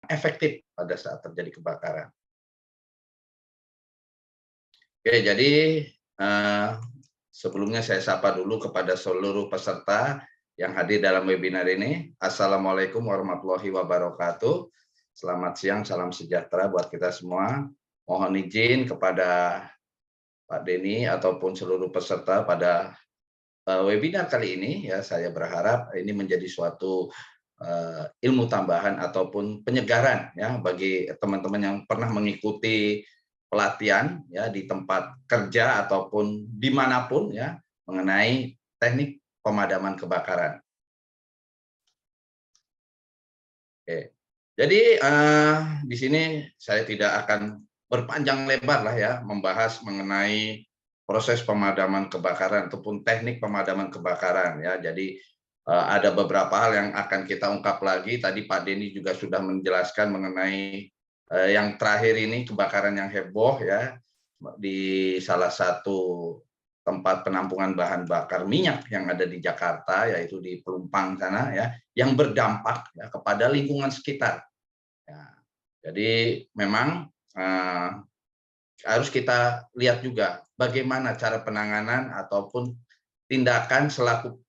efektif pada saat terjadi kebakaran. Oke, jadi eh, sebelumnya saya sapa dulu kepada seluruh peserta yang hadir dalam webinar ini. Assalamualaikum warahmatullahi wabarakatuh. Selamat siang, salam sejahtera buat kita semua. Mohon izin kepada Pak Denny ataupun seluruh peserta pada webinar kali ini, ya saya berharap ini menjadi suatu ilmu tambahan ataupun penyegaran ya bagi teman-teman yang pernah mengikuti pelatihan ya di tempat kerja ataupun dimanapun ya mengenai teknik pemadaman kebakaran. Oke. Jadi di sini saya tidak akan berpanjang lebar lah ya membahas mengenai proses pemadaman kebakaran ataupun teknik pemadaman kebakaran ya. Jadi ada beberapa hal yang akan kita ungkap lagi. Tadi Pak Denny juga sudah menjelaskan mengenai yang terakhir ini kebakaran yang heboh ya di salah satu tempat penampungan bahan bakar minyak yang ada di Jakarta, yaitu di Pelumpang sana ya, yang berdampak ya, kepada lingkungan sekitar. Ya, jadi memang harus kita lihat juga bagaimana cara penanganan ataupun tindakan selaku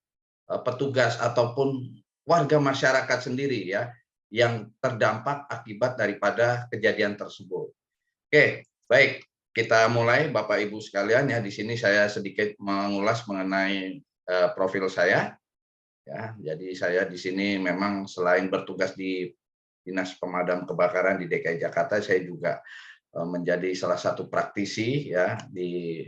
petugas ataupun warga masyarakat sendiri ya yang terdampak akibat daripada kejadian tersebut. Oke, baik. Kita mulai Bapak Ibu sekalian ya. Di sini saya sedikit mengulas mengenai profil saya ya. Jadi saya di sini memang selain bertugas di Dinas Pemadam Kebakaran di DKI Jakarta, saya juga menjadi salah satu praktisi ya di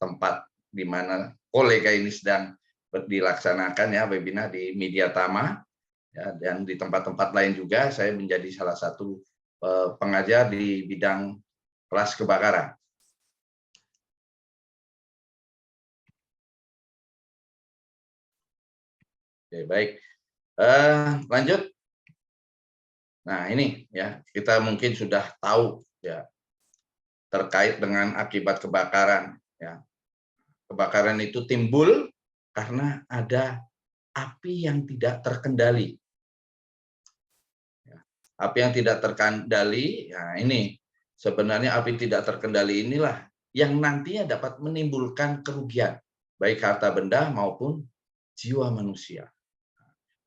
tempat di mana kolega ini sedang dilaksanakan ya webinar di Media Tama ya, dan di tempat-tempat lain juga saya menjadi salah satu pengajar di bidang kelas kebakaran. Oke, baik. Lanjut. Nah, ini ya, kita mungkin sudah tahu ya terkait dengan akibat kebakaran ya. Kebakaran itu timbul karena ada api yang tidak terkendali. Ya. Api yang tidak terkendali, ya ini sebenarnya api tidak terkendali inilah yang nantinya dapat menimbulkan kerugian baik harta benda maupun jiwa manusia.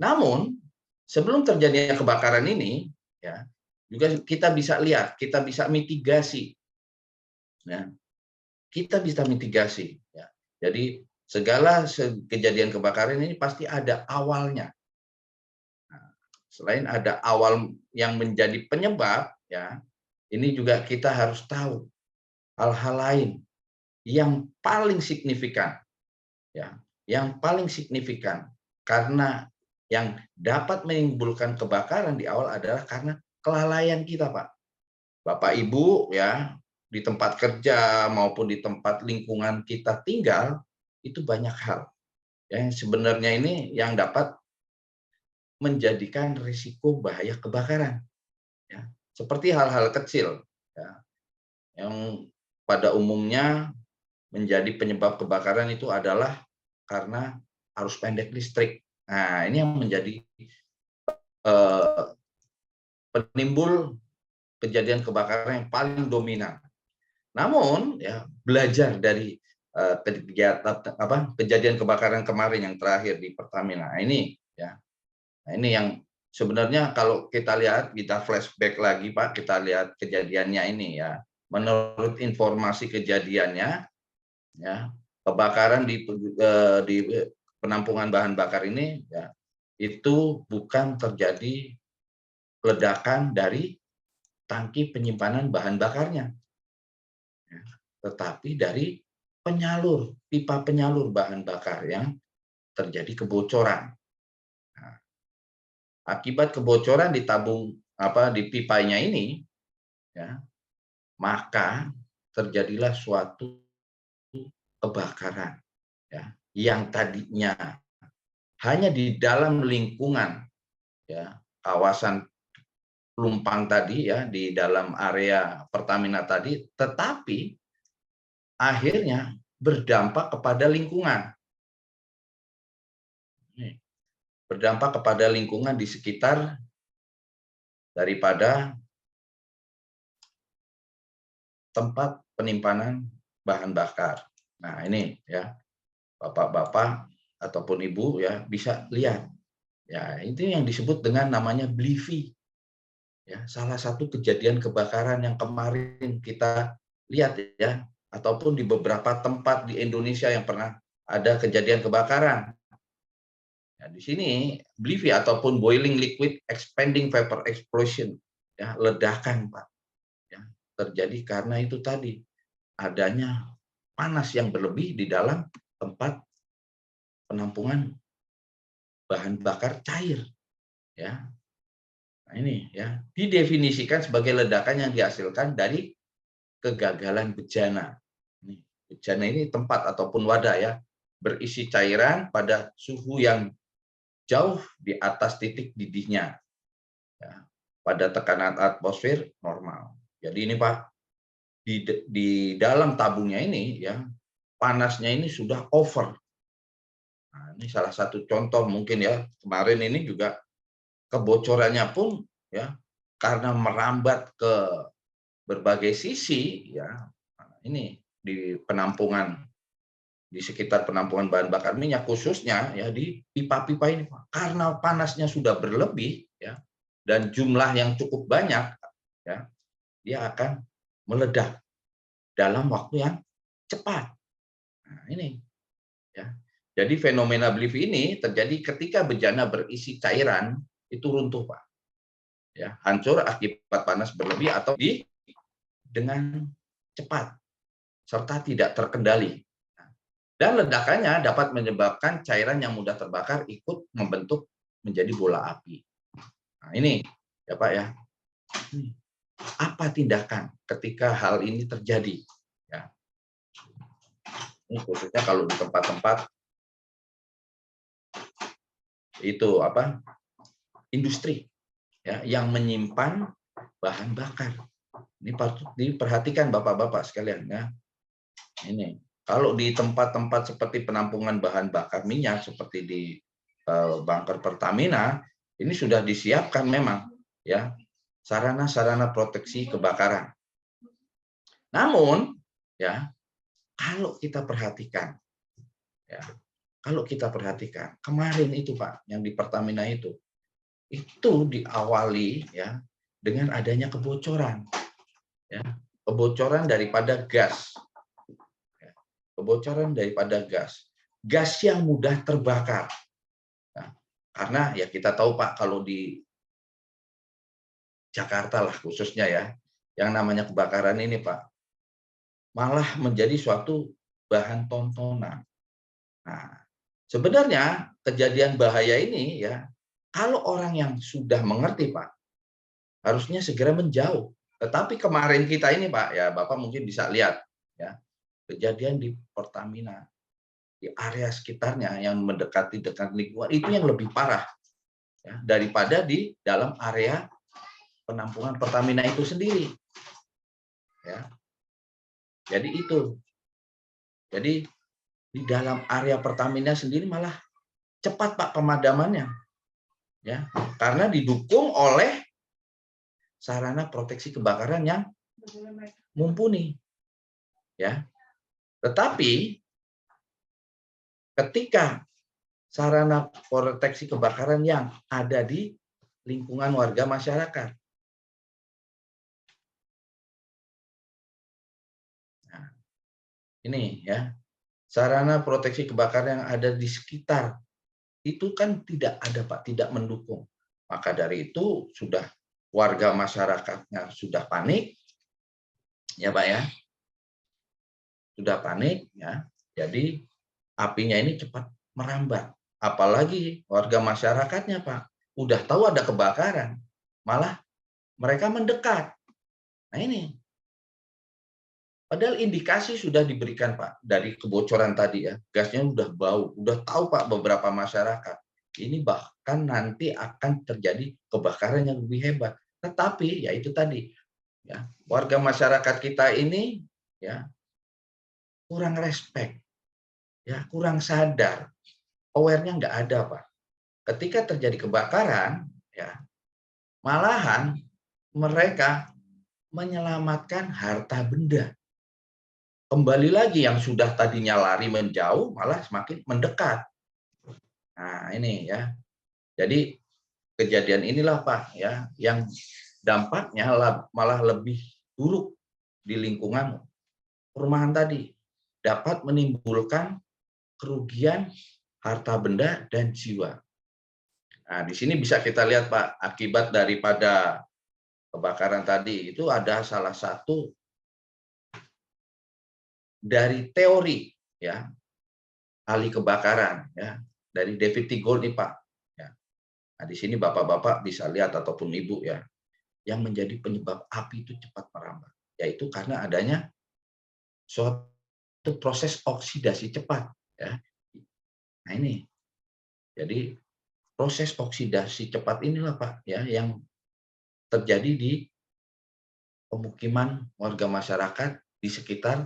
Namun, sebelum terjadinya kebakaran ini, ya, juga kita bisa lihat, kita bisa mitigasi. Ya, kita bisa mitigasi. Ya. Jadi, segala kejadian kebakaran ini pasti ada awalnya. Nah, selain ada awal yang menjadi penyebab, ya, ini juga kita harus tahu hal-hal lain yang paling signifikan. Ya, yang paling signifikan karena yang dapat menimbulkan kebakaran di awal adalah karena kelalaian kita, Pak. Bapak Ibu ya, di tempat kerja maupun di tempat lingkungan kita tinggal itu banyak hal yang sebenarnya ini yang dapat menjadikan risiko bahaya kebakaran ya. Seperti hal-hal kecil ya, yang pada umumnya menjadi penyebab kebakaran itu adalah karena arus pendek listrik. Nah, ini yang menjadi eh, penimbul kejadian kebakaran yang paling dominan. Namun, ya belajar dari kegiatan kejadian kebakaran kemarin yang terakhir di Pertamina. Nah, ini ya. Nah, ini yang sebenarnya kalau kita lihat, kita flashback lagi, Pak, kita lihat kejadiannya ini ya. Menurut informasi kejadiannya, ya kebakaran di penampungan bahan bakar ini ya itu bukan terjadi ledakan dari tangki penyimpanan bahan bakarnya, ya, tetapi dari penyalur pipa penyalur bahan bakar yang terjadi kebocoran. Nah, akibat kebocoran di tabung di pipanya ini, ya, maka terjadilah suatu kebakaran, ya, yang tadinya hanya di dalam lingkungan ya kawasan Pelumpang tadi ya di dalam area Pertamina tadi, tetapi akhirnya berdampak kepada lingkungan. Berdampak kepada lingkungan di sekitar daripada tempat penyimpanan bahan bakar. Nah, ini ya, Bapak-bapak ataupun Ibu ya bisa lihat. Ya, itu yang disebut dengan namanya BLIVI. Ya, salah satu kejadian kebakaran yang kemarin kita lihat ya, ataupun di beberapa tempat di Indonesia yang pernah ada kejadian kebakaran. Nah, di sini BLIVI ataupun Boiling Liquid Expanding Vapor Explosion, ya, ledakan, Pak. Ya, terjadi karena itu tadi adanya panas yang berlebih di dalam tempat penampungan bahan bakar cair, ya. Nah, ini ya didefinisikan sebagai ledakan yang dihasilkan dari kegagalan bejana. Bejana ini tempat ataupun wadah ya berisi cairan pada suhu yang jauh di atas titik didihnya, ya, pada tekanan atmosfer normal. Jadi ini Pak, di dalam tabungnya ini ya panasnya ini sudah over. Nah, ini salah satu contoh mungkin ya, kemarin ini juga kebocorannya pun ya karena merambat ke berbagai sisi ya. Nah, ini di penampungan, di sekitar penampungan bahan bakar minyak khususnya ya di pipa-pipa ini Pak. Karena panasnya sudah berlebih ya dan jumlah yang cukup banyak ya, dia akan meledak dalam waktu yang cepat. Nah, ini ya. Jadi fenomena BLIVI ini terjadi ketika bejana berisi cairan itu runtuh, Pak. Ya, hancur akibat panas berlebih atau dengan cepat serta tidak terkendali. Dan ledakannya dapat menyebabkan cairan yang mudah terbakar ikut membentuk menjadi bola api. Nah, ini ya Pak ya. Apa tindakan ketika hal ini terjadi? Ya. Ini khususnya kalau di tempat-tempat itu apa? Industri ya yang menyimpan bahan bakar. Ini patut diperhatikan Bapak-bapak sekalian ya. Ini kalau di tempat-tempat seperti penampungan bahan bakar minyak seperti di bunker Pertamina ini sudah disiapkan memang ya sarana-sarana proteksi kebakaran. Namun ya kalau kita perhatikan ya kalau kita perhatikan kemarin itu Pak yang di Pertamina itu diawali ya dengan adanya kebocoran ya kebocoran daripada gas ya, kebocoran daripada gas yang mudah terbakar nah, karena ya kita tahu Pak kalau di Jakarta lah khususnya ya yang namanya kebakaran ini Pak malah menjadi suatu bahan tontonan. Nah, sebenarnya kejadian bahaya ini ya kalau orang yang sudah mengerti Pak harusnya segera menjauh. Tetapi kemarin kita ini Pak, ya Bapak mungkin bisa lihat ya, kejadian di Pertamina, di area sekitarnya yang mendekati dekat lingkungan itu yang lebih parah ya, daripada di dalam area penampungan Pertamina itu sendiri. Ya. Jadi itu. Jadi di dalam area Pertamina sendiri malah cepat Pak pemadamannya. Ya, karena didukung oleh sarana proteksi kebakaran yang mumpuni. Ya. Tetapi ketika sarana proteksi kebakaran yang ada di lingkungan warga masyarakat. Nah, ini ya, sarana proteksi kebakaran yang ada di sekitar itu kan tidak ada Pak, tidak mendukung. Maka dari itu sudah warga masyarakatnya sudah panik, ya Pak ya, sudah panik ya. Jadi apinya ini cepat merambat. Apalagi warga masyarakatnya Pak, udah tahu ada kebakaran, malah mereka mendekat. Nah ini, padahal indikasi sudah diberikan Pak dari kebocoran tadi ya, gasnya udah bau, udah tahu Pak beberapa masyarakat. Ini bahkan nanti akan terjadi kebakaran yang lebih hebat. Tetapi ya itu tadi, ya warga masyarakat kita ini ya kurang respect, ya kurang sadar, aware-nya nggak ada Pak. Ketika terjadi kebakaran, ya malahan mereka menyelamatkan harta benda. Kembali lagi yang sudah tadinya lari menjauh malah semakin mendekat. Nah, ini ya. Jadi kejadian inilah Pak ya yang dampaknya malah lebih buruk di lingkungan perumahan tadi. Dapat menimbulkan kerugian harta benda dan jiwa. Nah, di sini bisa kita lihat Pak, akibat daripada kebakaran tadi itu ada salah satu dari teori ya ahli kebakaran ya dari David T. Gold nih Pak. Ya. Nah, di sini bapak-bapak bisa lihat ataupun ibu ya yang menjadi penyebab api itu cepat merambat, yaitu karena adanya suatu proses oksidasi cepat ya. Nah ini jadi proses oksidasi cepat inilah Pak ya yang terjadi di pemukiman warga masyarakat di sekitar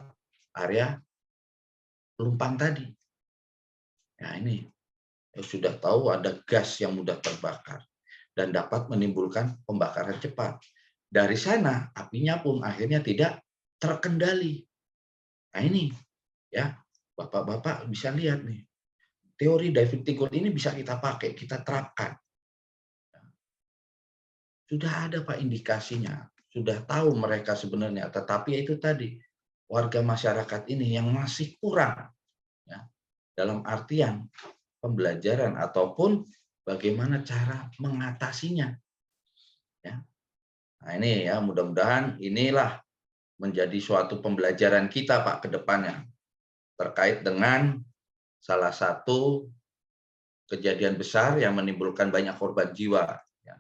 area Pelumpang tadi. Nah ini sudah tahu ada gas yang mudah terbakar dan dapat menimbulkan pembakaran cepat. Dari sana apinya pun akhirnya tidak terkendali. Nah ini ya bapak-bapak bisa lihat nih teori David T. Gold ini bisa kita pakai, kita terapkan. Sudah ada Pak indikasinya, sudah tahu mereka sebenarnya, tetapi itu tadi warga masyarakat ini yang masih kurang ya, dalam artian pembelajaran ataupun bagaimana cara mengatasinya. Ya. Nah ini ya mudah-mudahan inilah menjadi suatu pembelajaran kita Pak ke depannya terkait dengan salah satu kejadian besar yang menimbulkan banyak korban jiwa, ya,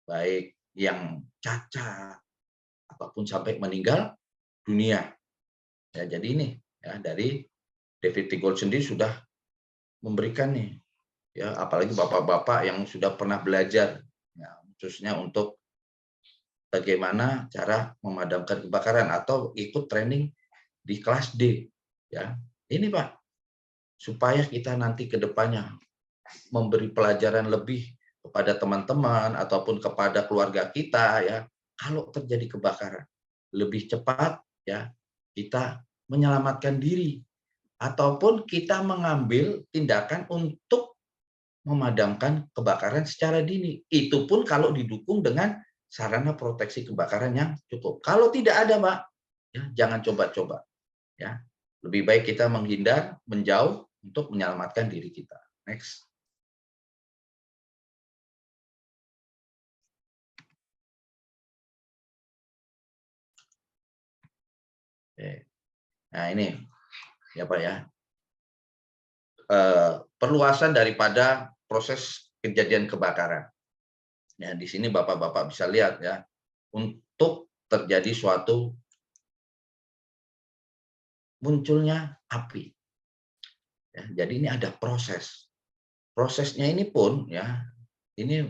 baik yang cacat ataupun sampai meninggal dunia. Ya, jadi ini ya dari David T. Gold sendiri sudah memberikan nih ya apalagi bapak-bapak yang sudah pernah belajar ya, khususnya untuk bagaimana cara memadamkan kebakaran atau ikut training di kelas D ya. Ini Pak supaya kita nanti ke depannya memberi pelajaran lebih kepada teman-teman ataupun kepada keluarga kita ya kalau terjadi kebakaran lebih cepat ya kita menyelamatkan diri ataupun kita mengambil tindakan untuk memadamkan kebakaran secara dini. Itu pun kalau didukung dengan sarana proteksi kebakaran yang cukup. Kalau tidak ada, Pak, ya jangan coba-coba. Ya, lebih baik kita menghindar, menjauh untuk menyelamatkan diri kita. Next. Nah ini ya Pak ya. Perluasan daripada proses kejadian kebakaran. Ya, di sini Bapak-bapak bisa lihat ya, untuk terjadi suatu munculnya api. Ya, jadi ini ada proses. Prosesnya ini pun ya, ini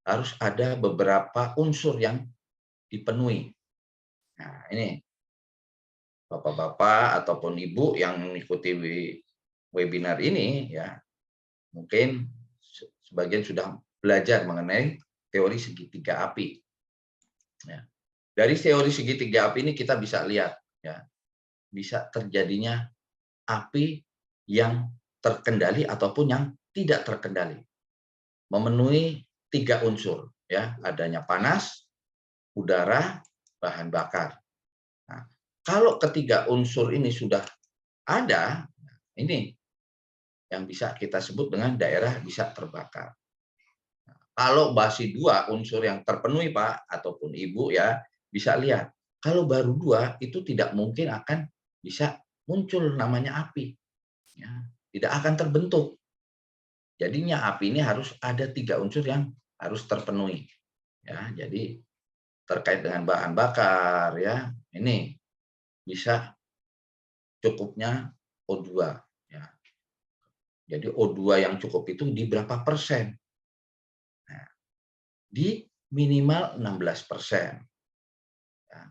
harus ada beberapa unsur yang dipenuhi. Nah, ini Bapak-bapak ataupun Ibu yang mengikuti webinar ini ya, mungkin sebagian sudah belajar mengenai teori segitiga api. Ya. Dari teori segitiga api ini kita bisa lihat ya, bisa terjadinya api yang terkendali ataupun yang tidak terkendali. Memenuhi 3 unsur ya, adanya panas, udara, bahan bakar. Nah, kalau ketiga unsur ini sudah ada, ini yang bisa kita sebut dengan daerah bisa terbakar. Kalau masih 2 unsur yang terpenuhi Pak ataupun Ibu ya, bisa lihat. Kalau baru 2 itu tidak mungkin akan bisa muncul namanya api. Ya, tidak akan terbentuk. Jadinya api ini harus ada 3 unsur yang harus terpenuhi. Ya, jadi terkait dengan bahan bakar ya, ini bisa cukupnya O2 ya. Jadi O2 yang cukup itu di berapa persen? Nah, di minimal 16%. Ya.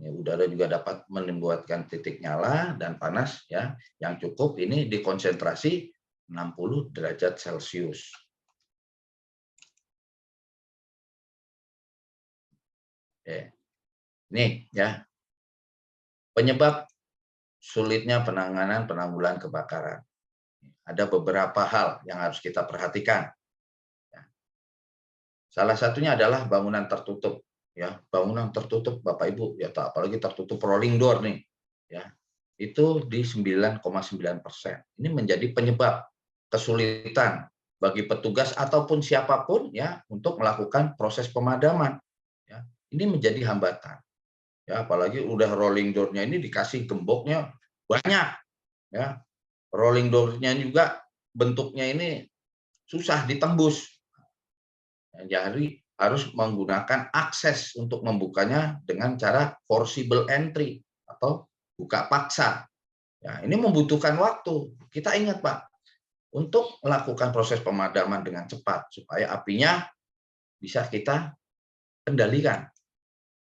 Ini udara juga dapat membuatkan titik nyala dan panas ya. Yang cukup ini dikonsentrasi 60 derajat Celcius. Ya. Nih ya, penyebab sulitnya penanggulangan kebakaran. Ada beberapa hal yang harus kita perhatikan. Ya. Salah satunya adalah bangunan tertutup. Ya, bangunan tertutup, Bapak Ibu, ya apalagi tertutup rolling door nih, ya itu di 9,9%. Ini menjadi penyebab kesulitan bagi petugas ataupun siapapun ya untuk melakukan proses pemadaman. Ya, ini menjadi hambatan. Ya, apalagi udah rolling door-nya ini dikasih gemboknya banyak, ya. Rolling door-nya juga bentuknya ini susah ditembus. Jadi harus menggunakan akses untuk membukanya dengan cara forcible entry atau buka paksa. Ya, ini membutuhkan waktu. Kita ingat, Pak, untuk melakukan proses pemadaman dengan cepat supaya apinya bisa kita kendalikan.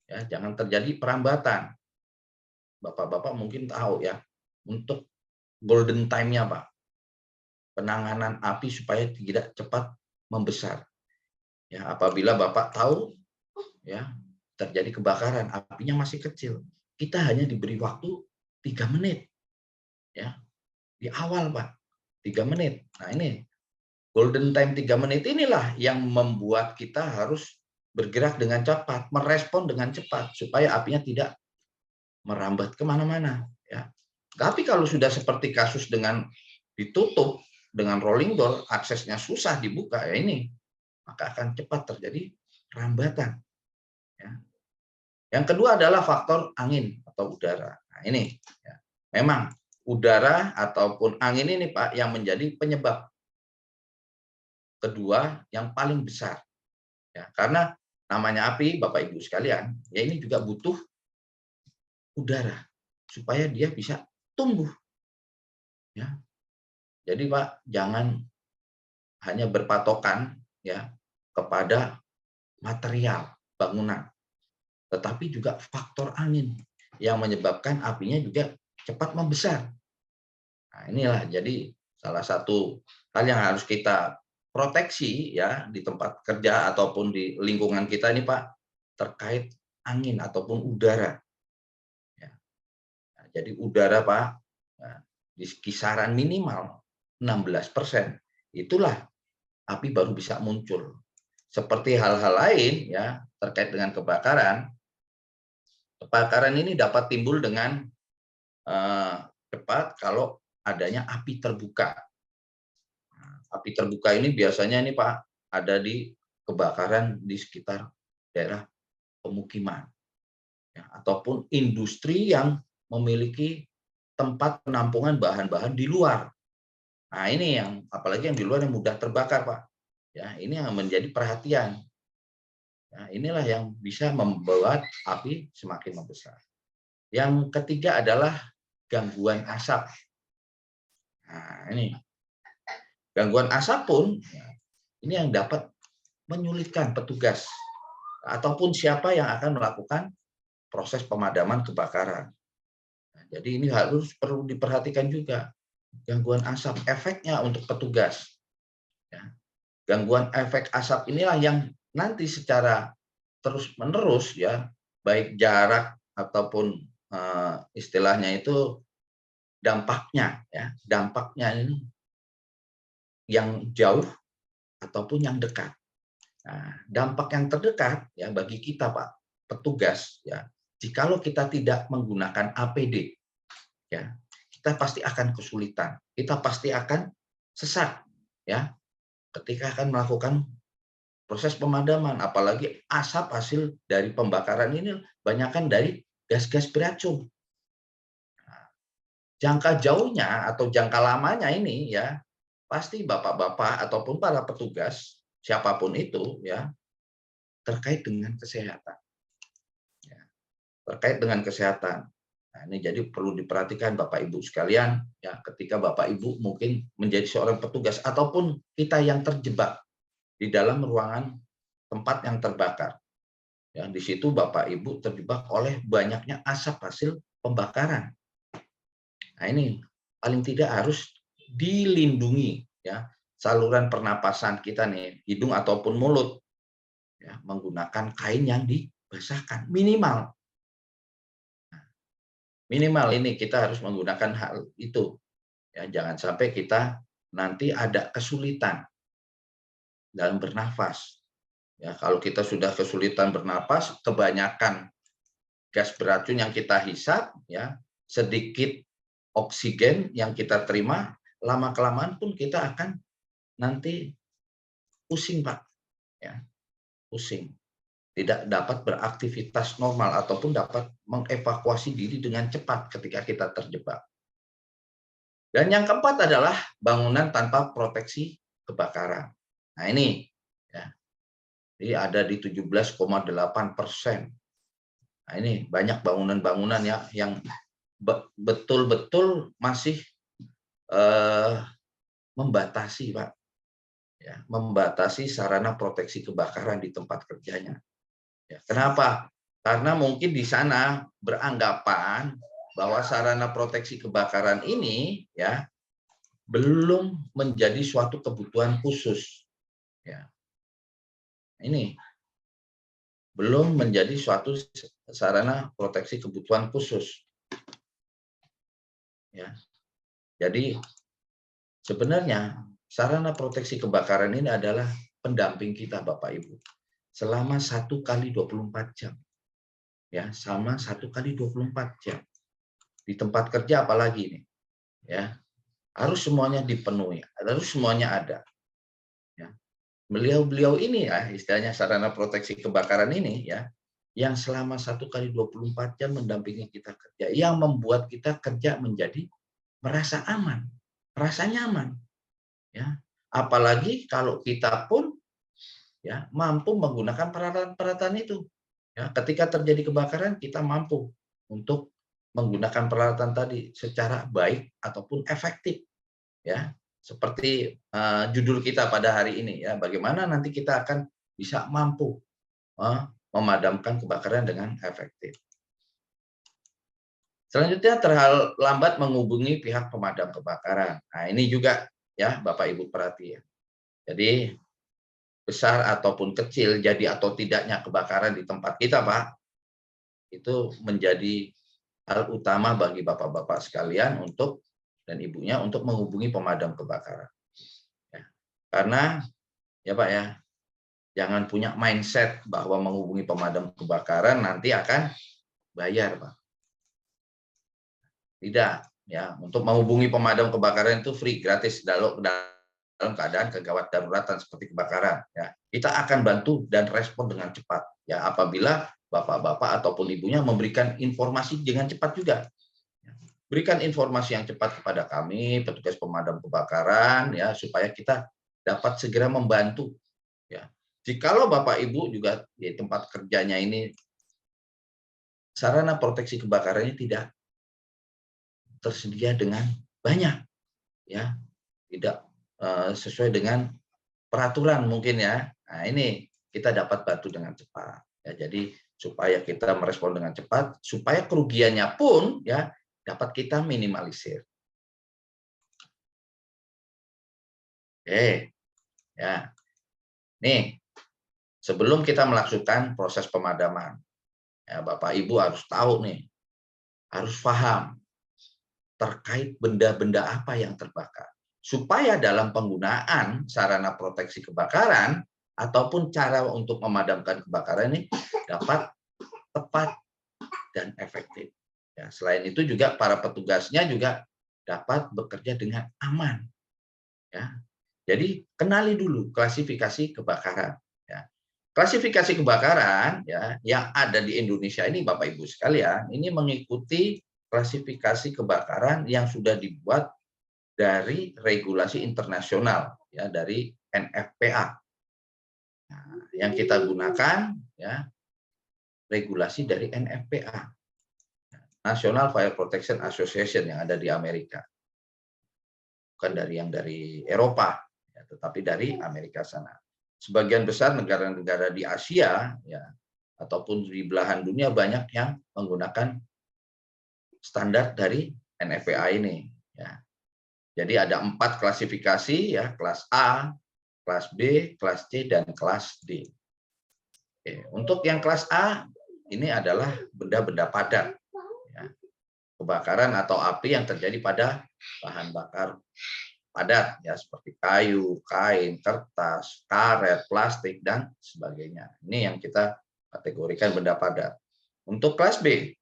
Ya, jangan terjadi perambatan. Bapak-bapak mungkin tahu ya, untuk golden time-nya, Pak, penanganan api supaya tidak cepat membesar. Ya, apabila Bapak tahu ya terjadi kebakaran, apinya masih kecil, kita hanya diberi waktu 3 menit. Ya, di awal, Pak. 3 menit. Nah, ini golden time 3 menit inilah yang membuat kita harus bergerak dengan cepat, merespon dengan cepat supaya apinya tidak merambat kemana-mana. Ya. Tapi kalau sudah seperti kasus dengan ditutup dengan rolling door, aksesnya susah dibuka ya ini, maka akan cepat terjadi rambatan. Ya. Yang kedua adalah faktor angin atau udara. Nah, ini ya. Memang udara ataupun angin ini Pak yang menjadi penyebab kedua yang paling besar. Ya, karena namanya api, Bapak Ibu sekalian, ya ini juga butuh udara supaya dia bisa tumbuh. Ya, jadi Pak jangan hanya berpatokan ya kepada material bangunan, tetapi juga faktor angin yang menyebabkan apinya juga cepat membesar. Nah, inilah jadi salah satu hal yang harus kita proteksi ya di tempat kerja ataupun di lingkungan kita ini Pak terkait angin ataupun udara. Ya. Nah, jadi udara Pak ya, di kisaran minimal 16%. Itulah api baru bisa muncul. Seperti hal-hal lain ya terkait dengan kebakaran, kebakaran ini dapat timbul dengan cepat kalau adanya api terbuka. Api terbuka ini biasanya ini Pak ada di kebakaran di sekitar daerah pemukiman ya, ataupun industri yang memiliki tempat penampungan bahan-bahan di luar. Nah, ini yang apalagi yang di luar yang mudah terbakar, Pak. Ya, ini yang menjadi perhatian. Nah, inilah yang bisa membuat api semakin membesar. Yang ketiga adalah gangguan asap. Nah, ini gangguan asap pun ya, ini yang dapat menyulitkan petugas ataupun siapa yang akan melakukan proses pemadaman kebakaran. Nah, jadi ini harus perlu diperhatikan juga gangguan asap efeknya untuk petugas. Ya. Gangguan efek asap inilah yang nanti secara terus-menerus ya, baik jarak ataupun istilahnya itu dampaknya ya, dampaknya ini yang jauh ataupun yang dekat. Nah, dampak yang terdekat ya bagi kita Pak petugas ya, jikalau kita tidak menggunakan APD ya, kita pasti akan kesulitan, kita pasti akan sesak ya ketika akan melakukan proses pemadaman, apalagi asap hasil dari pembakaran ini banyakkan dari gas-gas beracun. Nah, jangka jauhnya atau jangka lamanya ini ya pasti bapak-bapak ataupun para petugas siapapun itu ya terkait dengan kesehatan. Ya, terkait dengan kesehatan. Nah, ini jadi perlu diperhatikan Bapak Ibu sekalian ya ketika Bapak Ibu mungkin menjadi seorang petugas ataupun kita yang terjebak di dalam ruangan tempat yang terbakar. Ya, di situ Bapak Ibu terjebak oleh banyaknya asap hasil pembakaran. Nah, ini paling tidak harus dilindungi ya saluran pernapasan kita nih, hidung ataupun mulut ya menggunakan kain yang basahkan minimal. Minimal ini kita harus menggunakan hal itu. Ya, jangan sampai kita nanti ada kesulitan dalam bernafas. Ya, kalau kita sudah kesulitan bernafas, kebanyakan gas beracun yang kita hisap, ya, sedikit oksigen yang kita terima, lama-kelamaan pun kita akan nanti pusing, Pak. Ya, pusing. Tidak dapat beraktivitas normal ataupun dapat mengevakuasi diri dengan cepat ketika kita terjebak. Dan yang keempat adalah bangunan tanpa proteksi kebakaran. Nah ini, ya, ini ada di 17,8%. Nah ini banyak bangunan-bangunan ya yang betul-betul masih membatasi, Pak. Ya, membatasi sarana proteksi kebakaran di tempat kerjanya. Ya, kenapa? Karena mungkin di sana beranggapan bahwa sarana proteksi kebakaran ini ya belum menjadi suatu kebutuhan khusus. Ya. Ini belum menjadi suatu sarana proteksi kebutuhan khusus. Ya. Jadi sebenarnya sarana proteksi kebakaran ini adalah pendamping kita, Bapak Ibu, selama 1 kali 24 jam. Ya, sama 1 kali 24 jam. Di tempat kerja apalagi nih. Ya, harus semuanya dipenuhi, harus semuanya ada. Ya. Beliau-beliau ini ya, istilahnya sarana proteksi kebakaran ini ya, yang selama 1 kali 24 jam mendampingi kita kerja, yang membuat kita kerja menjadi merasa aman, merasa nyaman. Ya. Apalagi kalau kita pun ya mampu menggunakan peralatan-peralatan itu. Ya, ketika terjadi kebakaran kita mampu untuk menggunakan peralatan tadi secara baik ataupun efektif. Ya, seperti judul kita pada hari ini ya, bagaimana nanti kita akan bisa mampu memadamkan kebakaran dengan efektif. Selanjutnya terlambat menghubungi pihak pemadam kebakaran. Nah, ini juga ya Bapak Ibu perhatian. Jadi besar ataupun kecil, jadi atau tidaknya kebakaran di tempat kita, Pak, itu menjadi hal utama bagi bapak-bapak sekalian untuk dan ibunya untuk menghubungi pemadam kebakaran. Ya. Karena ya Pak ya, jangan punya mindset bahwa menghubungi pemadam kebakaran nanti akan bayar, Pak. Tidak, ya. Untuk menghubungi pemadam kebakaran itu free, gratis dalam keadaan kegawat daruratan seperti kebakaran. Ya, kita akan bantu dan respon dengan cepat. Ya, apabila bapak-bapak ataupun ibunya memberikan informasi dengan cepat juga. Berikan informasi yang cepat kepada kami, petugas pemadam kebakaran, ya, supaya kita dapat segera membantu. Ya, jikalau bapak ibu juga di tempat kerjanya ini sarana proteksi kebakarannya tidak tersedia dengan banyak, ya, tidak sesuai dengan peraturan mungkin ya. Nah, ini kita dapat bantu dengan cepat. Ya, jadi supaya kita merespon dengan cepat, supaya kerugiannya pun ya dapat kita minimalisir. Oke, ya. Nih, sebelum kita melakukan proses pemadaman, ya Bapak Ibu harus tahu nih, harus paham terkait benda-benda apa yang terbakar. Supaya dalam penggunaan sarana proteksi kebakaran ataupun cara untuk memadamkan kebakaran ini dapat tepat dan efektif. Ya, selain itu juga para petugasnya juga dapat bekerja dengan aman. Ya. Jadi kenali dulu klasifikasi kebakaran. Ya. Klasifikasi kebakaran ya yang ada di Indonesia ini Bapak Ibu sekalian, ini mengikuti klasifikasi kebakaran yang sudah dibuat dari regulasi internasional ya dari NFPA. Nah, yang kita gunakan ya regulasi dari NFPA, National Fire Protection Association yang ada di Amerika. Bukan dari Eropa, ya, tetapi dari Amerika sana. Sebagian besar negara-negara di Asia ya ataupun di belahan dunia banyak yang menggunakan standar dari NFPA ini ya. Jadi ada 4 klasifikasi ya, kelas A, kelas B, kelas C dan kelas D. Oke, untuk yang kelas A ini adalah benda-benda padat. Ya. Kebakaran atau api yang terjadi pada bahan bakar padat, ya seperti kayu, kain, kertas, karet, plastik, dan sebagainya. Ini yang kita kategorikan benda padat. Untuk kelas B,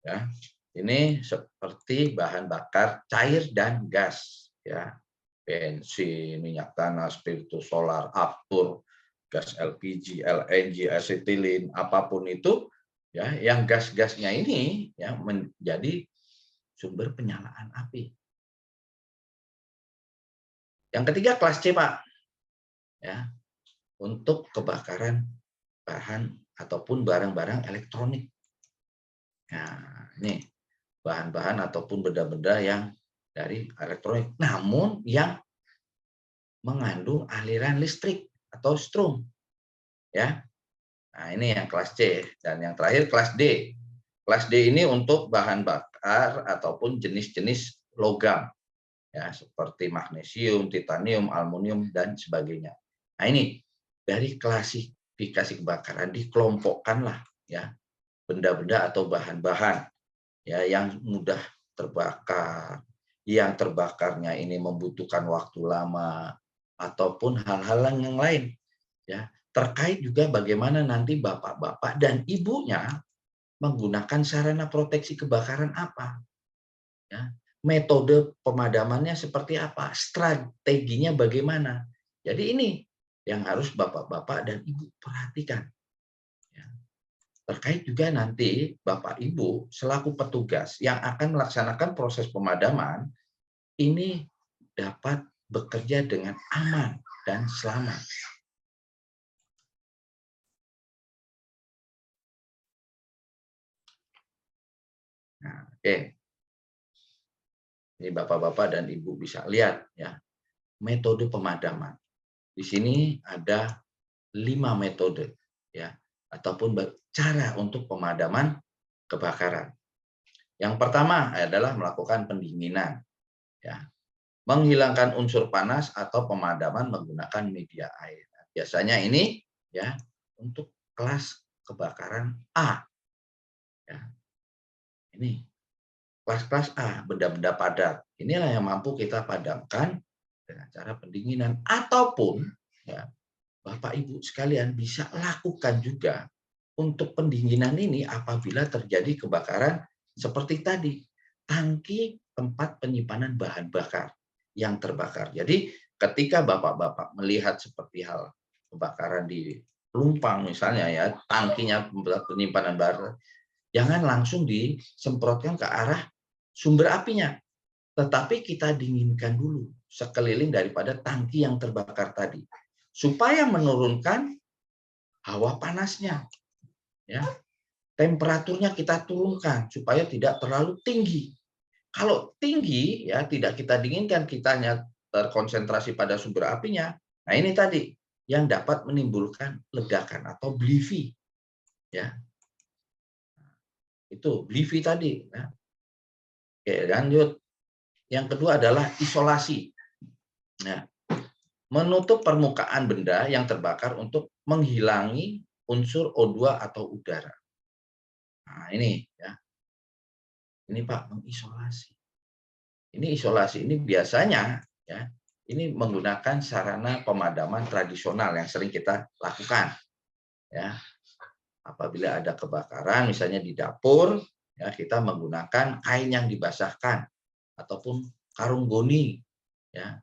ya, ini seperti bahan bakar cair dan gas, ya, bensin, minyak tanah, spiritus solar, aftur, gas LPG, LNG, asetilin, apapun itu, ya, yang gas-gasnya ini ya menjadi sumber penyalaan api. Yang ketiga kelas C, Pak, ya, untuk kebakaran bahan ataupun barang-barang elektronik. Nah, ini bahan-bahan ataupun benda-benda yang dari elektronik, namun yang mengandung aliran listrik atau strum, ya. Nah, ini yang kelas C. Dan yang terakhir kelas D. Kelas D ini untuk bahan bakar ataupun jenis-jenis logam, ya, seperti magnesium, titanium, aluminium, dan sebagainya. Nah, ini dari klasifikasi kebakaran dikelompokkanlah, ya, benda-benda atau bahan-bahan, ya, yang mudah terbakar, yang terbakarnya ini membutuhkan waktu lama, ataupun hal-hal yang lain, ya. Terkait juga bagaimana nanti bapak-bapak dan ibunya menggunakan sarana proteksi kebakaran apa, ya. Metode pemadamannya seperti apa, strateginya bagaimana. Jadi ini yang harus bapak-bapak dan ibu perhatikan. Ya. Terkait juga nanti bapak ibu selaku petugas yang akan melaksanakan proses pemadaman ini dapat bekerja dengan aman dan selamat. Nah, oke. Ini bapak-bapak dan ibu bisa lihat, ya, metode pemadaman. Di sini ada 5 metode, ya, ataupun cara untuk pemadaman kebakaran. Yang pertama adalah melakukan pendinginan, ya, menghilangkan unsur panas atau pemadaman menggunakan media air. Biasanya ini, ya, untuk kelas kebakaran A, ya. Ini kelas-kelas A, benda-benda padat. Inilah yang mampu kita padamkan dengan cara pendinginan, ataupun, ya, Bapak Ibu sekalian bisa lakukan juga untuk pendinginan ini apabila terjadi kebakaran seperti tadi, tangki tempat penyimpanan bahan bakar yang terbakar. Jadi ketika Bapak-bapak melihat seperti hal kebakaran di pelumpang misalnya, ya, tangkinya penyimpanan bahan, jangan langsung disemprotkan ke arah sumber apinya, tetapi kita dinginkan dulu sekeliling daripada tangki yang terbakar tadi, supaya menurunkan hawa panasnya, ya. Temperaturnya kita turunkan supaya tidak terlalu tinggi. Kalau tinggi, ya, tidak kita dinginkan, kita hanya terkonsentrasi pada sumber apinya. Nah, ini tadi yang dapat menimbulkan ledakan atau blivi, ya. Itu blivi tadi, ya. Oke, lanjut. Yang kedua adalah isolasi. Nah, menutup permukaan benda yang terbakar untuk menghilangi unsur O2 atau udara. Nah, ini, ya. Ini Pak, mengisolasi. Ini isolasi ini biasanya, ya, ini menggunakan sarana pemadaman tradisional yang sering kita lakukan, ya. Apabila ada kebakaran misalnya di dapur, ya, kita menggunakan kain yang dibasahkan ataupun karung goni, ya.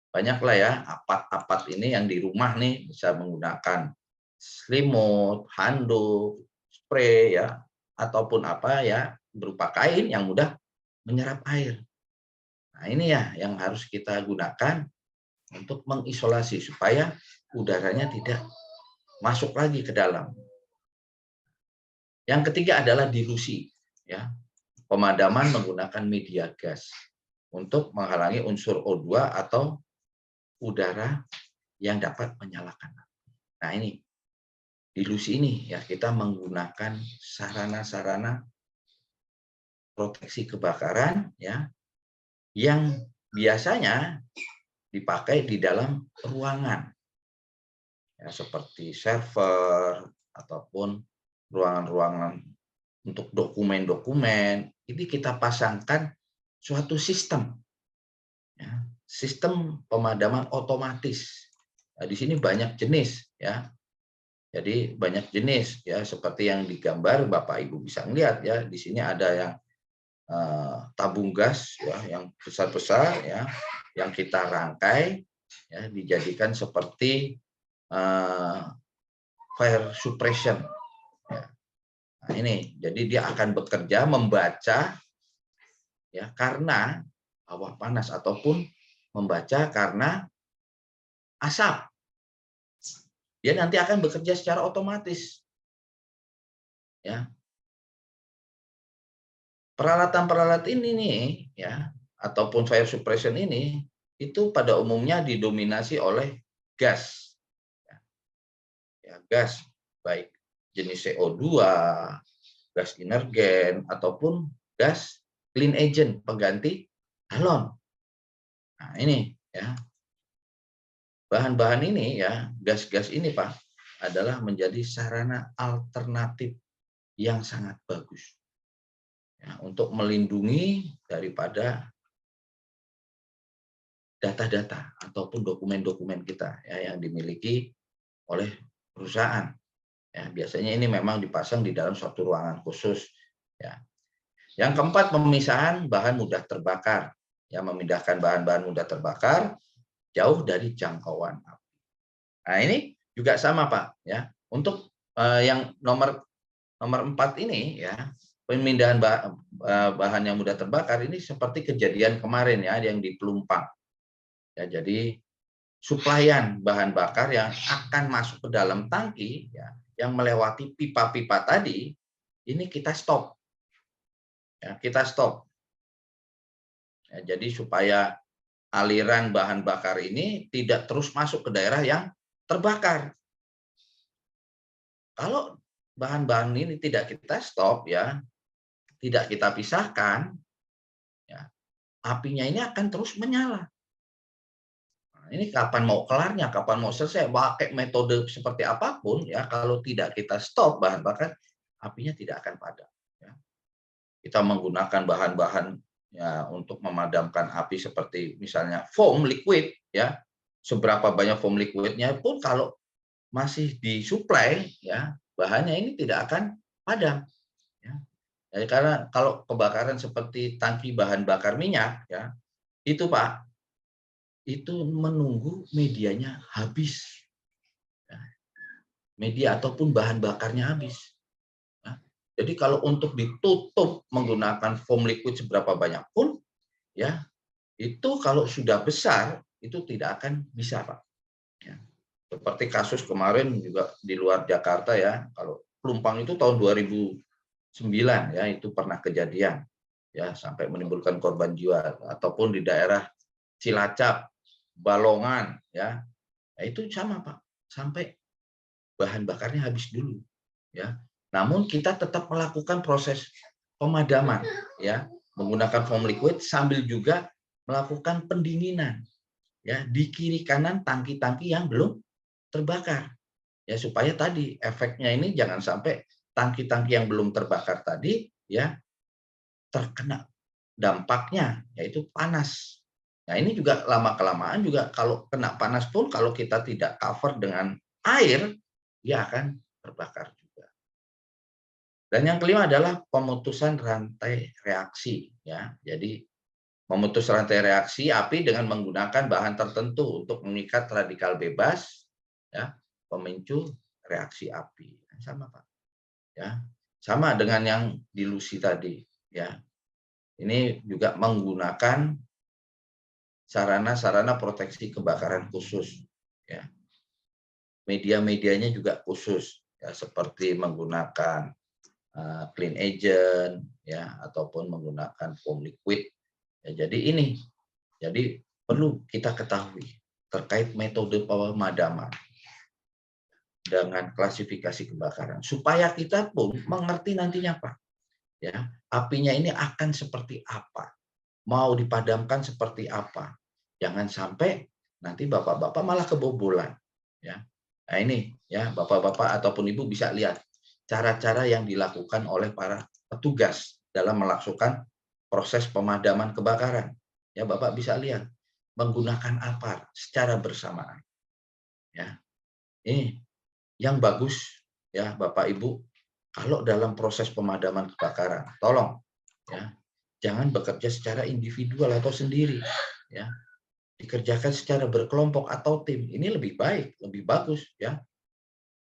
Banyaklah, ya, apat-apat ini yang di rumah nih bisa menggunakan selimut, handuk, spray, ya, ataupun apa, ya, berupa kain yang mudah menyerap air. Nah, ini ya yang harus kita gunakan untuk mengisolasi supaya udaranya tidak masuk lagi ke dalam. Yang ketiga adalah dilusi, ya. Pemadaman menggunakan media gas untuk menghalangi unsur O2 atau udara yang dapat menyalakan. Nah, ini dilusi ini, ya, kita menggunakan sarana-sarana proteksi kebakaran, ya, yang biasanya dipakai di dalam ruangan, ya, seperti server ataupun ruangan-ruangan untuk dokumen-dokumen, ini kita pasangkan suatu sistem, ya, sistem pemadaman otomatis. Nah, di sini banyak jenis, ya. Jadi banyak jenis, ya, seperti yang digambar Bapak Ibu bisa melihat, ya. Di sini ada yang tabung gas, ya, yang besar-besar, ya, yang kita rangkai, ya, dijadikan seperti fire suppression. Ya. Nah, ini, jadi dia akan bekerja membaca, ya, karena bawah panas ataupun membaca karena asap. Dia nanti akan bekerja secara otomatis. Ya. Peralatan-peralatan ini nih, ya, ataupun fire suppression ini itu pada umumnya didominasi oleh gas. Ya, gas baik jenis CO2, gas inergen ataupun gas clean agent pengganti halon. Nah, ini, ya. Bahan-bahan ini, ya, gas-gas ini, Pak, adalah menjadi sarana alternatif yang sangat bagus, ya, untuk melindungi daripada data-data ataupun dokumen-dokumen kita, ya, yang dimiliki oleh perusahaan. Ya, biasanya ini memang dipasang di dalam suatu ruangan khusus. Ya. Yang keempat, pemisahan bahan mudah terbakar. Ya, memindahkan bahan-bahan mudah terbakar jauh dari jangkauan api. Nah, ini juga sama, Pak. Ya, untuk yang nomor 4 ini, ya, pemindahan bahan yang mudah terbakar ini seperti kejadian kemarin, ya, yang di Pelumpang. Ya, jadi suplaian bahan bakar yang akan masuk ke dalam tangki, ya, yang melewati pipa-pipa tadi, ini kita stop. Ya, kita stop. Ya, jadi supaya aliran bahan bakar ini tidak terus masuk ke daerah yang terbakar. Kalau bahan-bahan ini tidak kita stop, ya, tidak kita pisahkan, ya, apinya ini akan terus menyala. Nah, ini kapan mau kelarnya, kapan mau selesai, pakai metode seperti apapun, ya, kalau tidak kita stop bahan bakar, apinya tidak akan padam. Ya. Kita menggunakan bahan-bahan, ya, untuk memadamkan api seperti misalnya foam liquid, ya, seberapa banyak foam liquidnya pun kalau masih disuplai, ya, bahannya ini tidak akan padam. Ya. Jadi karena kalau kebakaran seperti tangki bahan bakar minyak, ya, itu, Pak, itu menunggu medianya habis. Ya. Media ataupun bahan bakarnya habis. Ya. Jadi kalau untuk ditutup menggunakan foam liquid seberapa banyak pun, ya, itu kalau sudah besar itu tidak akan bisa, Pak. Ya. Seperti kasus kemarin juga di luar Jakarta, ya, kalau Pelumpang itu tahun 2009, ya, itu pernah kejadian, ya, sampai menimbulkan korban jiwa, ataupun di daerah Cilacap, Balongan, ya, nah, itu sama, Pak, sampai bahan bakarnya habis dulu, ya. Namun kita tetap melakukan proses pemadaman, ya, menggunakan foam liquid sambil juga melakukan pendinginan, ya, di kiri kanan tangki-tangki yang belum terbakar. Ya, supaya tadi efeknya ini jangan sampai tangki-tangki yang belum terbakar tadi, ya, terkena dampaknya yaitu panas. Nah, ini juga lama-kelamaan juga kalau kena panas pun kalau kita tidak cover dengan air, dia akan terbakar juga. Dan yang kelima adalah pemutusan rantai reaksi, ya. Jadi memutus rantai reaksi api dengan menggunakan bahan tertentu untuk mengikat radikal bebas, ya, pemicu reaksi api. Sama, Pak. Ya. Sama dengan yang dilusi tadi, ya. Ini juga menggunakan sarana-sarana proteksi kebakaran khusus, ya. Media-medianya juga khusus, ya, seperti menggunakan clean agent, ya, ataupun menggunakan foam liquid. Ya, jadi perlu kita ketahui terkait metode pemadaman dengan klasifikasi kebakaran supaya kita pun mengerti nantinya, Pak, ya, apinya ini akan seperti apa, mau dipadamkan seperti apa. Jangan sampai nanti bapak-bapak malah kebobolan, ya. Nah, ini, ya, bapak-bapak ataupun ibu bisa lihat cara-cara yang dilakukan oleh para petugas dalam melakukan proses pemadaman kebakaran. Ya, Bapak bisa lihat menggunakan apar secara bersamaan. Ya, ini yang bagus ya Bapak Ibu, kalau dalam proses pemadaman kebakaran, tolong ya jangan bekerja secara individual atau sendiri, ya dikerjakan secara berkelompok atau tim. Ini lebih baik, lebih bagus ya.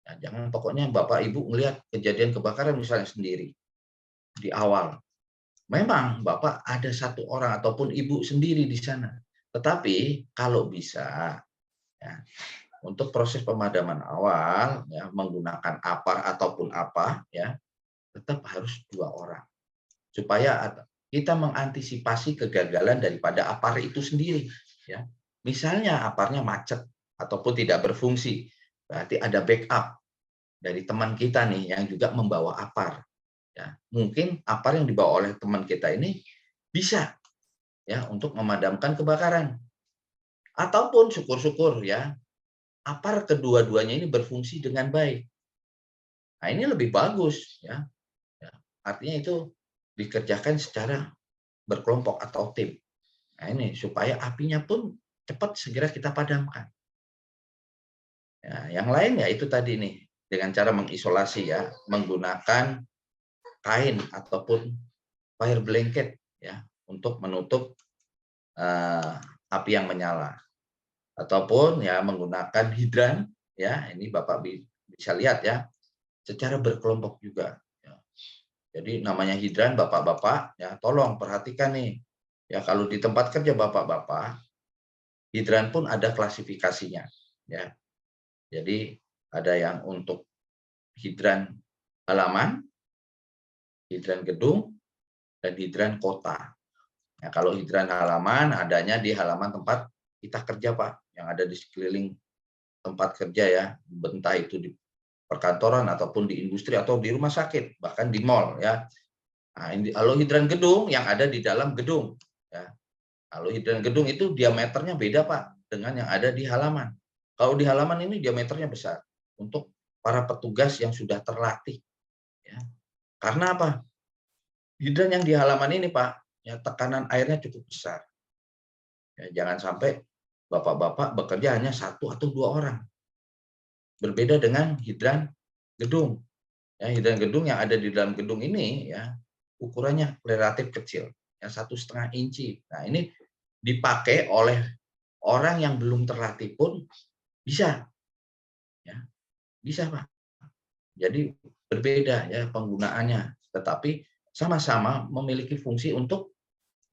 Nah, jangan pokoknya Bapak Ibu melihat kejadian kebakaran misalnya sendiri di awal. Memang Bapak ada satu orang ataupun Ibu sendiri di sana. Tetapi kalau bisa ya, untuk proses pemadaman awal ya menggunakan apar ataupun apa ya tetap harus 2 orang supaya kita mengantisipasi kegagalan daripada apar itu sendiri ya. Misalnya aparnya macet ataupun tidak berfungsi, berarti ada backup dari teman kita nih yang juga membawa apar ya. Mungkin apar yang dibawa oleh teman kita ini bisa ya untuk memadamkan kebakaran. Ataupun syukur-syukur ya apar kedua-duanya ini berfungsi dengan baik. Nah, ini lebih bagus ya. Ya, artinya itu dikerjakan secara berkelompok atau tim. Nah, ini supaya apinya pun cepat segera kita padamkan. Ya, yang lain ya itu tadi nih dengan cara mengisolasi ya, menggunakan kain ataupun fire blanket ya untuk menutup api yang menyala. Ataupun ya menggunakan hidran ya, ini Bapak bisa lihat ya secara berkelompok juga. Ya. Jadi namanya hidran Bapak-bapak ya tolong perhatikan nih. Ya kalau di tempat kerja Bapak-bapak, hidran pun ada klasifikasinya ya. Jadi ada yang untuk hidran halaman, hidran gedung, dan hidran kota. Nah, kalau hidran halaman adanya di halaman tempat kita kerja Pak, yang ada di sekeliling tempat kerja ya, entah itu di perkantoran ataupun di industri atau di rumah sakit, bahkan di mall ya. Nah, kalau hidran gedung yang ada di dalam gedung ya. Kalau hidran gedung itu diameternya beda Pak dengan yang ada di halaman. Kalau di halaman ini diameternya besar untuk para petugas yang sudah terlatih ya. Karena apa? Hidran yang di halaman ini Pak, ya tekanan airnya cukup besar. Ya, jangan sampai Bapak-bapak bekerja hanya 1 atau 2 orang. Berbeda dengan hidran gedung. Ya, hidran gedung yang ada di dalam gedung ini ya ukurannya relatif kecil, ya 1,5 inci. Nah ini dipakai oleh orang yang belum terlatih pun bisa, ya bisa Pak. Jadi berbeda ya penggunaannya, tetapi sama-sama memiliki fungsi untuk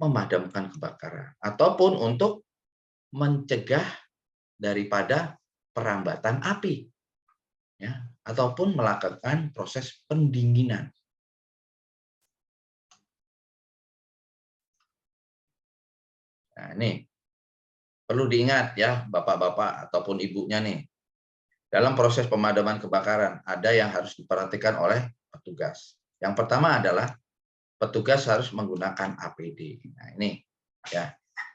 memadamkan kebakaran ataupun untuk mencegah daripada perambatan api, ya ataupun melakukan proses pendinginan. Nah, ini perlu diingat ya Bapak-bapak ataupun ibunya nih. Dalam proses pemadaman kebakaran ada yang harus diperhatikan oleh petugas. Yang pertama adalah petugas harus menggunakan APD. Nah, ini ya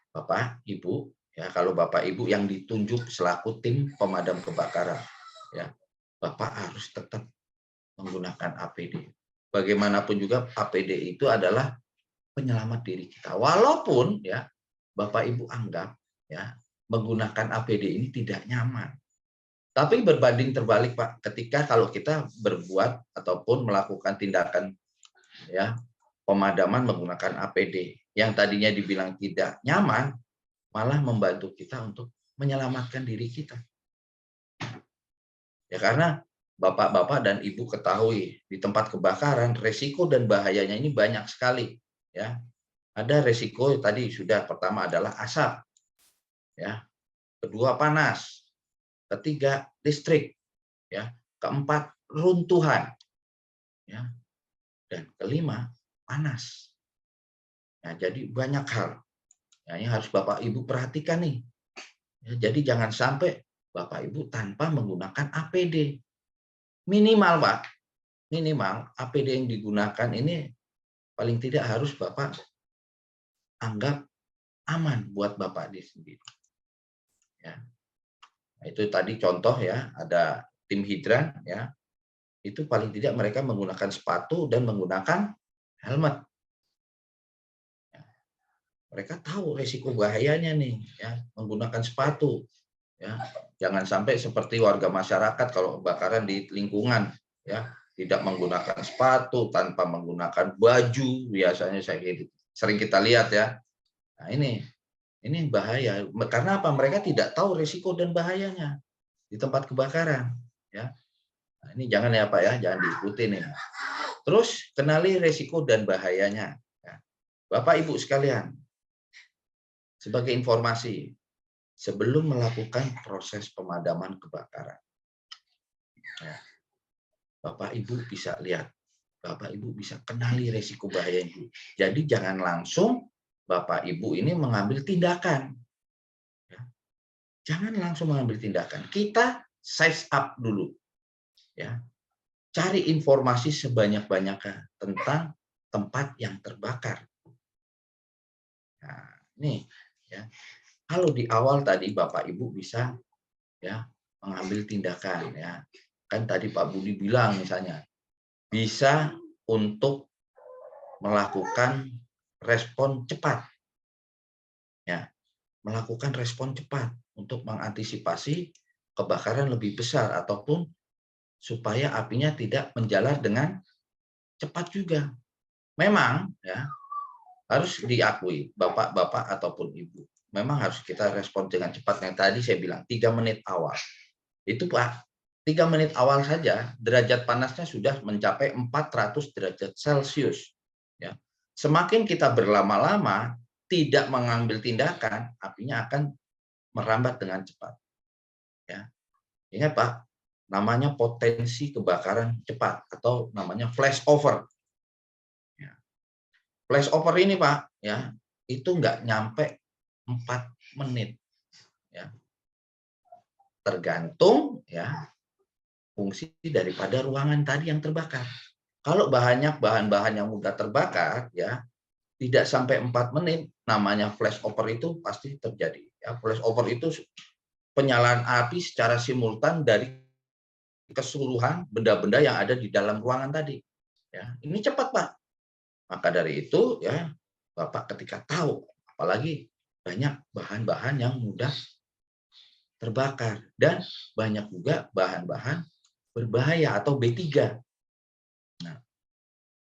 Bapak, Ibu, ya kalau Bapak Ibu yang ditunjuk selaku tim pemadam kebakaran, ya Bapak harus tetap menggunakan APD. Bagaimanapun juga APD itu adalah penyelamat diri kita. Walaupun ya Bapak Ibu anggap ya menggunakan APD ini tidak nyaman. Tapi berbanding terbalik Pak, ketika kalau kita berbuat ataupun melakukan tindakan ya pemadaman menggunakan APD yang tadinya dibilang tidak nyaman, malah membantu kita untuk menyelamatkan diri kita. Ya karena Bapak-bapak dan Ibu ketahui di tempat kebakaran resiko dan bahayanya ini banyak sekali ya. Ada resiko tadi sudah pertama adalah asap ya, kedua panas, ketiga listrik ya, keempat runtuhan ya, dan kelima panas. Nah, jadi banyak hal yang harus Bapak Ibu perhatikan nih. Ya, jadi jangan sampai Bapak Ibu tanpa menggunakan APD. Minimal Pak, minimal APD yang digunakan ini paling tidak harus Bapak anggap aman buat Bapak di sendiri. Ya. Nah, itu tadi contoh ya, ada tim hidran ya. itu paling tidak mereka menggunakan sepatu dan menggunakan helmet. Mereka tahu resiko bahayanya nih, ya, menggunakan sepatu. Ya, jangan sampai seperti warga masyarakat kalau kebakaran di lingkungan, ya, tidak menggunakan sepatu, tanpa menggunakan baju, biasanya sering kita lihat ya. Nah, ini bahaya. Karena apa? Mereka tidak tahu resiko dan bahayanya di tempat kebakaran, ya. Nah, ini jangan ya Pak ya, jangan diikuti nih. Terus kenali resiko dan bahayanya. Ya. Bapak Ibu sekalian, sebagai informasi, sebelum melakukan proses pemadaman kebakaran, ya, Bapak Ibu bisa lihat, Bapak Ibu bisa kenali resiko bahaya itu. Jadi jangan langsung Bapak Ibu ini mengambil tindakan. Ya. Jangan langsung mengambil tindakan. Kita size up dulu. Ya. Cari informasi sebanyak-banyaknya tentang tempat yang terbakar. Nah, ini ya. Kalau di awal tadi Bapak Ibu bisa ya mengambil tindakan ya. Kan tadi Pak Budi bilang misalnya bisa untuk melakukan respon cepat. Ya, melakukan respon cepat untuk mengantisipasi kebakaran lebih besar ataupun supaya apinya tidak menjalar dengan cepat juga. Memang ya harus diakui Bapak-bapak ataupun Ibu, memang harus kita respon dengan cepat yang tadi saya bilang 3 menit awal. Itu Pak, 3 menit awal saja derajat panasnya sudah mencapai 400 derajat Celcius. Ya. Semakin kita berlama-lama tidak mengambil tindakan, apinya akan merambat dengan cepat. Ya. Ingat Pak, namanya potensi kebakaran cepat atau namanya flashover. Ya. Flashover ini Pak, ya itu nggak nyampe 4 menit. Ya. Tergantung ya fungsi daripada ruangan tadi yang terbakar. Kalau banyak bahan-bahan yang mudah terbakar, ya tidak sampai 4 menit, namanya flashover itu pasti terjadi. Ya, flashover itu penyalaan api secara simultan dari keseluruhan benda-benda yang ada di dalam ruangan tadi. Ya, ini cepat Pak. Maka dari itu, ya Bapak ketika tahu, apalagi banyak bahan-bahan yang mudah terbakar dan banyak juga bahan-bahan berbahaya atau B3. Nah,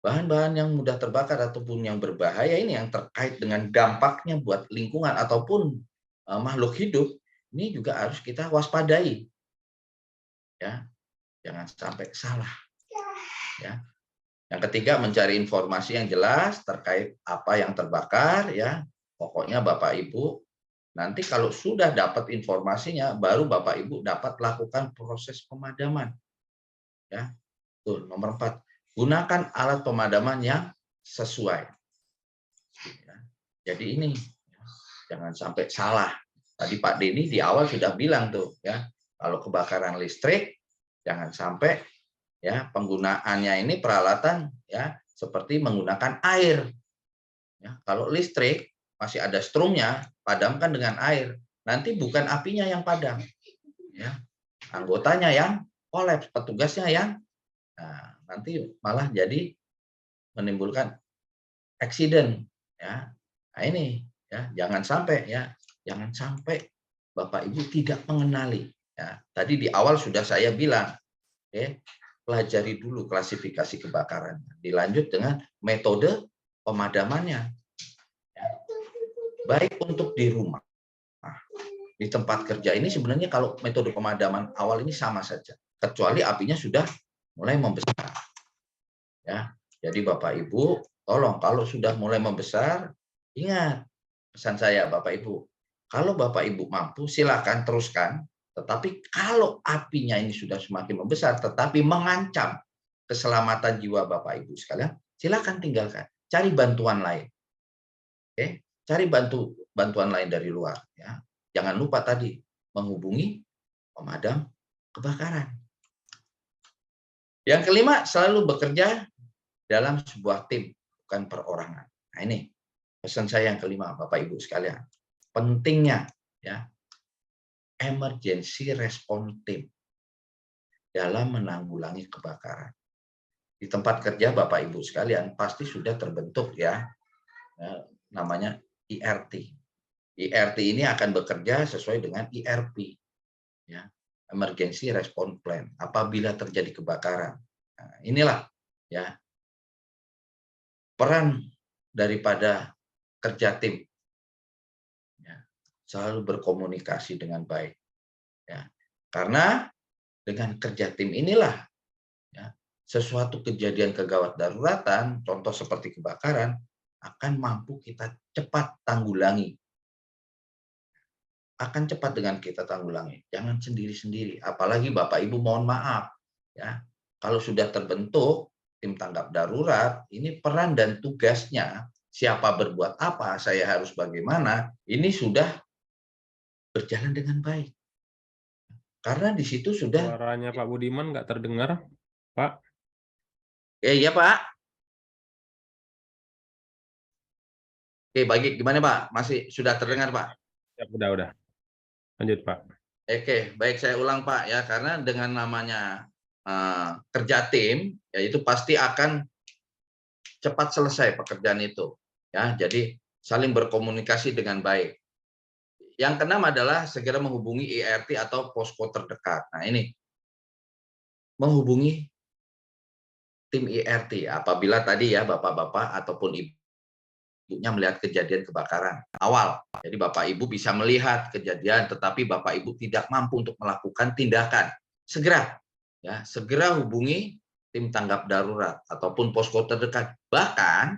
bahan-bahan yang mudah terbakar ataupun yang berbahaya ini yang terkait dengan dampaknya buat lingkungan ataupun makhluk hidup, ini juga harus kita waspadai. Ya, jangan sampai salah. Ya. Yang ketiga, mencari informasi yang jelas terkait apa yang terbakar. Ya, pokoknya Bapak Ibu nanti kalau sudah dapat informasinya, baru Bapak Ibu dapat lakukan proses pemadaman. Ya, tuh nomor 4. Gunakan alat pemadaman yang sesuai. Ya. Jadi ini jangan sampai salah. Tadi Pak Denny di awal sudah bilang tuh ya, kalau kebakaran listrik jangan sampai ya penggunaannya ini peralatan ya seperti menggunakan air. Ya, kalau listrik masih ada strumnya, padamkan dengan air. Nanti bukan apinya yang padam, ya anggotanya yang kolaps, petugasnya yang nanti malah jadi menimbulkan accident. Ya, nah ini ya jangan sampai ya, jangan sampai Bapak Ibu tidak mengenali. Ya, tadi di awal sudah saya bilang, pelajari dulu klasifikasi kebakaran, dilanjut dengan metode pemadamannya. Ya, baik untuk di rumah, di tempat kerja ini sebenarnya kalau metode pemadaman awal ini sama saja, kecuali apinya sudah mulai membesar. Ya, jadi Bapak Ibu, tolong kalau sudah mulai membesar, ingat pesan saya Bapak Ibu. Kalau Bapak Ibu mampu, silakan teruskan. Tetapi kalau apinya ini sudah semakin membesar, tetapi mengancam keselamatan jiwa Bapak Ibu sekalian, silakan tinggalkan. Cari bantuan lain. Oke, cari bantuan lain dari luar. Ya. Jangan lupa tadi menghubungi pemadam kebakaran. Yang kelima, selalu bekerja dalam sebuah tim, bukan perorangan. Nah ini pesan saya yang kelima, Bapak Ibu sekalian. Pentingnya ya emergency response team. dalam menanggulangi kebakaran. Di tempat kerja Bapak Ibu sekalian pasti sudah terbentuk ya, namanya IRT. IRT ini akan bekerja sesuai dengan IRP, ya, Emergency Response Plan. Apabila terjadi kebakaran, nah, inilah ya peran daripada kerja tim, ya, selalu berkomunikasi dengan baik, ya, karena dengan kerja tim inilah ya, sesuatu kejadian kegawat daruratan, contoh seperti kebakaran, akan mampu kita cepat tanggulangi. Akan cepat dengan kita tanggulangi. Jangan sendiri-sendiri. Apalagi Bapak Ibu mohon maaf, ya. Kalau sudah terbentuk tim tanggap darurat, ini peran dan tugasnya siapa berbuat apa, saya harus bagaimana, ini sudah berjalan dengan baik. Karena di situ sudah. Suaranya Pak Budiman nggak terdengar, Pak. Iya Pak. Oke, baik. Gimana Pak? Masih sudah terdengar Pak? Ya, udah. Lanjut, Pak. Oke, baik saya ulang Pak ya, karena dengan namanya kerja tim, ya itu pasti akan cepat selesai pekerjaan itu. Ya, jadi saling berkomunikasi dengan baik. Yang keenam adalah segera menghubungi IRT atau posko terdekat. Nah ini, menghubungi tim IRT apabila tadi ya bapak-bapak ataupun ibunya melihat kejadian kebakaran awal. Jadi bapak ibu bisa melihat kejadian, tetapi bapak ibu tidak mampu untuk melakukan tindakan. Segera hubungi tim tanggap darurat ataupun posko terdekat. Bahkan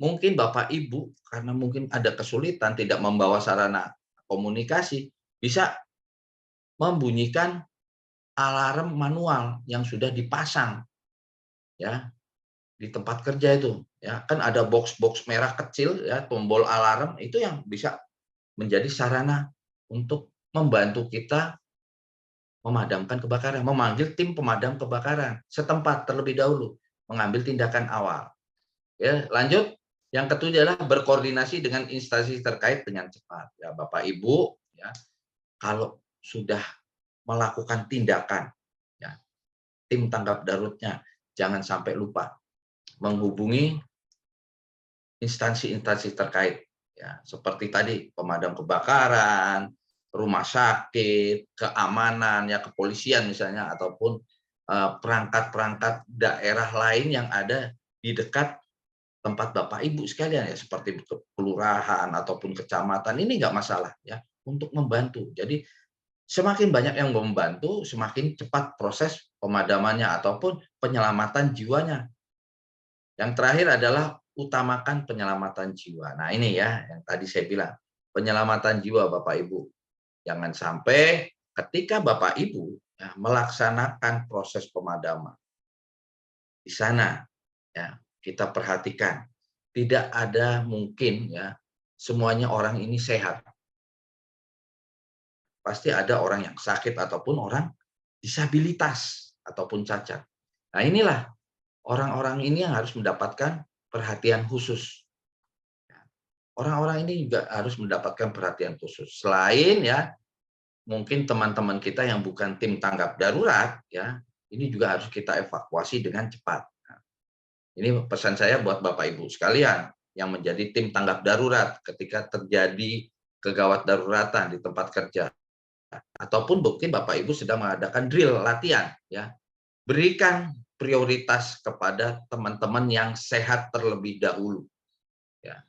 mungkin bapak ibu karena mungkin ada kesulitan tidak membawa sarana komunikasi, bisa membunyikan alarm manual yang sudah dipasang ya di tempat kerja itu. Ya, kan ada box-box merah kecil ya, tombol alarm itu yang bisa menjadi sarana untuk membantu kita memadamkan kebakaran, memanggil tim pemadam kebakaran setempat terlebih dahulu, mengambil tindakan awal. Ya, lanjut. Yang ketujuh adalah berkoordinasi dengan instansi terkait dengan cepat. Ya, Bapak Ibu, ya, kalau sudah melakukan tindakan, ya, tim tanggap daruratnya jangan sampai lupa menghubungi instansi-instansi terkait, ya, seperti tadi pemadam kebakaran, rumah sakit, keamanan, ya kepolisian misalnya, ataupun perangkat-perangkat daerah lain yang ada di dekat tempat Bapak Ibu sekalian ya, seperti kelurahan ataupun kecamatan, ini nggak masalah ya untuk membantu. Jadi semakin banyak yang membantu, semakin cepat proses pemadamannya ataupun penyelamatan jiwanya. Yang terakhir adalah utamakan penyelamatan jiwa. Nah ini ya yang tadi saya bilang, penyelamatan jiwa Bapak Ibu. Jangan sampai ketika Bapak Ibu ya, melaksanakan proses pemadaman di sana, ya kita perhatikan tidak ada mungkin ya semuanya orang ini sehat. Pasti ada orang yang sakit ataupun orang disabilitas ataupun cacat. Nah inilah orang-orang ini yang harus mendapatkan perhatian khusus. Orang-orang ini juga harus mendapatkan perhatian khusus. Selain ya, mungkin teman-teman kita yang bukan tim tanggap darurat, ya, ini juga harus kita evakuasi dengan cepat. Nah, ini pesan saya buat Bapak Ibu sekalian yang menjadi tim tanggap darurat ketika terjadi kegawat daruratan di tempat kerja. Ataupun mungkin Bapak Ibu sedang mengadakan drill latihan, ya. Berikan prioritas kepada teman-teman yang sehat terlebih dahulu. Ya.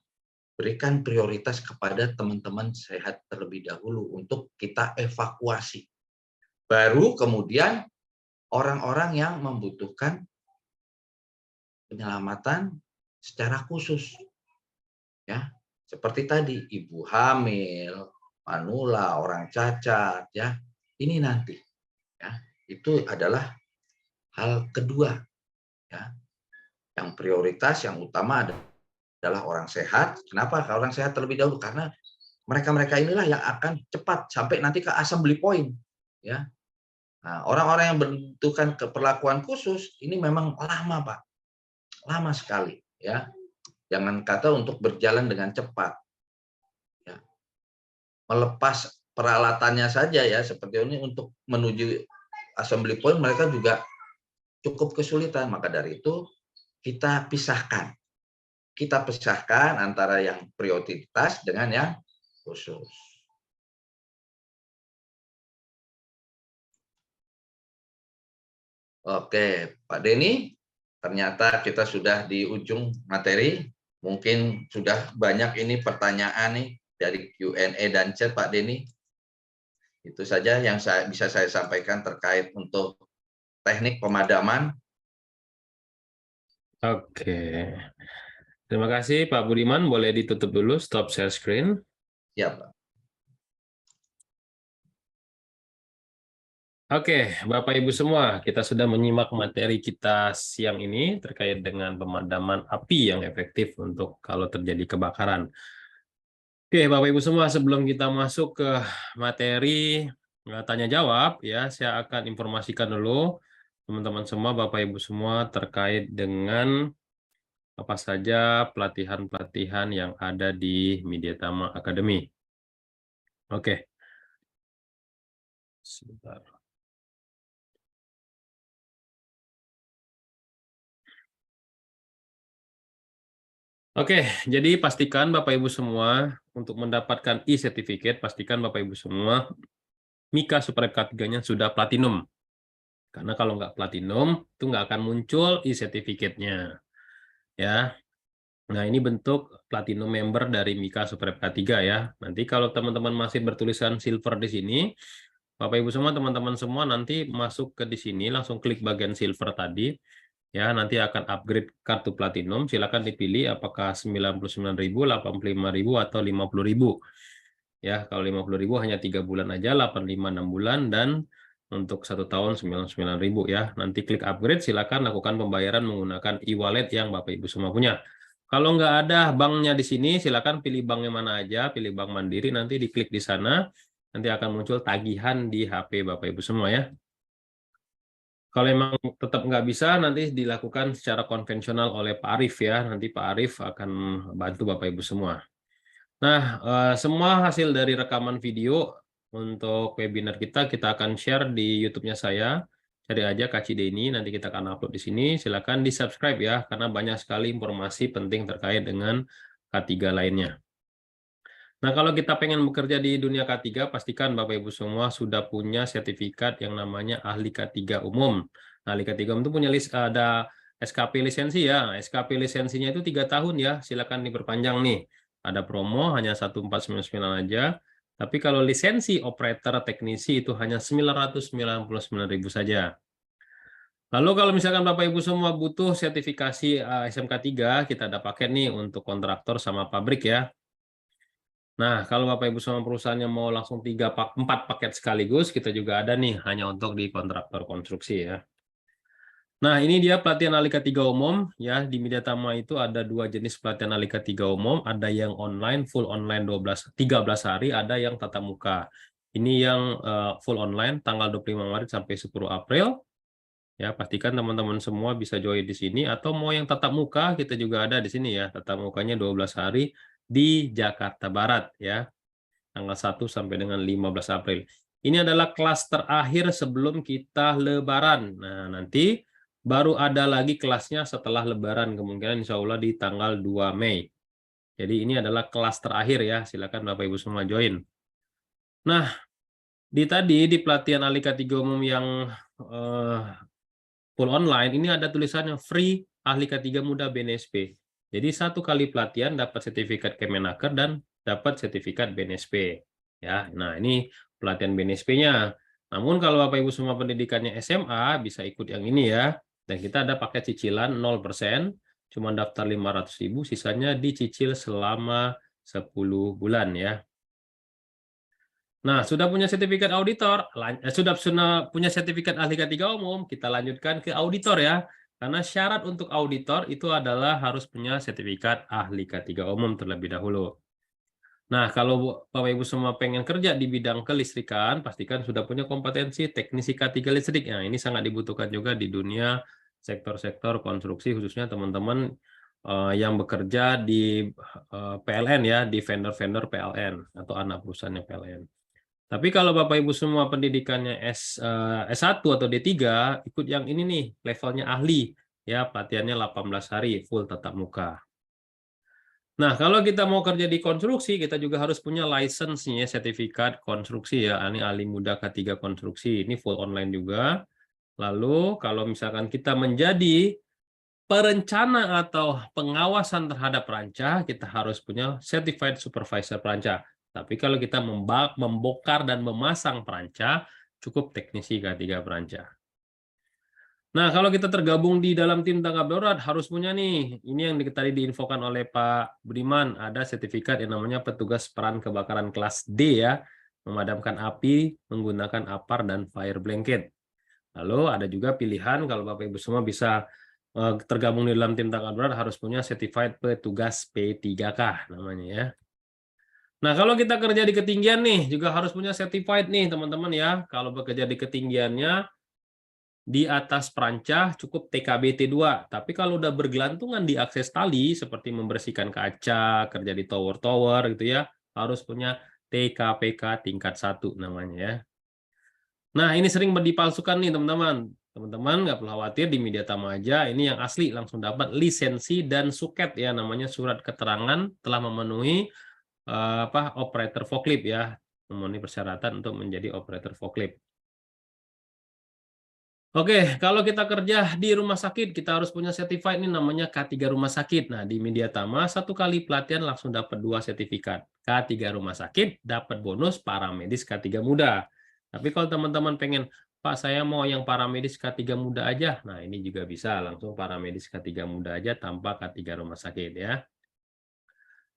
Berikan prioritas kepada teman-teman sehat terlebih dahulu untuk kita evakuasi. Baru kemudian orang-orang yang membutuhkan penyelamatan secara khusus. Ya, seperti tadi ibu hamil, manula, orang cacat, ya. Ini nanti ya. Itu adalah hal kedua ya. Yang prioritas yang utama adalah orang sehat. Kenapa? Kalau orang sehat terlebih dahulu karena mereka-mereka inilah yang akan cepat sampai nanti ke assembly point, ya. Nah, orang-orang yang membutuhkan keperlakuan khusus ini memang lama, Pak. Lama sekali, ya. Jangan kata untuk berjalan dengan cepat. Ya. Melepas peralatannya saja ya seperti ini untuk menuju assembly point mereka juga cukup kesulitan. Maka dari itu kita pisahkan. Kita pisahkan antara yang prioritas dengan yang khusus. Oke, Pak Denny, ternyata kita sudah di ujung materi. Mungkin sudah banyak ini pertanyaan nih dari Q&A dan chat, Pak Denny. Itu saja yang bisa saya sampaikan terkait untuk teknik pemadaman. Oke. Terima kasih Pak Budiman. Boleh ditutup dulu, stop share screen. Ya, Pak. Oke, Bapak Ibu semua, kita sudah menyimak materi kita siang ini terkait dengan pemadaman api yang efektif untuk kalau terjadi kebakaran. Oke, Bapak Ibu semua, sebelum kita masuk ke materi tanya jawab, ya, saya akan informasikan dulu teman-teman semua, Bapak Ibu semua terkait dengan apa saja pelatihan-pelatihan yang ada di Mediatama Academy. Oke. Sebentar. Oke, jadi pastikan Bapak Ibu semua untuk mendapatkan e-certificate, pastikan Bapak Ibu semua Mika Superab K3-nya sudah platinum. Karena kalau nggak platinum, itu nggak akan muncul e-certificate-nya. Ya. Nah, ini bentuk platinum member dari Mika Superab K3 ya. Nanti kalau teman-teman masih bertulisan silver di sini, Bapak Ibu semua, teman-teman semua nanti masuk ke di sini, langsung klik bagian silver tadi. Ya, nanti akan upgrade kartu platinum. Silakan dipilih apakah 99.000, 85.000 atau 50.000. Ya, kalau 50.000 hanya 3 bulan aja, 85 6 bulan, dan untuk 1 tahun 99.000 ya. Nanti klik upgrade, silakan lakukan pembayaran menggunakan e-wallet yang Bapak Ibu semua punya. Kalau nggak ada banknya di sini, silakan pilih banknya mana aja, pilih Bank Mandiri, nanti diklik di sana, nanti akan muncul tagihan di HP Bapak Ibu semua ya. Kalau memang tetap nggak bisa, nanti dilakukan secara konvensional oleh Pak Arief ya. Nanti Pak Arief akan bantu Bapak Ibu semua. Nah, semua hasil dari rekaman video untuk webinar kita akan share di YouTube-nya saya. Cari aja Kak Cideni, nanti kita akan upload di sini. Silakan di-subscribe ya, karena banyak sekali informasi penting terkait dengan K3 lainnya. Nah, kalau kita pengen bekerja di dunia K3, pastikan Bapak Ibu semua sudah punya sertifikat yang namanya ahli K3 umum. Nah, ahli K3 umum itu punya ada SKP lisensi ya. SKP lisensinya itu 3 tahun ya. Silakan diperpanjang nih. Ada promo hanya 1499 aja. Tapi kalau lisensi operator teknisi itu hanya 999.000 saja. Lalu kalau misalkan Bapak Ibu semua butuh sertifikasi SMK 3, kita ada paket nih untuk kontraktor sama pabrik ya. Nah, kalau Bapak Ibu sama perusahaannya mau langsung 4 paket sekaligus, kita juga ada nih hanya untuk di kontraktor konstruksi ya. Nah, ini dia pelatihan ahli K3 umum ya. Di Mediatama itu ada 2 jenis pelatihan ahli K3 umum, ada yang online, full online 13 hari, ada yang tatap muka. Ini yang full online tanggal 25 Maret sampai 10 April. Ya, pastikan teman-teman semua bisa join di sini, atau mau yang tatap muka kita juga ada di sini ya. Tatap mukanya 12 hari di Jakarta Barat ya. Tanggal 1 sampai dengan 15 April. Ini adalah kelas terakhir sebelum kita Lebaran. Nah, nanti baru ada lagi kelasnya setelah Lebaran, kemungkinan insya Allah di tanggal 2 Mei. Jadi ini adalah kelas terakhir ya, silakan Bapak Ibu semua join. Nah, di pelatihan ahli K3 umum yang full online, ini ada tulisannya free ahli K3 muda BNSP. Jadi 1 kali pelatihan dapat sertifikat Kemenaker dan dapat sertifikat BNSP. Ya, nah ini pelatihan BNSP-nya. Namun kalau Bapak Ibu semua pendidikannya SMA bisa ikut yang ini ya. Dan kita ada paket cicilan 0%, cuma daftar 500.000, sisanya dicicil selama 10 bulan ya. Nah, sudah punya sertifikat auditor, sudah punya sertifikat ahli K3 umum, kita lanjutkan ke auditor ya. Karena syarat untuk auditor itu adalah harus punya sertifikat ahli K3 umum terlebih dahulu. Nah, kalau Bapak Ibu semua pengen kerja di bidang kelistrikan, pastikan sudah punya kompetensi teknisi K3 listrik. Nah, ini sangat dibutuhkan juga di dunia sektor-sektor konstruksi, khususnya teman-teman yang bekerja di PLN ya, di vendor-vendor PLN atau anak perusahaannya PLN. Tapi kalau Bapak Ibu semua pendidikannya S1 atau D3, ikut yang ini nih, levelnya ahli. Ya, pelatihannya 18 hari, full tatap muka. Nah, kalau kita mau kerja di konstruksi, kita juga harus punya license nih, sertifikat konstruksi ya. Ini ahli muda K3 konstruksi, ini full online juga. Lalu, kalau misalkan kita menjadi perencana atau pengawasan terhadap perancah, kita harus punya Certified Supervisor Perancah. Tapi kalau kita membongkar dan memasang perancah, cukup teknisi K3 perancah. Nah, kalau kita tergabung di dalam tim tanggap darurat, harus punya nih, ini yang tadi diinfokan oleh Pak Budiman, ada sertifikat yang namanya petugas peran kebakaran kelas D ya, memadamkan api menggunakan APAR dan fire blanket. Lalu ada juga pilihan kalau Bapak Ibu semua bisa tergabung di dalam tim tanggap darurat harus punya certified petugas P3K namanya ya. Nah, kalau kita kerja di ketinggian nih juga harus punya certified nih teman-teman ya. Kalau bekerja di ketinggiannya di atas perancah cukup TKB T2. Tapi kalau udah bergelantungan di akses tali seperti membersihkan kaca, kerja di tower-tower gitu ya, harus punya TKPK tingkat 1 namanya ya. Nah, ini sering dipalsukan nih, teman-teman. Teman-teman nggak perlu khawatir, di Media Tama aja. Ini yang asli, langsung dapat lisensi dan suket ya, namanya surat keterangan telah memenuhi operator forklift ya, memenuhi persyaratan untuk menjadi operator forklift. Oke, kalau kita kerja di rumah sakit, kita harus punya certified ini namanya K3 rumah sakit. Nah, di Media Tama, 1 kali pelatihan langsung dapat 2 sertifikat. K3 rumah sakit, dapat bonus paramedis K3 muda. Tapi kalau teman-teman pengen, Pak, saya mau yang paramedis K3 muda aja. Nah, ini juga bisa, langsung paramedis K3 muda aja tanpa K3 rumah sakit ya.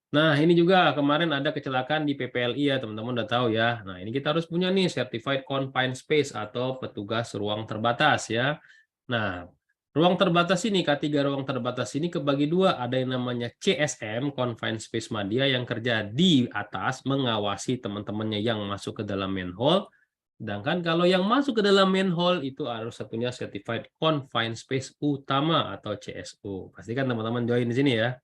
Nah, ini juga kemarin ada kecelakaan di PPLI ya, teman-teman udah tahu ya. Nah, ini kita harus punya nih Certified Confined Space atau petugas ruang terbatas ya. Nah, ruang terbatas ini, K3 ruang terbatas ini kebagi 2. Ada yang namanya CSM, Confined Space Media, yang kerja di atas mengawasi teman-temannya yang masuk ke dalam manhole. Sedangkan kalau yang masuk ke dalam manhole itu harus satunya Certified Confined Space Utama atau CSU. Pastikan teman-teman join di sini ya.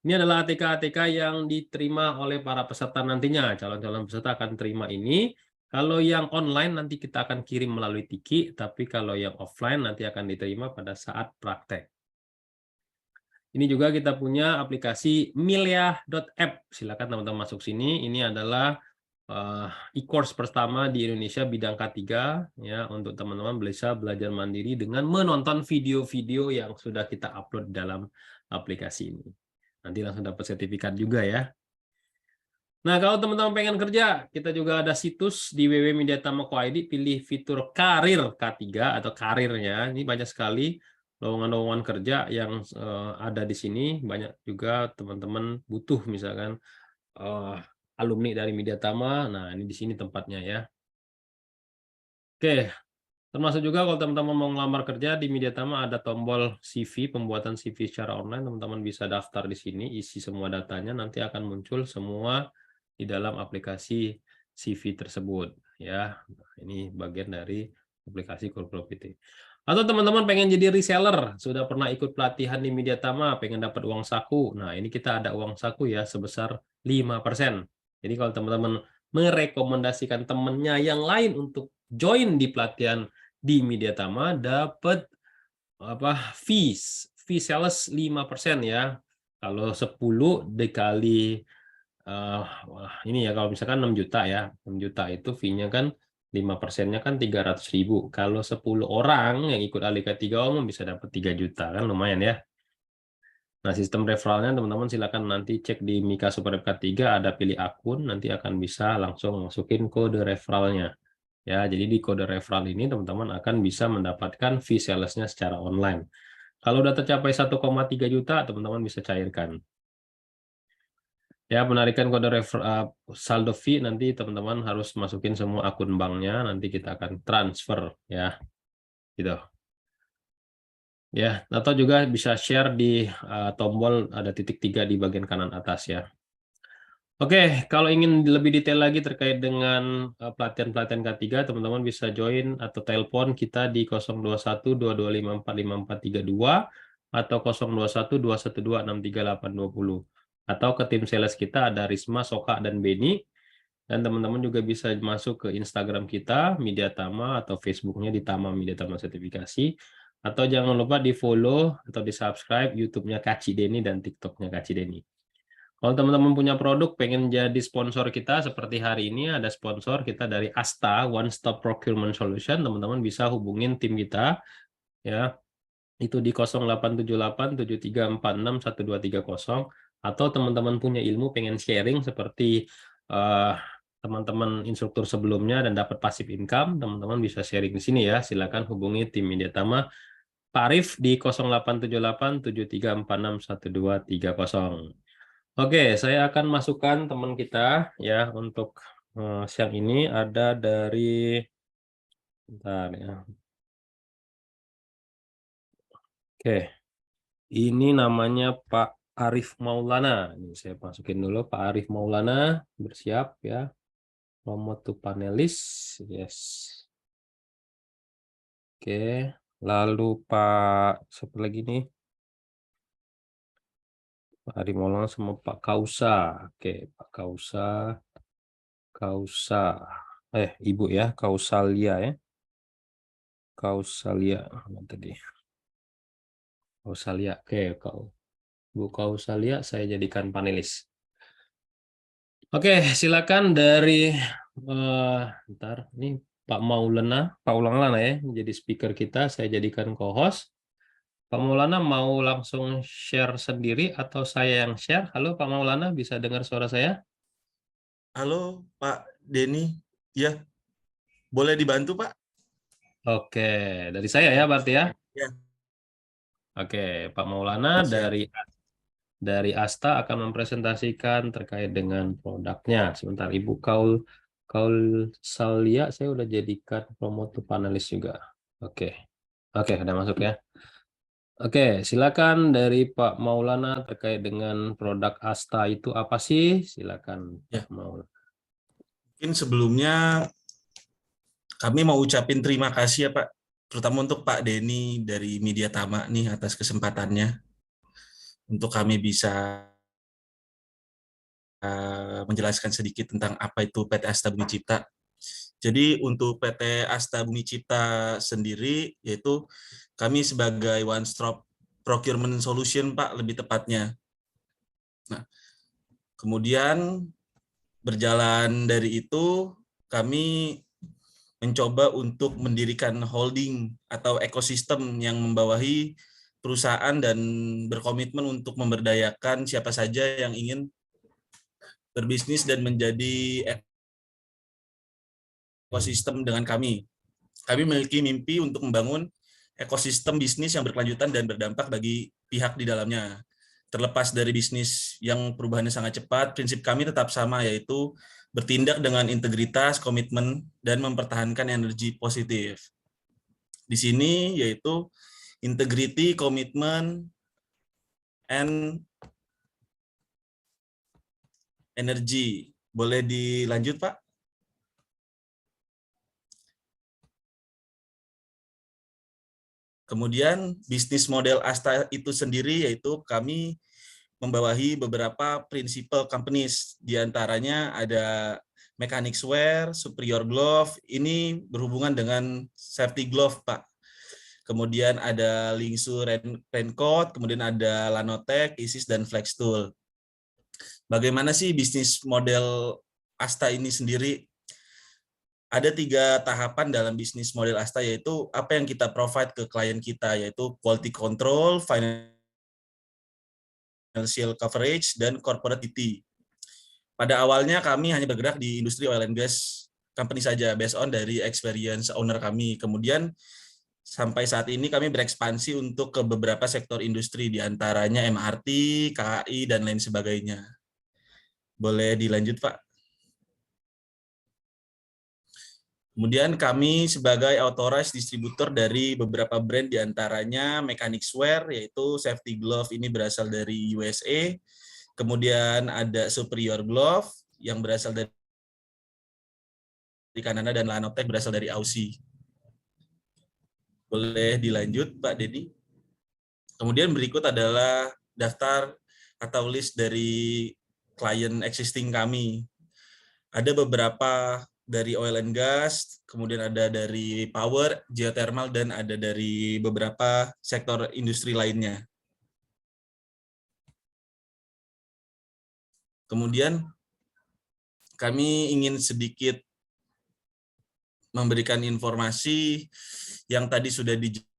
Ini adalah ATK-ATK yang diterima oleh para peserta nantinya. Calon-calon peserta akan terima ini. Kalau yang online nanti kita akan kirim melalui Tiki, tapi kalau yang offline nanti akan diterima pada saat praktek. Ini juga kita punya aplikasi milia.app. Silakan teman-teman masuk sini. Ini adalah e-course pertama di Indonesia bidang K3 ya, untuk teman-teman bisa belajar mandiri dengan menonton video-video yang sudah kita upload dalam aplikasi ini. Nanti langsung dapat sertifikat juga ya. Nah, kalau teman-teman pengen kerja, kita juga ada situs di www.mediatama.co.id, pilih fitur karir K3 atau karirnya. Ini banyak sekali lowongan-lowongan kerja yang ada di sini. Banyak juga teman-teman butuh misalkan alumni dari Mediatama. Nah, ini di sini tempatnya ya. Oke, termasuk juga kalau teman-teman mau ngelamar kerja di Media Tama ada tombol CV, pembuatan CV secara online, teman-teman bisa daftar di sini, isi semua datanya, nanti akan muncul semua di dalam aplikasi CV tersebut. Ya, ini bagian dari aplikasi Kurikulum PT. Atau teman-teman pengen jadi reseller, sudah pernah ikut pelatihan di Media Tama, pengen dapat uang saku. Nah, ini kita ada uang saku ya sebesar 5%. Jadi kalau teman-teman merekomendasikan temannya yang lain untuk join di pelatihan di Media Tama, dapat fee sales 5% ya. Kalau 10 dikali ini ya, kalau misalkan 6 juta ya, 6 juta itu fee-nya kan 5%-nya kan 300.000. Kalau 10 orang yang ikut ahli K3 umum bisa dapat 3 juta, kan lumayan ya. Nah, sistem referralnya teman-teman silakan nanti cek di Mika Super K3, ada pilih akun, nanti akan bisa langsung masukin kode referralnya. Ya, jadi di kode referral ini teman-teman akan bisa mendapatkan fee sales-nya secara online. Kalau udah tercapai 1,3 juta, teman-teman bisa cairkan. Ya, penarikan kode saldo fee nanti teman-teman harus masukin semua akun banknya, nanti kita akan transfer ya. Gitu. Ya, atau juga bisa share di tombol ada titik 3 di bagian kanan atas ya. Oke, kalau ingin lebih detail lagi terkait dengan pelatihan-pelatihan K3, teman-teman bisa join atau telepon kita di 021-2254-5432 atau 021-212-63820. Atau ke tim sales kita ada Risma, Soka, dan Beni. Dan teman-teman juga bisa masuk ke Instagram kita, Media Tama, atau Facebooknya di Tama Media Tama Sertifikasi. Atau jangan lupa di-follow atau di-subscribe YouTube-nya Kak Cideni dan TikTok-nya Kak Cideni. Kalau teman-teman punya produk, pengen jadi sponsor kita, seperti hari ini ada sponsor kita dari Asta, One Stop Procurement Solution, teman-teman bisa hubungin tim kita, ya, itu di 087873461230, atau teman-teman punya ilmu pengen sharing seperti teman-teman instruktur sebelumnya dan dapat passive income, teman-teman bisa sharing di sini ya. Silakan hubungi tim Media Tama Pak Arif di 087873461230. Oke, saya akan masukkan teman kita ya untuk siang ini ada dari, bentar ya. Oke, ini namanya Pak Arif Maulana. Ini saya masukin dulu Pak Arif Maulana, bersiap ya. Promote to panelis, yes. Oke, lalu Pak siapa lagi nih? Pak Arif Maulana sama Pak Kausa. Oke, Pak Kausa. Ibu ya, Kausalia ya. Kausalia mana tadi? Kausalia. Oke, Bu Kausalia saya jadikan panelis. Oke, silakan dari ntar ini Pak Maulana ya, jadi speaker kita, saya jadikan co-host. Pak Maulana mau langsung share sendiri atau saya yang share? Halo Pak Maulana, bisa dengar suara saya? Halo Pak Denny, ya boleh dibantu Pak? Oke, dari saya ya berarti ya. Ya, Oke, Pak Maulana siap. dari Asta akan mempresentasikan terkait dengan produknya. Sebentar, Ibu Salia, saya udah jadikan promote to panelis juga. Oke, udah masuk ya. Oke, silakan dari Pak Maulana terkait dengan produk Asta itu apa sih? Silakan Ya, Pak Maulana. mungkin sebelumnya kami mau ucapin terima kasih ya Pak, terutama untuk Pak Denny dari Media Tama nih atas kesempatannya untuk kami bisa menjelaskan sedikit tentang apa itu PT Asta Bumi Cipta. Jadi untuk PT Asta Bumi Cipta sendiri, yaitu kami sebagai one stop procurement solution Pak, lebih tepatnya. Nah, kemudian berjalan dari itu, kami mencoba untuk mendirikan holding atau ekosistem yang membawahi perusahaan dan berkomitmen untuk memberdayakan siapa saja yang ingin berbisnis dan menjadi ekosistem dengan kami. Kami memiliki mimpi untuk membangun ekosistem bisnis yang berkelanjutan dan berdampak bagi pihak di dalamnya. Terlepas dari bisnis yang perubahannya sangat cepat, prinsip kami tetap sama, yaitu bertindak dengan integritas, komitmen, dan mempertahankan energi positif. Di sini yaitu integrity, komitmen, and energy. Boleh dilanjut, Pak? Kemudian bisnis model Asta itu sendiri yaitu kami membawahi beberapa principal companies, diantaranya ada Mechanics Wear, Superior Glove, ini berhubungan dengan safety glove Pak. Kemudian ada Lingsu Raincoat, kemudian ada Lanotech, Isis, dan Flextool. Bagaimana sih bisnis model Asta ini sendiri? Ada 3 tahapan dalam bisnis model Asta, yaitu apa yang kita provide ke klien kita, yaitu quality control, financial coverage, dan corporate. Pada awalnya kami hanya bergerak di industri oil and gas company saja, based on dari experience owner kami. Kemudian sampai saat ini kami berekspansi untuk ke beberapa sektor industri, diantaranya MRT, KAI, dan lain sebagainya. Boleh dilanjut, Pak? Kemudian kami sebagai authorized distributor dari beberapa brand, diantaranya Mechanics Wear, yaitu safety glove ini berasal dari USA. Kemudian ada Superior Glove yang berasal dari Kanada, dan Lanotech berasal dari Aussie. Boleh dilanjut, Pak Denny? Kemudian berikut adalah daftar atau list dari klien existing kami. Ada beberapa dari oil and gas, kemudian ada dari power, geothermal, dan ada dari beberapa sektor industri lainnya. Kemudian kami ingin sedikit memberikan informasi yang tadi sudah dijelaskan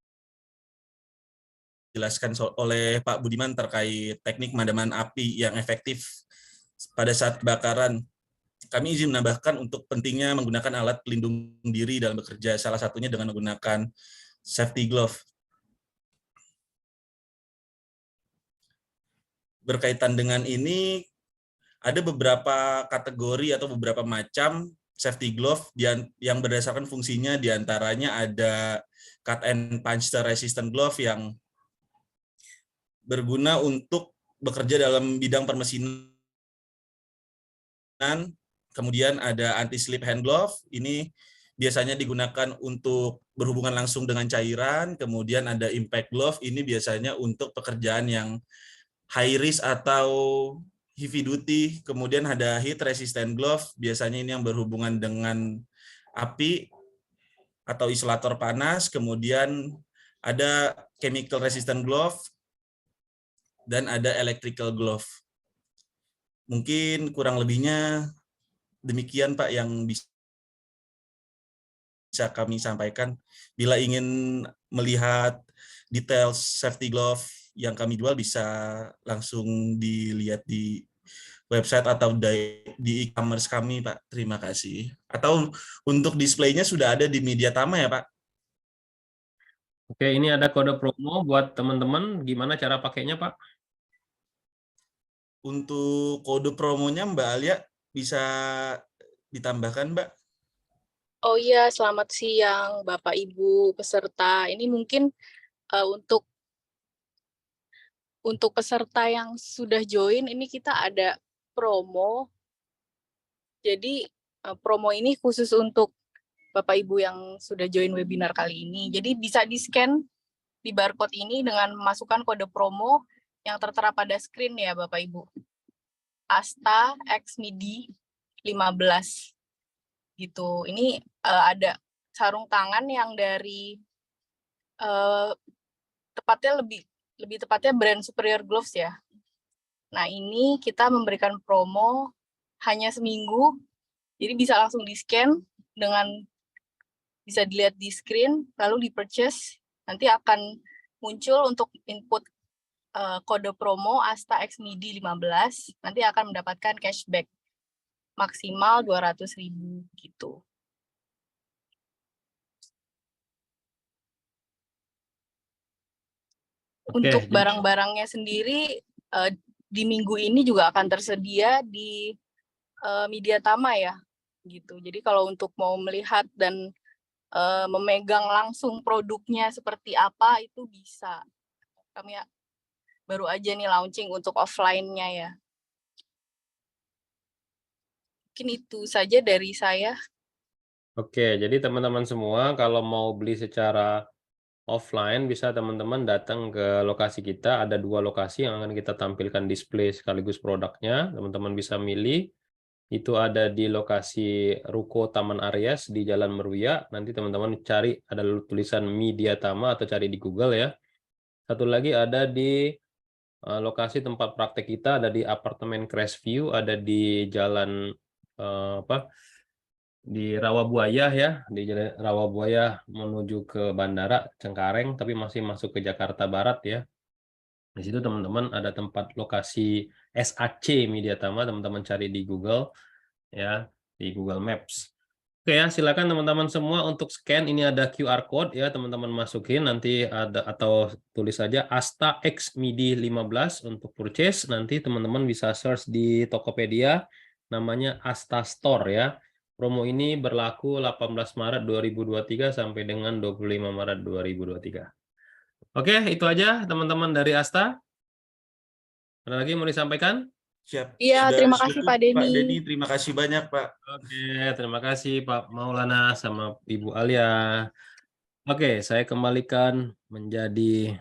oleh Pak Budiman terkait teknik pemadaman api yang efektif pada saat kebakaran. Kami izin menambahkan untuk pentingnya menggunakan alat pelindung diri dalam bekerja, salah satunya dengan menggunakan safety glove. Berkaitan dengan ini, ada beberapa kategori atau beberapa macam safety glove yang berdasarkan fungsinya, diantaranya ada cut and puncture resistant glove yang berguna untuk bekerja dalam bidang permesinan. Kemudian ada anti-slip hand glove, ini biasanya digunakan untuk berhubungan langsung dengan cairan. Kemudian ada impact glove, ini biasanya untuk pekerjaan yang high risk atau heavy duty. Kemudian ada heat resistant glove, biasanya ini yang berhubungan dengan api atau isolator panas. Kemudian ada chemical resistant glove dan ada electrical glove. Mungkin kurang lebihnya demikian Pak yang bisa kami sampaikan. Bila ingin melihat detail safety glove yang kami jual, bisa langsung dilihat di website atau di e-commerce kami, Pak. Terima kasih. Atau untuk displaynya sudah ada di Media Tama ya, Pak? Oke, ini ada kode promo buat teman-teman. Gimana cara pakainya, Pak? Untuk kode promonya Mbak Alia bisa ditambahkan, Mbak? Oh iya, selamat siang Bapak Ibu peserta. Ini mungkin untuk peserta yang sudah join, ini kita ada promo. Jadi promo ini khusus untuk Bapak Ibu yang sudah join webinar kali ini. Jadi bisa di-scan di barcode ini dengan memasukkan kode promo yang tertera pada screen ya Bapak Ibu. Asta X MIDI 15 gitu. Ini ada sarung tangan yang dari lebih tepatnya brand Superior Gloves ya. Nah, ini kita memberikan promo hanya seminggu. Jadi bisa langsung di-scan dengan bisa dilihat di screen, lalu di-purchase. Nanti akan muncul untuk input kode promo Asta X MIDI 15, nanti akan mendapatkan cashback maksimal 200.000 gitu. Untuk barang-barangnya sendiri di minggu ini juga akan tersedia di Media Tama ya, gitu. Jadi kalau untuk mau melihat dan memegang langsung produknya seperti apa itu bisa. Kami baru aja nih launching untuk offline-nya ya. Mungkin itu saja dari saya. Oke, jadi teman-teman semua kalau mau beli secara offline bisa teman-teman datang ke lokasi kita. Ada 2 lokasi yang akan kita tampilkan display sekaligus produknya. Teman-teman bisa milih. Itu ada di lokasi Ruko Taman Aries di Jalan Meruya. Nanti teman-teman cari ada tulisan Media Tama atau cari di Google ya. Satu lagi ada di lokasi tempat praktek kita, ada di apartemen Crestview, ada di Jalan di Rawabuaya ya, di Jalan Rawabuaya menuju ke Bandara Cengkareng, tapi masih masuk ke Jakarta Barat ya. Di situ teman-teman ada tempat lokasi SAC Media Tama, teman-teman cari di Google ya, di Google Maps. Oke ya, silakan teman-teman semua untuk scan. Ini ada QR code ya, teman-teman masukin nanti ada atau tulis saja Asta X MIDI 15 untuk purchase. Nanti teman-teman bisa search di Tokopedia namanya Asta Store ya. Promo ini berlaku 18 Maret 2023 sampai dengan 25 Maret 2023. Oke, itu aja teman-teman dari Asta. Ada lagi mau disampaikan? Siap. Iya, terima kasih Pak Denny. Pak Denny, terima kasih banyak Pak. Oke, terima kasih Pak Maulana sama Ibu Alia. Oke, saya kembalikan menjadi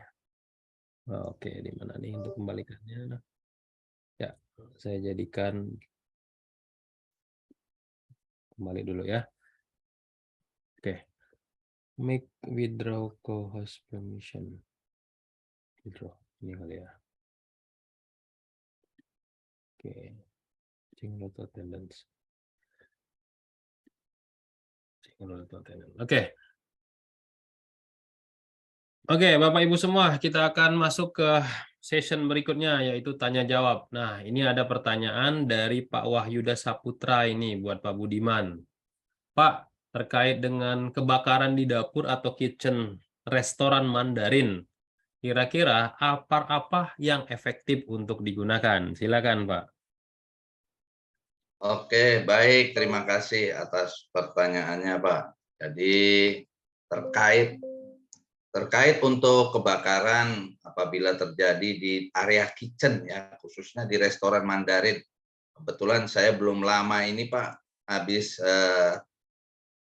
oke, di mana nih untuk kembalikannya? Ya, saya jadikan kembali dulu ya. Oke. Make withdraw co-host permission. Withdraw ini kali ya. Oke. Change route attendance. Oke. Oke, Bapak Ibu semua, kita akan masuk ke session berikutnya, yaitu tanya jawab. Nah, ini ada pertanyaan dari Pak Wahyuda Saputra ini buat Pak Budiman. Pak, terkait dengan kebakaran di dapur atau kitchen restoran Mandarin, kira-kira apa yang efektif untuk digunakan? Silakan, Pak. Oke, baik. Terima kasih atas pertanyaannya, Pak. Jadi terkait untuk kebakaran apabila terjadi di area kitchen ya, khususnya di restoran Mandarin. Kebetulan saya belum lama ini, Pak, habis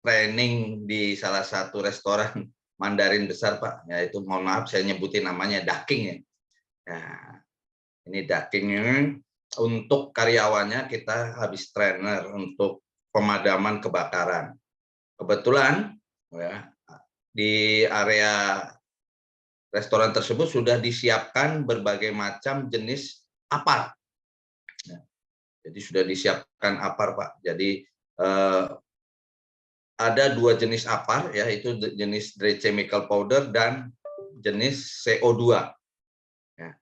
training di salah satu restoran Mandarin besar, Pak. Yaitu, mohon maaf saya nyebutin namanya, Daking ya. Nah, ini Daking ini untuk karyawannya kita habis trainer untuk pemadaman kebakaran. Kebetulan ya, di area restoran tersebut sudah disiapkan berbagai macam jenis apar. Jadi sudah disiapkan apar, Pak. Jadi ada 2 jenis apar, yaitu jenis dry chemical powder dan jenis CO2. Ya.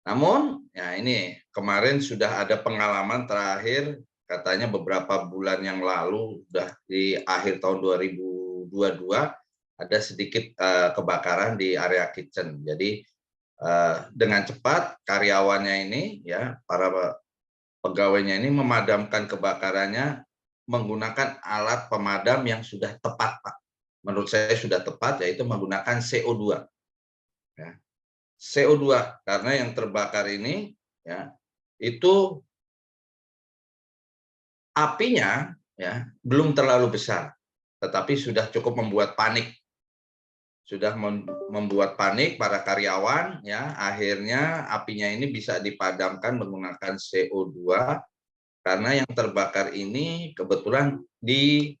Namun, ya ini kemarin sudah ada pengalaman terakhir, katanya beberapa bulan yang lalu, sudah di akhir tahun 2022, ada sedikit kebakaran di area kitchen. Jadi dengan cepat karyawannya ini, ya para pegawainya ini memadamkan kebakarannya menggunakan alat pemadam yang sudah tepat, Pak. Menurut saya sudah tepat, yaitu menggunakan CO2. Ya. CO2 karena yang terbakar ini, ya itu apinya ya belum terlalu besar, tetapi sudah cukup membuat panik. Sudah membuat panik para karyawan, ya akhirnya apinya ini bisa dipadamkan menggunakan CO2 karena yang terbakar ini kebetulan di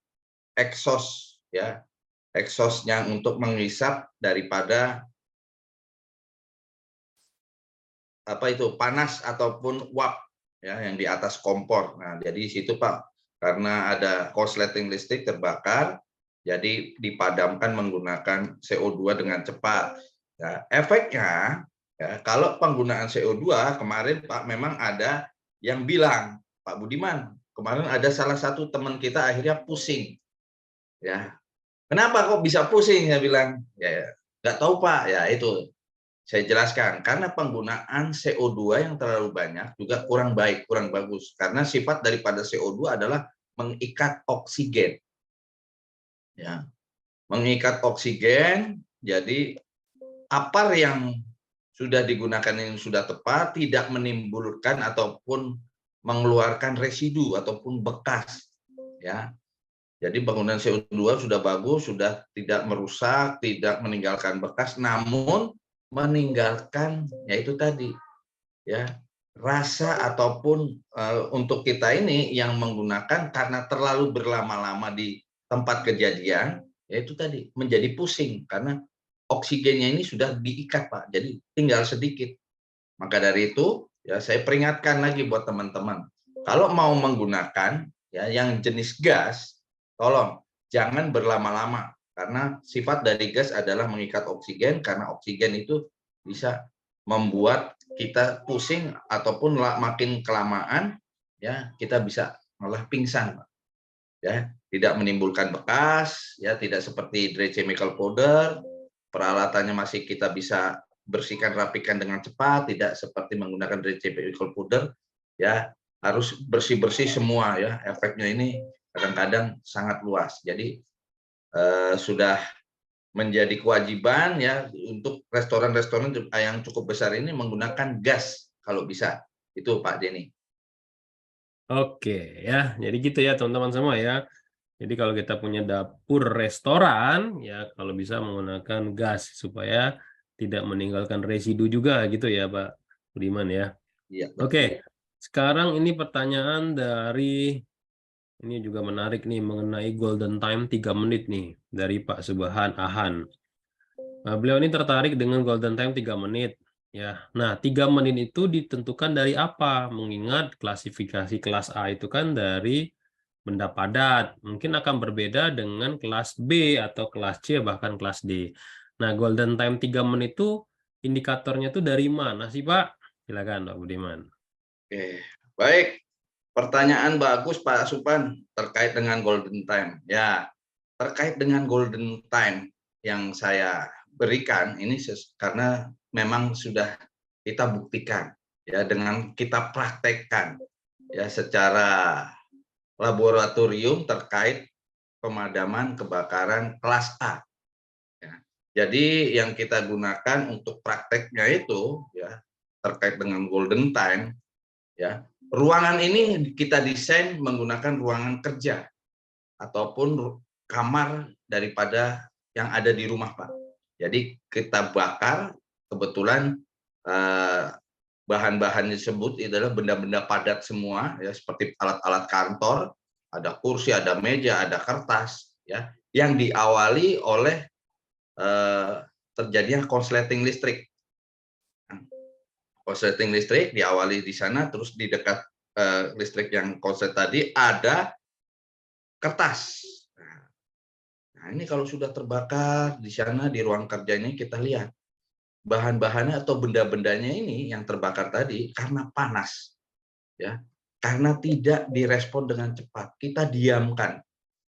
exhaust, ya exhaustnya untuk menghisap daripada apa itu panas ataupun uap ya yang di atas kompor. Nah jadi di situ, Pak, karena ada korsleting listrik terbakar, jadi dipadamkan menggunakan CO2 dengan cepat. Nah, efeknya, ya, kalau penggunaan CO2 kemarin, Pak, memang ada yang bilang, Pak Budiman, kemarin ada salah satu teman kita akhirnya pusing. Ya, kenapa kok bisa pusing? Saya bilang, ya nggak tahu, Pak. Ya itu, saya jelaskan, karena penggunaan CO2 yang terlalu banyak juga kurang baik, kurang bagus. Karena sifat daripada CO2 adalah mengikat oksigen. Ya, mengikat oksigen, jadi apar yang sudah digunakan yang sudah tepat tidak menimbulkan ataupun mengeluarkan residu ataupun bekas. Ya, jadi bangunan CO2 sudah bagus, sudah tidak merusak, tidak meninggalkan bekas, namun meninggalkan yaitu tadi ya rasa ataupun untuk kita ini yang menggunakan karena terlalu berlama-lama di tempat kejadian, yaitu tadi menjadi pusing karena oksigennya ini sudah diikat, Pak. Jadi tinggal sedikit. Maka dari itu ya saya peringatkan lagi buat teman-teman, kalau mau menggunakan ya yang jenis gas, tolong jangan berlama-lama karena sifat dari gas adalah mengikat oksigen karena oksigen itu bisa membuat kita pusing ataupun makin kelamaan ya kita bisa malah pingsan, Pak. Ya, tidak menimbulkan bekas, ya tidak seperti dry chemical powder, peralatannya masih kita bisa bersihkan rapikan dengan cepat, tidak seperti menggunakan dry chemical powder, ya harus bersih-bersih semua ya. Efeknya ini kadang-kadang sangat luas. Jadi sudah menjadi kewajiban ya untuk restoran-restoran yang cukup besar ini menggunakan gas kalau bisa. Itu Pak Denny. Oke ya, jadi gitu ya teman-teman semua ya. Jadi kalau kita punya dapur restoran ya kalau bisa menggunakan gas supaya tidak meninggalkan residu juga gitu ya Pak Budiman ya. Iya. Oke, sekarang ini pertanyaan dari Ini juga menarik nih mengenai golden time 3 menit nih dari Pak Subhan Ahan. Nah, beliau ini tertarik dengan golden time 3 menit. Ya, nah 3 menit itu ditentukan dari apa? Mengingat klasifikasi kelas A itu kan dari benda padat. Mungkin akan berbeda dengan kelas B atau kelas C bahkan kelas D. Nah, golden time 3 menit itu indikatornya itu dari mana sih Pak? Silakan Pak Budiman. Oke, baik. Pertanyaan bagus Pak Supan terkait dengan golden time. Ya, terkait dengan golden time yang saya berikan ini karena memang sudah kita buktikan ya dengan kita praktekkan ya secara laboratorium terkait pemadaman kebakaran kelas A. Ya. Jadi yang kita gunakan untuk prakteknya itu ya terkait dengan golden time ya. Ruangan ini kita desain menggunakan ruangan kerja ataupun kamar daripada yang ada di rumah, Pak. Jadi kita bakar, kebetulan bahan-bahan tersebut adalah benda-benda padat semua, ya seperti alat-alat kantor, ada kursi, ada meja, ada kertas, ya, yang diawali oleh terjadinya konsleting listrik. Konsleting listrik diawali di sana, terus di dekat listrik yang konslet tadi ada kertas. Nah, ini kalau sudah terbakar di sana di ruang kerja ini kita lihat bahan-bahannya atau benda-bendanya ini yang terbakar tadi karena panas, ya, karena tidak direspon dengan cepat. Kita diamkan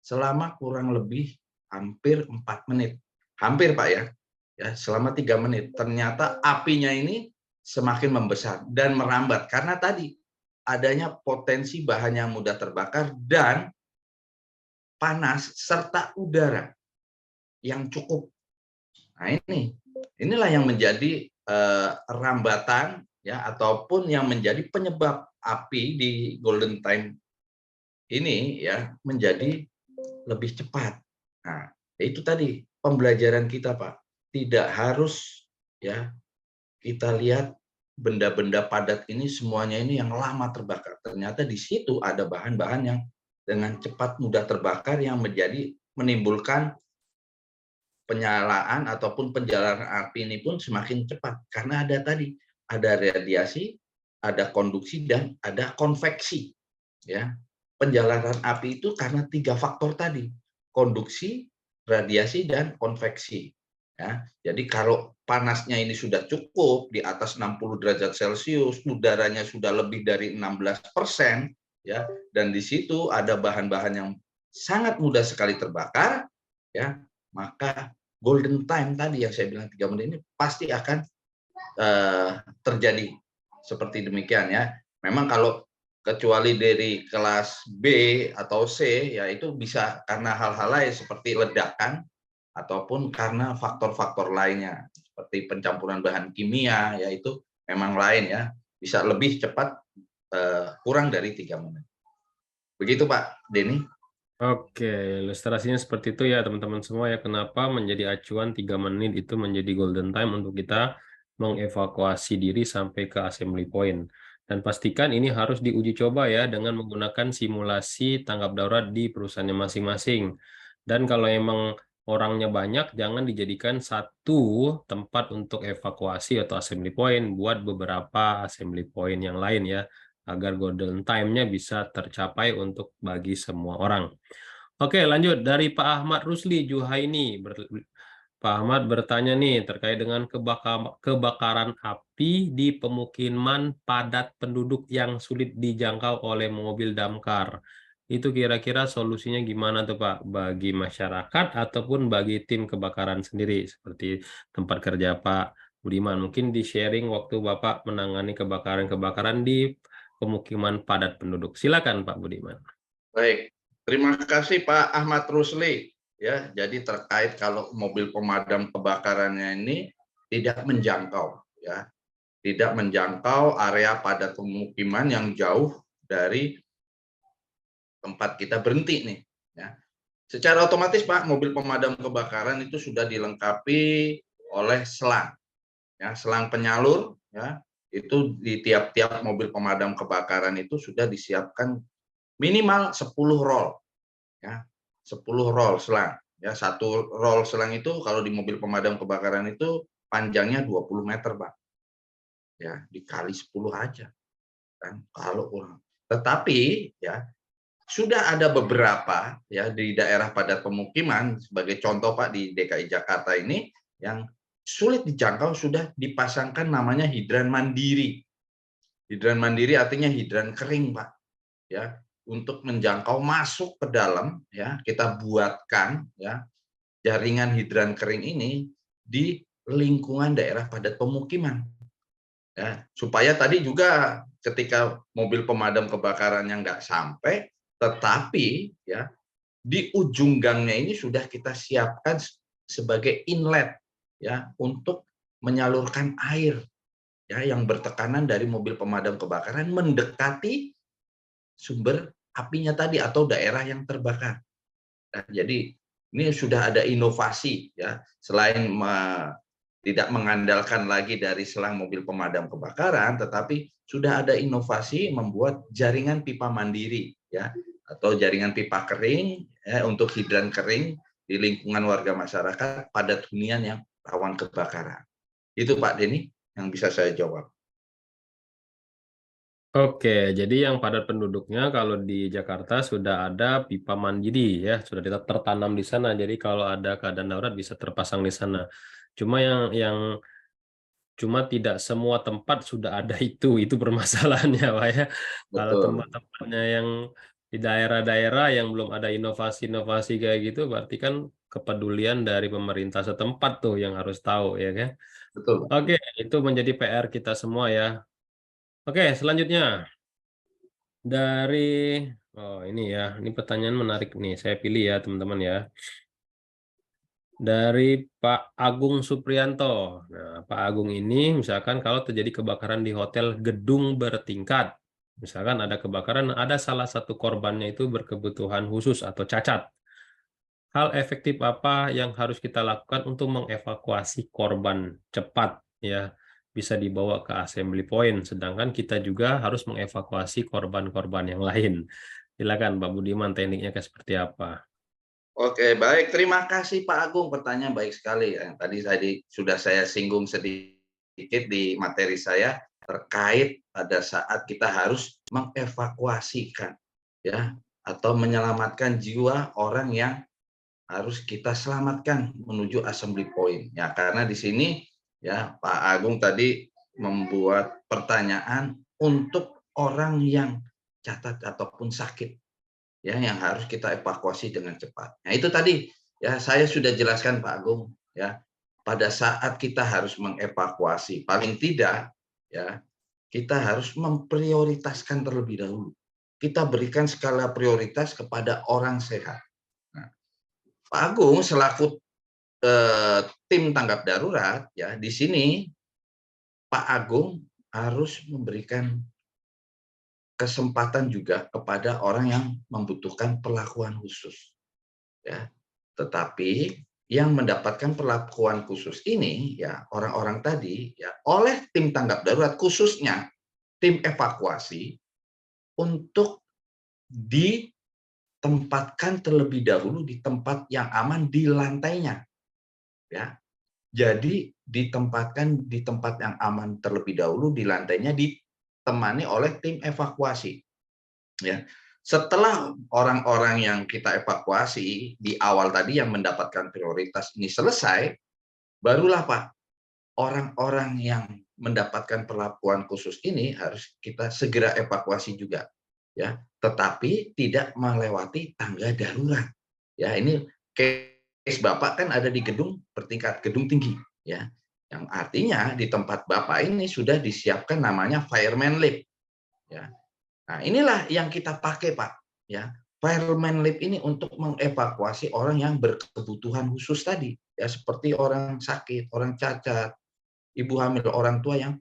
selama kurang lebih hampir 4 menit, hampir Pak ya selama 3 menit. Ternyata apinya ini semakin membesar dan merambat karena tadi adanya potensi bahan yang mudah terbakar dan panas serta udara yang cukup. Nah inilah yang menjadi rambatan ya ataupun yang menjadi penyebab api di golden time ini ya menjadi lebih cepat. Nah itu tadi pembelajaran kita Pak, tidak harus ya kita lihat benda-benda padat ini semuanya ini yang lama terbakar. Ternyata di situ ada bahan-bahan yang dengan cepat mudah terbakar yang menimbulkan penyalaan ataupun penjalanan api ini pun semakin cepat karena ada tadi ada radiasi, ada konduksi dan ada konveksi. Ya, penjalanan api itu karena 3 faktor tadi: konduksi, radiasi dan konveksi. Ya, jadi kalau panasnya ini sudah cukup di atas 60 derajat Celcius, udaranya sudah lebih dari 16%, ya, dan di situ ada bahan-bahan yang sangat mudah sekali terbakar, ya, maka golden time tadi yang saya bilang 3 menit ini pasti akan terjadi seperti demikian ya. Memang kalau kecuali dari kelas B atau C, ya itu bisa karena hal-hal lain seperti ledakan ataupun karena faktor-faktor lainnya seperti pencampuran bahan kimia, yaitu memang lain ya, bisa lebih cepat kurang dari 3 menit. Begitu Pak Denny. Oke, ilustrasinya seperti itu ya teman-teman semua ya. Kenapa menjadi acuan 3 menit itu menjadi golden time untuk kita mengevakuasi diri sampai ke assembly point. Dan pastikan ini harus diuji coba ya dengan menggunakan simulasi tanggap darurat di perusahaannya masing-masing. Dan kalau emang orangnya banyak, jangan dijadikan satu tempat untuk evakuasi atau assembly point, buat beberapa assembly point yang lain ya, agar golden time-nya bisa tercapai untuk bagi semua orang. Oke, lanjut dari Pak Ahmad Rusli Juhaini. Pak Ahmad bertanya nih terkait dengan kebakaran api di pemukiman padat penduduk yang sulit dijangkau oleh mobil damkar. Itu kira-kira solusinya gimana tuh Pak? Bagi masyarakat ataupun bagi tim kebakaran sendiri seperti tempat kerja Pak Budiman. Mungkin di sharing waktu Bapak menangani kebakaran-kebakaran di pemukiman padat penduduk. Silakan Pak Budiman. Baik, terima kasih Pak Ahmad Rusli. Ya, jadi terkait kalau mobil pemadam kebakarannya ini tidak menjangkau, ya, tidak menjangkau area padat pemukiman yang jauh dari tempat kita berhenti nih. Ya. Secara otomatis Pak, mobil pemadam kebakaran itu sudah dilengkapi oleh selang, ya, selang penyalur, ya, itu di tiap-tiap mobil pemadam kebakaran itu sudah disiapkan minimal 10 roll, ya, 10 roll selang. Ya, satu roll selang itu kalau di mobil pemadam kebakaran itu panjangnya 20 meter, Pak. Ya, dikali 10 aja, kan, kalau kurang. Tetapi, ya, sudah ada beberapa ya di daerah padat pemukiman, sebagai contoh Pak di DKI Jakarta ini yang sulit dijangkau sudah dipasangkan namanya hidran mandiri. Hidran mandiri artinya hidran kering, Pak. Ya, untuk menjangkau masuk ke dalam ya, kita buatkan ya jaringan hidran kering ini di lingkungan daerah padat pemukiman. Ya, supaya tadi juga ketika mobil pemadam kebakarannya nggak sampai, tetapi ya di ujung gangnya ini sudah kita siapkan sebagai inlet ya untuk menyalurkan air ya yang bertekanan dari mobil pemadam kebakaran mendekati sumber apinya tadi atau daerah yang terbakar. Nah, jadi ini sudah ada inovasi ya selain tidak mengandalkan lagi dari selang mobil pemadam kebakaran, tetapi sudah ada inovasi membuat jaringan pipa mandiri ya atau jaringan pipa kering ya, untuk hidran kering di lingkungan warga masyarakat padat hunian yang rawan kebakaran. Itu Pak Denny yang bisa saya jawab. Oke, jadi yang padat penduduknya kalau di Jakarta sudah ada pipa mandiri ya, sudah tertanam di sana. Jadi kalau ada keadaan darurat bisa terpasang di sana. Cuma cuma tidak semua tempat sudah ada itu permasalahannya, Pak ya. Kalau Betul. tempat-tempatnya yang di daerah-daerah yang belum ada inovasi-inovasi kayak gitu, berarti kan kepedulian dari pemerintah setempat tuh yang harus tahu ya kan. Betul. Oke, itu menjadi PR kita semua ya. Oke, selanjutnya dari ini ya, ini pertanyaan menarik nih. Saya pilih ya teman-teman ya. Dari Pak Agung Supriyanto. Nah, Pak Agung ini misalkan kalau terjadi kebakaran di hotel gedung bertingkat, misalkan ada kebakaran, ada salah satu korbannya itu berkebutuhan khusus atau cacat. Hal efektif apa yang harus kita lakukan untuk mengevakuasi korban cepat ya? Bisa dibawa ke assembly point, sedangkan kita juga harus mengevakuasi korban-korban yang lain. Silakan Pak Budiman, tekniknya kayak seperti apa? Oke, baik. Terima kasih Pak Agung. Pertanyaan baik sekali. Tadi sudah saya singgung sedikit di materi saya terkait pada saat kita harus mengevakuasikan ya atau menyelamatkan jiwa orang yang harus kita selamatkan menuju assembly point. Ya, karena di sini ya Pak Agung tadi membuat pertanyaan untuk orang yang cacat ataupun sakit ya yang harus kita evakuasi dengan cepat. Nah, itu tadi ya saya sudah jelaskan Pak Agung ya. Pada saat kita harus mengevakuasi, paling tidak ya kita harus memprioritaskan terlebih dahulu. Kita berikan skala prioritas kepada orang sehat. Nah, Pak Agung selaku tim tanggap darurat ya di sini Pak Agung harus memberikan kesempatan juga kepada orang yang membutuhkan perlakuan khusus. Ya. Tetapi yang mendapatkan perlakuan khusus ini ya orang-orang tadi ya oleh tim tanggap darurat khususnya tim evakuasi untuk ditempatkan terlebih dahulu di tempat yang aman di lantainya. Ya. Jadi ditempatkan di tempat yang aman terlebih dahulu di lantainya ditemani oleh tim evakuasi. Ya. Setelah orang-orang yang kita evakuasi di awal tadi yang mendapatkan prioritas ini selesai, barulah Pak, orang-orang yang mendapatkan perlakuan khusus ini harus kita segera evakuasi juga. Ya, tetapi tidak melewati tangga darurat. Ya, ini case Bapak kan ada di gedung bertingkat, gedung tinggi, ya. Yang artinya di tempat Bapak ini sudah disiapkan namanya fireman lift. Ya. Nah, inilah yang kita pakai, Pak. Ya, fireman lift ini untuk mengevakuasi orang yang berkebutuhan khusus tadi, ya seperti orang sakit, orang cacat, ibu hamil, orang tua yang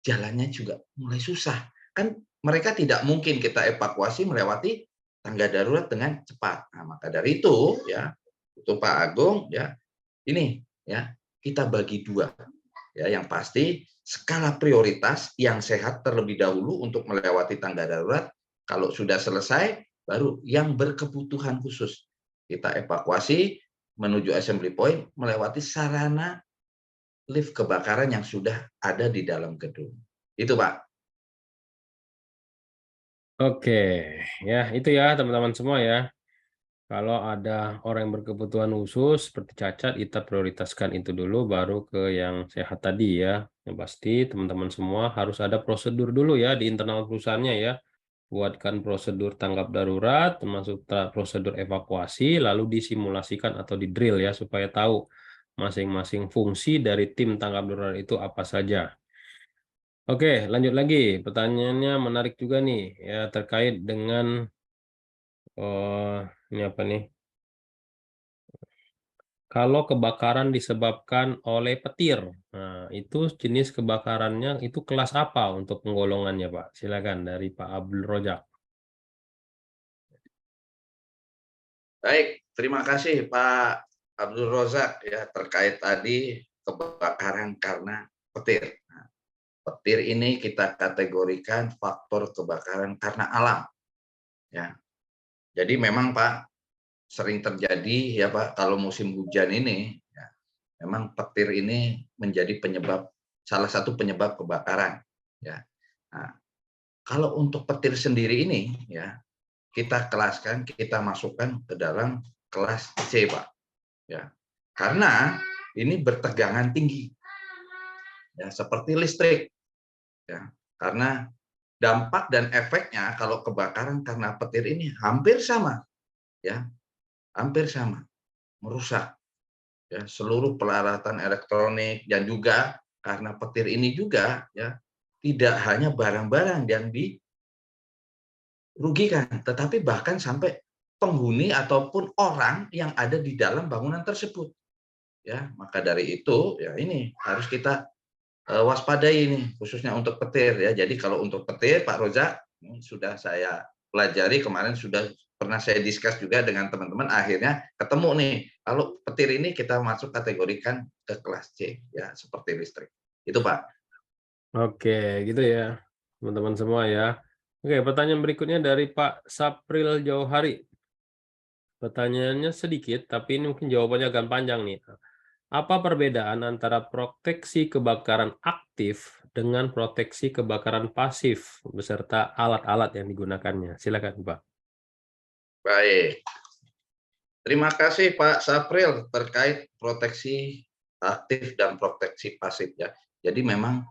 jalannya juga mulai susah. Kan mereka tidak mungkin kita evakuasi melewati tangga darurat dengan cepat. Nah, maka dari itu, ya, untuk Pak Agung, ya, ini, ya, kita bagi dua. Ya, yang pasti skala prioritas yang sehat terlebih dahulu untuk melewati tangga darurat. Kalau sudah selesai, baru yang berkebutuhan khusus. Kita evakuasi menuju assembly point melewati sarana lift kebakaran yang sudah ada di dalam gedung. Itu, Pak. Oke, ya itu ya teman-teman semua ya. Kalau ada orang yang berkebutuhan khusus seperti cacat, kita prioritaskan itu dulu, baru ke yang sehat tadi ya. Yang pasti teman-teman semua harus ada prosedur dulu ya di internal perusahaannya ya. Buatkan prosedur tanggap darurat, termasuk prosedur evakuasi, lalu disimulasikan atau di drill ya, supaya tahu masing-masing fungsi dari tim tanggap darurat itu apa saja. Oke, lanjut lagi. Pertanyaannya menarik juga nih ya, terkait dengan ini apa nih? Kalau kebakaran disebabkan oleh petir, nah itu jenis kebakarannya itu kelas apa untuk penggolongannya, Pak? Silakan dari Pak Abdul Rojak. Baik, terima kasih Pak Abdul Rozak ya terkait tadi kebakaran karena petir. Nah, petir ini kita kategorikan faktor kebakaran karena alam. Ya, jadi memang Pak sering terjadi ya Pak kalau musim hujan ini, ya, memang petir ini menjadi salah satu penyebab kebakaran. Ya, nah, kalau untuk petir sendiri ini ya kita kelaskan, kita masukkan ke dalam kelas C, Pak. Ya, karena ini bertegangan tinggi, ya seperti listrik. Ya, karena dampak dan efeknya kalau kebakaran karena petir ini hampir sama, ya, hampir sama, merusak ya seluruh peralatan elektronik dan juga karena petir ini juga ya tidak hanya barang-barang yang dirugikan, tetapi bahkan sampai penghuni ataupun orang yang ada di dalam bangunan tersebut. Ya, maka dari itu ya ini harus kita waspadai ini khususnya untuk petir ya. Jadi kalau untuk petir Pak Roza ini sudah saya pelajari kemarin, sudah pernah saya discuss juga dengan teman-teman, akhirnya ketemu nih kalau petir ini kita masuk kategorikan ke kelas C ya seperti listrik. Itu Pak. Oke, gitu ya, teman-teman semua ya. Oke, pertanyaan berikutnya dari Pak Sapril Jauhari. Pertanyaannya sedikit, tapi ini mungkin jawabannya agak panjang nih. Apa perbedaan antara proteksi kebakaran aktif dengan proteksi kebakaran pasif beserta alat-alat yang digunakannya? Silakan, Pak. Baik. Terima kasih Pak Sapril terkait proteksi aktif dan proteksi pasif ya. Jadi memang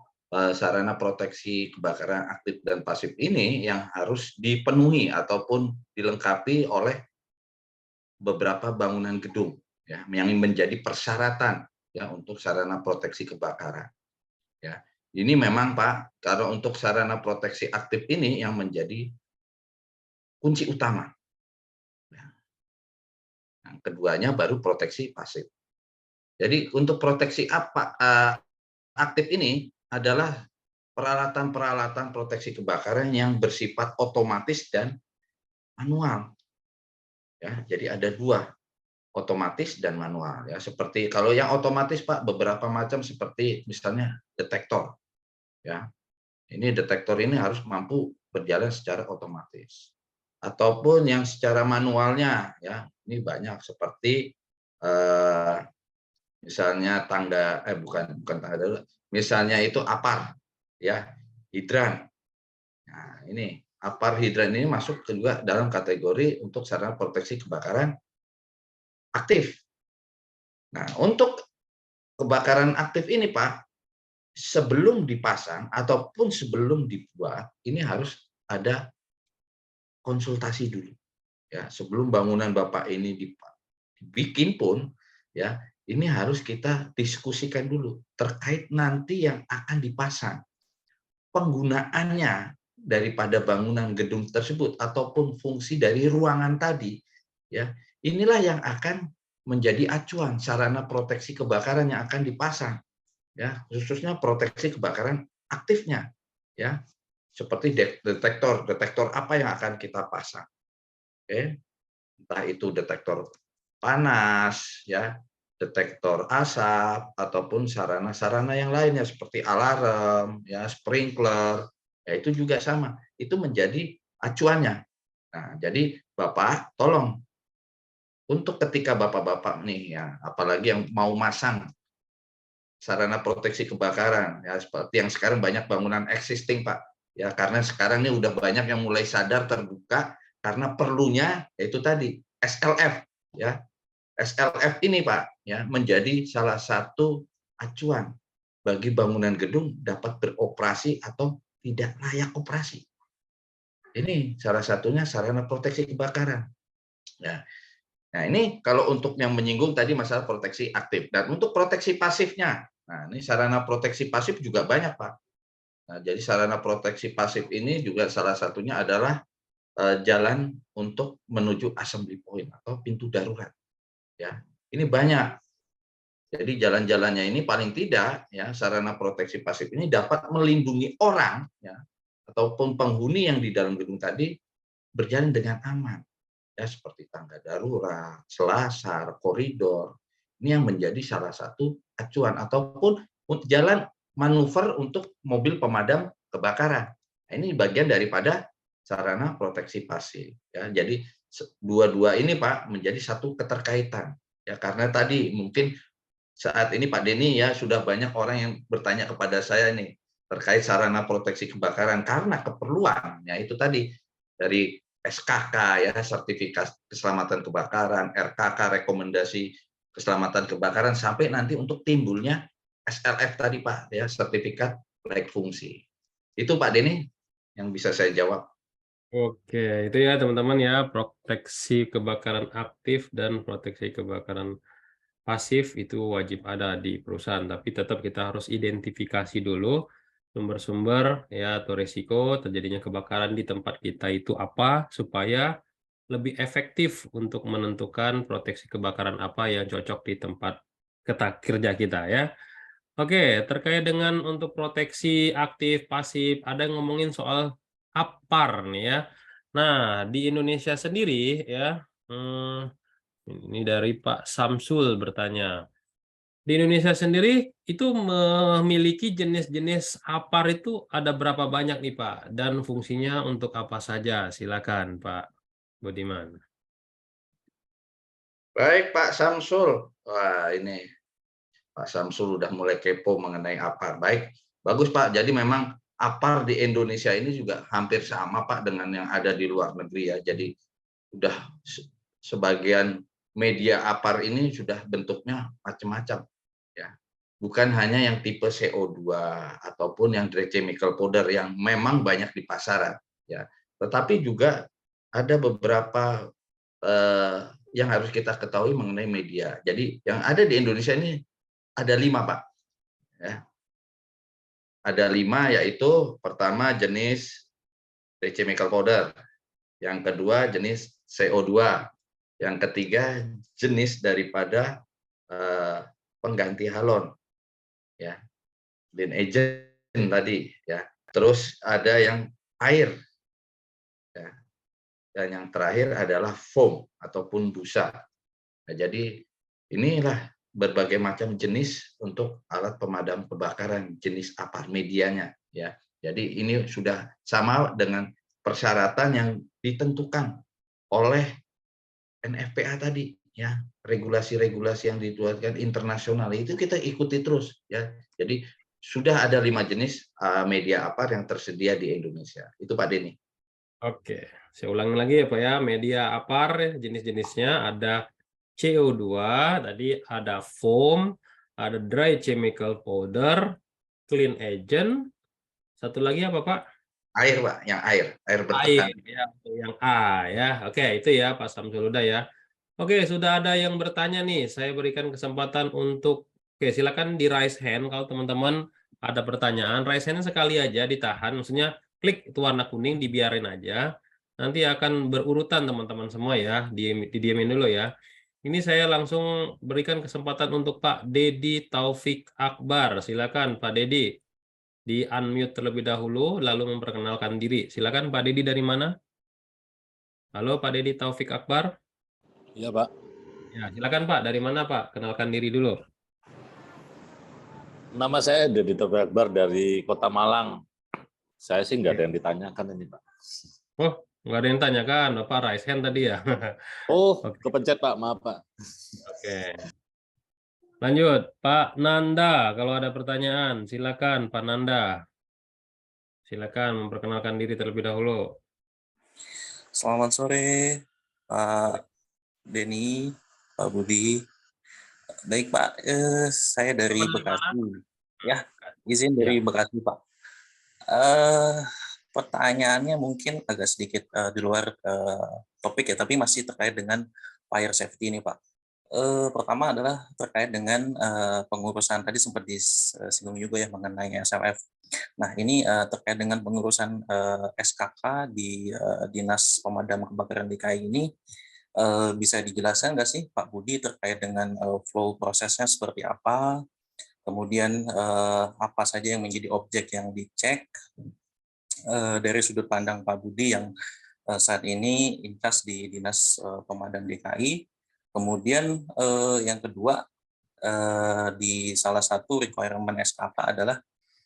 sarana proteksi kebakaran aktif dan pasif ini yang harus dipenuhi ataupun dilengkapi oleh beberapa bangunan gedung ya yang menjadi persyaratan ya untuk sarana proteksi kebakaran. Ya. Ini memang Pak, kalau untuk sarana proteksi aktif ini yang menjadi kunci utama. Yang keduanya baru proteksi pasif. Jadi untuk proteksi aktif ini adalah peralatan-peralatan proteksi kebakaran yang bersifat otomatis dan manual. Ya, jadi ada dua, otomatis dan manual. Ya, seperti kalau yang otomatis Pak beberapa macam seperti misalnya detektor. Ya, ini detektor ini harus mampu berjalan secara otomatis. Ataupun yang secara manualnya, ya ini banyak seperti misalnya bukan tangga darurat, misalnya itu APAR, ya hidran. Nah ini APAR hidran ini masuk juga dalam kategori untuk sarana proteksi kebakaran aktif. Nah untuk kebakaran aktif ini Pak, sebelum dipasang ataupun sebelum dibuat, ini harus ada konsultasi dulu. Ya, sebelum bangunan Bapak ini dibikin pun, ya ini harus kita diskusikan dulu terkait nanti yang akan dipasang, penggunaannya daripada bangunan gedung tersebut ataupun fungsi dari ruangan tadi, ya inilah yang akan menjadi acuan sarana proteksi kebakaran yang akan dipasang, ya khususnya proteksi kebakaran aktifnya, ya seperti detektor apa yang akan kita pasang. Oke, entah itu detektor panas, ya, detektor asap, ataupun sarana-sarana yang lainnya seperti alarm, ya, sprinkler, ya itu juga sama. Itu menjadi acuannya. Nah, jadi Bapak tolong untuk ketika Bapak-bapak nih ya, apalagi yang mau masang sarana proteksi kebakaran ya, seperti yang sekarang banyak bangunan existing Pak. Ya, karena sekarang ini udah banyak yang mulai sadar terbuka karena perlunya yaitu tadi SLF ya. SLF ini Pak ya menjadi salah satu acuan bagi bangunan gedung dapat beroperasi atau tidak layak operasi. Ini salah satunya sarana proteksi kebakaran. Ya. Nah, ini kalau untuk yang menyinggung tadi masalah proteksi aktif. Dan untuk proteksi pasifnya, nah ini sarana proteksi pasif juga banyak, Pak. Nah, jadi sarana proteksi pasif ini juga salah satunya adalah jalan untuk menuju assembly point atau pintu darurat. Ya, ini banyak. Jadi jalan-jalannya ini paling tidak ya sarana proteksi pasif ini dapat melindungi orang ya ataupun penghuni yang di dalam gedung tadi berjalan dengan aman. Ya, seperti tangga darurat, selasar, koridor. Ini yang menjadi salah satu acuan ataupun jalan manuver untuk mobil pemadam kebakaran. Nah, ini bagian daripada sarana proteksi pasif. Ya, jadi dua-dua ini Pak menjadi satu keterkaitan. Ya, karena tadi mungkin saat ini Pak Denny ya sudah banyak orang yang bertanya kepada saya nih terkait sarana proteksi kebakaran karena keperluan. Ya, itu tadi dari SKK ya, sertifikat keselamatan kebakaran, RKK rekomendasi keselamatan kebakaran sampai nanti untuk timbulnya SLF tadi Pak ya, sertifikat layak fungsi. Itu Pak Denny yang bisa saya jawab. Oke, itu ya teman-teman ya, proteksi kebakaran aktif dan proteksi kebakaran pasif itu wajib ada di perusahaan, tapi tetap kita harus identifikasi dulu sumber-sumber ya atau risiko terjadinya kebakaran di tempat kita itu apa supaya lebih efektif untuk menentukan proteksi kebakaran apa yang cocok di tempat kerja kita ya. Oke, terkait dengan untuk proteksi aktif pasif ada yang ngomongin soal APAR nih ya. Nah, di Indonesia sendiri ya, ini dari Pak Samsul bertanya. Di Indonesia sendiri itu memiliki jenis-jenis APAR itu ada berapa banyak nih Pak? Dan fungsinya untuk apa saja? Silakan Pak Budiman. Baik Pak Samsul. Wah, ini Pak Samsul udah mulai kepo mengenai APAR. Baik, bagus Pak. Jadi memang APAR di Indonesia ini juga hampir sama Pak dengan yang ada di luar negeri ya. Jadi udah sebagian media APAR ini sudah bentuknya macam-macam ya. Bukan hanya yang tipe CO2 ataupun yang dry chemical powder yang memang banyak di pasaran ya. Tetapi juga ada beberapa yang harus kita ketahui mengenai media. Jadi yang ada di Indonesia ini ada 5 Pak. Ya. Ada 5 yaitu pertama jenis dry chemical powder, yang kedua jenis CO2, yang ketiga jenis daripada pengganti halon, ya, clean agent tadi, ya. Terus ada yang air, ya. Dan yang terakhir adalah foam ataupun busa. Nah, jadi inilah berbagai macam jenis untuk alat pemadam kebakaran jenis APAR medianya ya. Jadi ini sudah sama dengan persyaratan yang ditentukan oleh NFPA tadi ya, regulasi-regulasi yang dikeluarkan internasional itu kita ikuti terus ya. Jadi sudah ada 5 jenis media APAR yang tersedia di Indonesia. Itu Pak Denny. Oke, saya ulangi lagi ya Pak ya, media APAR jenis-jenisnya ada CO2, tadi ada foam, ada dry chemical powder, clean agent, satu lagi apa Pak? Air Pak, yang air Air bertekan. ya, yang A ya. Oke, itu ya Pak Samsul Huda ya. Oke, sudah ada yang bertanya nih. Saya berikan kesempatan untuk silakan di raise hand kalau teman-teman ada pertanyaan. Raise hand sekali aja ditahan, maksudnya klik itu warna kuning dibiarin aja. Nanti akan berurutan teman-teman semua ya. Didiamin dulu ya. Ini saya langsung berikan kesempatan untuk Pak Dedi Taufik Akbar. Silakan Pak Dedi. Di unmute terlebih dahulu, lalu memperkenalkan diri. Silakan Pak Dedi dari mana? Halo Pak Dedi Taufik Akbar. Iya Pak. Ya, silakan Pak. Dari mana Pak? Kenalkan diri dulu. Nama saya Dedi Taufik Akbar dari Kota Malang. Saya sih nggak ada yang ditanyakan ini Pak. Oh, Nggak ada yang tanyakan, Bapak raise hand tadi ya. Oh, Oke. kepencet Pak, maaf Pak. Oke. Lanjut, Pak Nanda. Kalau ada pertanyaan, silakan Pak Nanda. Silakan memperkenalkan diri terlebih dahulu. Selamat sore, Pak Denny, Pak Budi. Baik Pak, saya dari Bekasi. Ya, izin dari Bekasi Pak. Pertanyaannya mungkin agak sedikit di luar topik ya, tapi masih terkait dengan fire safety ini Pak. Pertama adalah terkait dengan pengurusan, tadi sempat disinggung juga ya mengenai SLF. Nah ini terkait dengan pengurusan SKK di Dinas Pemadam Kebakaran DKI ini, bisa dijelaskan nggak sih Pak Budi terkait dengan flow prosesnya seperti apa, kemudian apa saja yang menjadi objek yang dicek dari sudut pandang Pak Budi yang saat ini inkas di Dinas Pemadam DKI. Kemudian yang kedua, di salah satu requirement SKK adalah